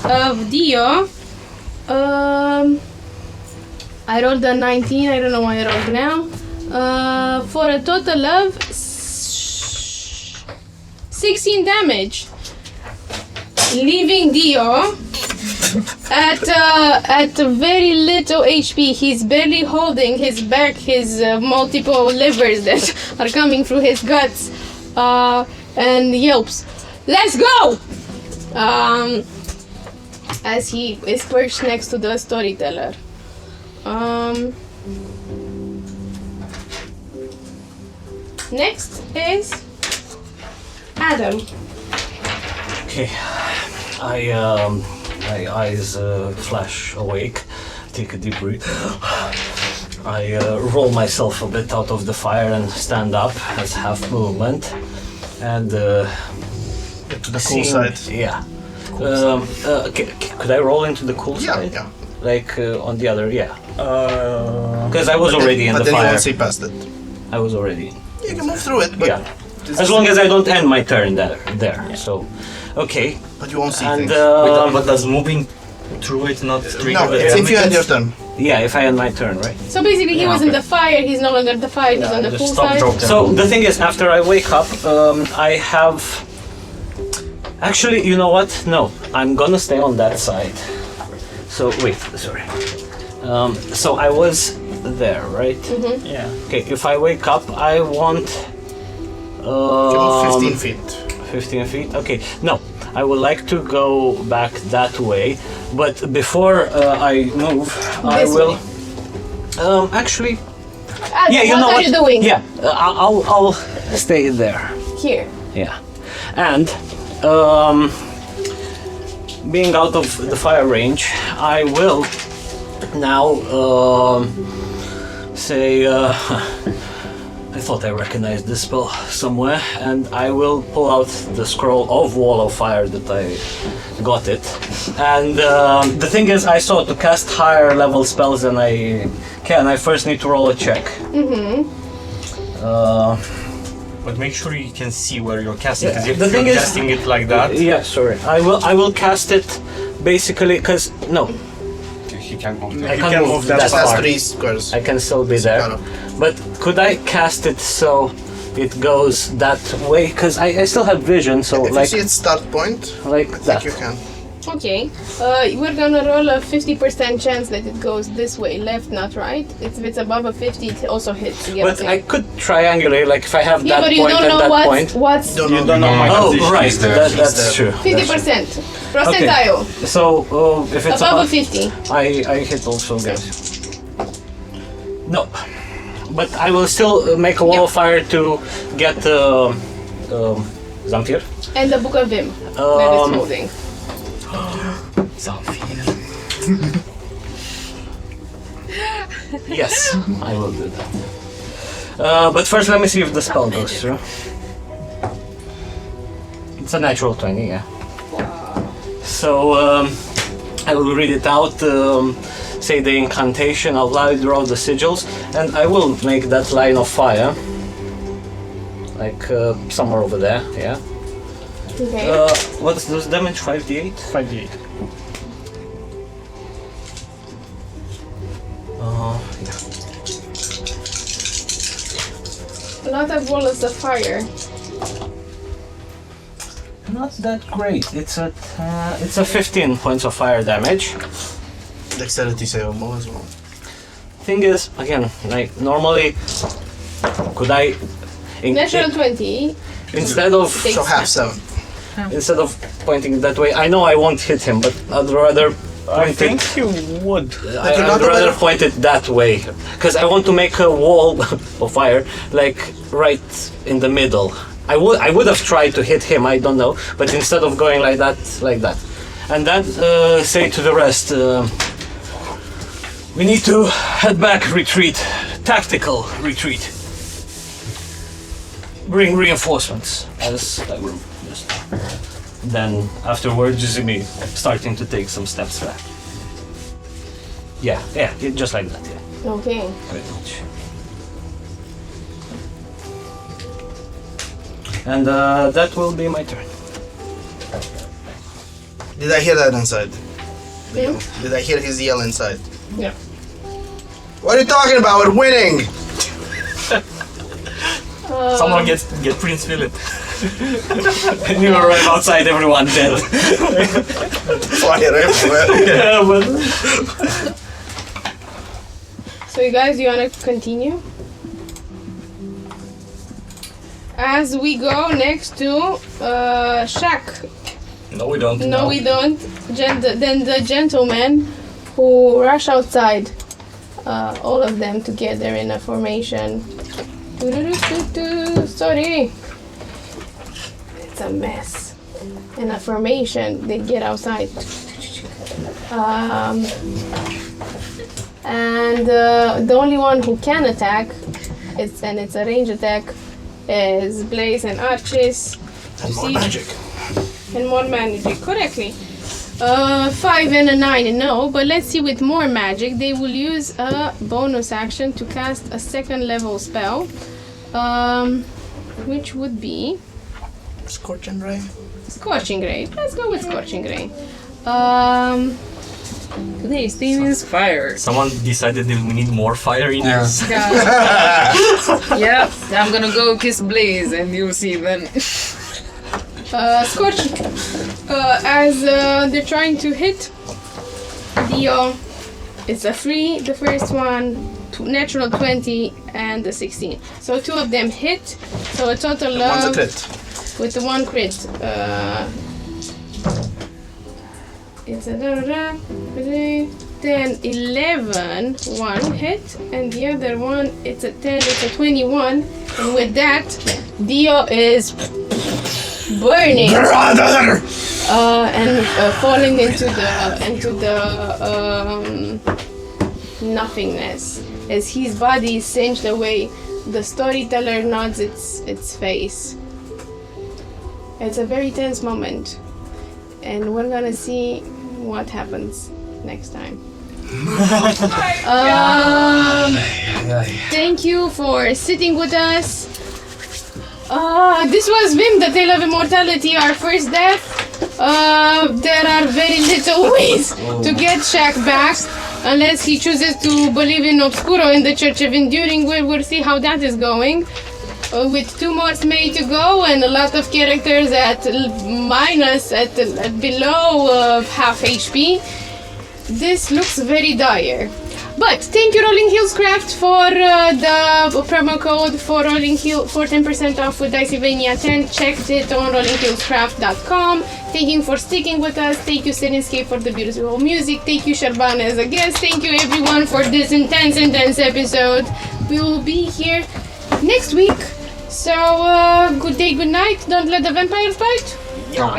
of Dio. I rolled a 19. I don't know why I rolled now. For a total of 16 damage, leaving Dio at very little HP. He's barely holding his back, his multiple livers that are coming through his guts, and yelps, "Let's go!" As he is perched next to the storyteller. Next is Adam. Okay, my eyes flash awake, take a deep breath. I roll myself a bit out of the fire and stand up as half movement, and Get to the cool side. Yeah. Could I roll into the cool side? Yeah. Like on the other, yeah. Because I was already in the But then you fire. won't see past it. I was already. You can move through it, but Yeah. As long as I don't end my turn there. So, okay. but you won't see And things. But does moving through it not trigger No, the it's if you end your damage? turn. yeah, if I end my turn, right? So basically, he Yeah, was in okay. the fire. He's no longer in the fire. He's on the just cool stop, side. drop. So the thing is, after I wake up, I have. Actually, you know what? No, I'm gonna stay on that side. So wait, sorry. So I was there, right? Yeah. Okay, if I wake up, I want. You move 15 feet. 15 feet. Okay, no, I would like to go back that way, but before I move, I This will. Actually, Adam, yeah, you know what what? are you doing? Yeah, I'll stay there. Here. Yeah, and being out of the fire range, I will now say. I thought I recognized this spell somewhere, and I will pull out the scroll of Wall of Fire that I got it. And the thing is, I saw to cast higher level spells than I can, I first need to roll a check. But make sure you can see where you're casting, because Yeah, if the thing you're is- casting it like that, Yeah, sorry. I will cast it basically because no, He can't move I there. can't can move move that that Just has far. 3 squares. I can still be there. Kind of. But could I cast it so it goes that way? Because I still have vision, so If like you see its start point, like I that. think you can. Okay. We're gonna roll a 50% chance that it goes this way, left, not right. If it's above a 50, it also hits. But I could triangulate, like if I have Yeah, that but you point don't and know that what's point. You don't know my Oh, position. right. That's true. 50%. Percentile. So if it's Above a above 50. I hit also, guys. No. But I will still make a wall of fire to get Zamfir. And the Book of VIM that is moving. Zamfir. Yes, I will do that. But first, let me see if the spell goes through. It's a natural 20, yeah. So I will read it out, say the incantation out loud, draw the sigils, and I will make that line of fire, like somewhere over there, yeah. Okay. What's this damage? 5d8? 5d8. A lot of walls of fire. Not that great. It's a 15 points of fire damage. Dexterity save more as well. Thing is, again, like normally, could I? Natural 20. Instead of So half 7. instead of pointing that way, I know I won't hit him, but I'd rather I point think it. you would. I'd rather point it that way, because I want to make a wall of fire, like right in the middle. I would have tried to hit him, I don't know, but instead of going like that, and then say to the rest, we need to head back, retreat, tactical retreat. Bring reinforcements, as I will just. Then afterwards, you see me starting to take some steps back. Yeah, just like that, yeah. Okay. Pretty much. And that will be my turn. Did I hear that inside? Did I hear his yell inside? Yeah. What are you talking about? We're winning! Someone get Prince Philip. And you arrive outside, everyone dead. Fire everywhere. Yeah, but So you guys, you wanna continue? As we go next to Shaq. No, we don't. No, we don't. Then the gentlemen who rush outside, all of them together in a formation. Sorry. It's a mess. In a formation, they get outside. And the only one who can attack, it's a range attack, is Blaze and Archis. And more magic. And more magic, correctly. 5 and a 9, no, but let's see, with more magic, they will use a bonus action to cast a second level spell, which would be Scorching Ray. Scorching Ray. Let's go with Scorching Ray. Today's theme is fire. Someone decided that we need more fire in this. Yep, I'm gonna go kiss Blaze and you'll see then. Scorch, as they're trying to hit, it's a 3, the first one, natural 20, and the 16. So 2 of them hit, so a total One's a of, crit. with the 1 crit, it's a 10, 11, 1 hit, and the other one, it's a 10, it's a 21, and with that, Dio is burning and falling into the nothingness as his body is singed away. The storyteller nods its face. It's a very tense moment, and we're gonna see what happens next time. Thank you for sitting with us. This was VIM, the Tale of Immortality, our first death. There are very little ways to get Shaq back, unless he chooses to believe in Obscuro in the Church of Enduring. We'll see how that is going. with 2 more May to go and a lot of characters at below half HP. This looks very dire. But thank you Rolling Hills Craft for the promo code for Rolling Hill for 10% off with Dicesylvania 10. Checked it on rollinghillscraft.com. Thank you for sticking with us. Thank you Sirenscape for the beautiful music. Thank you Serban as a guest. Thank you everyone for this intense episode. We will be here next week. So good day, good night. Don't let the vampires bite. Yeah.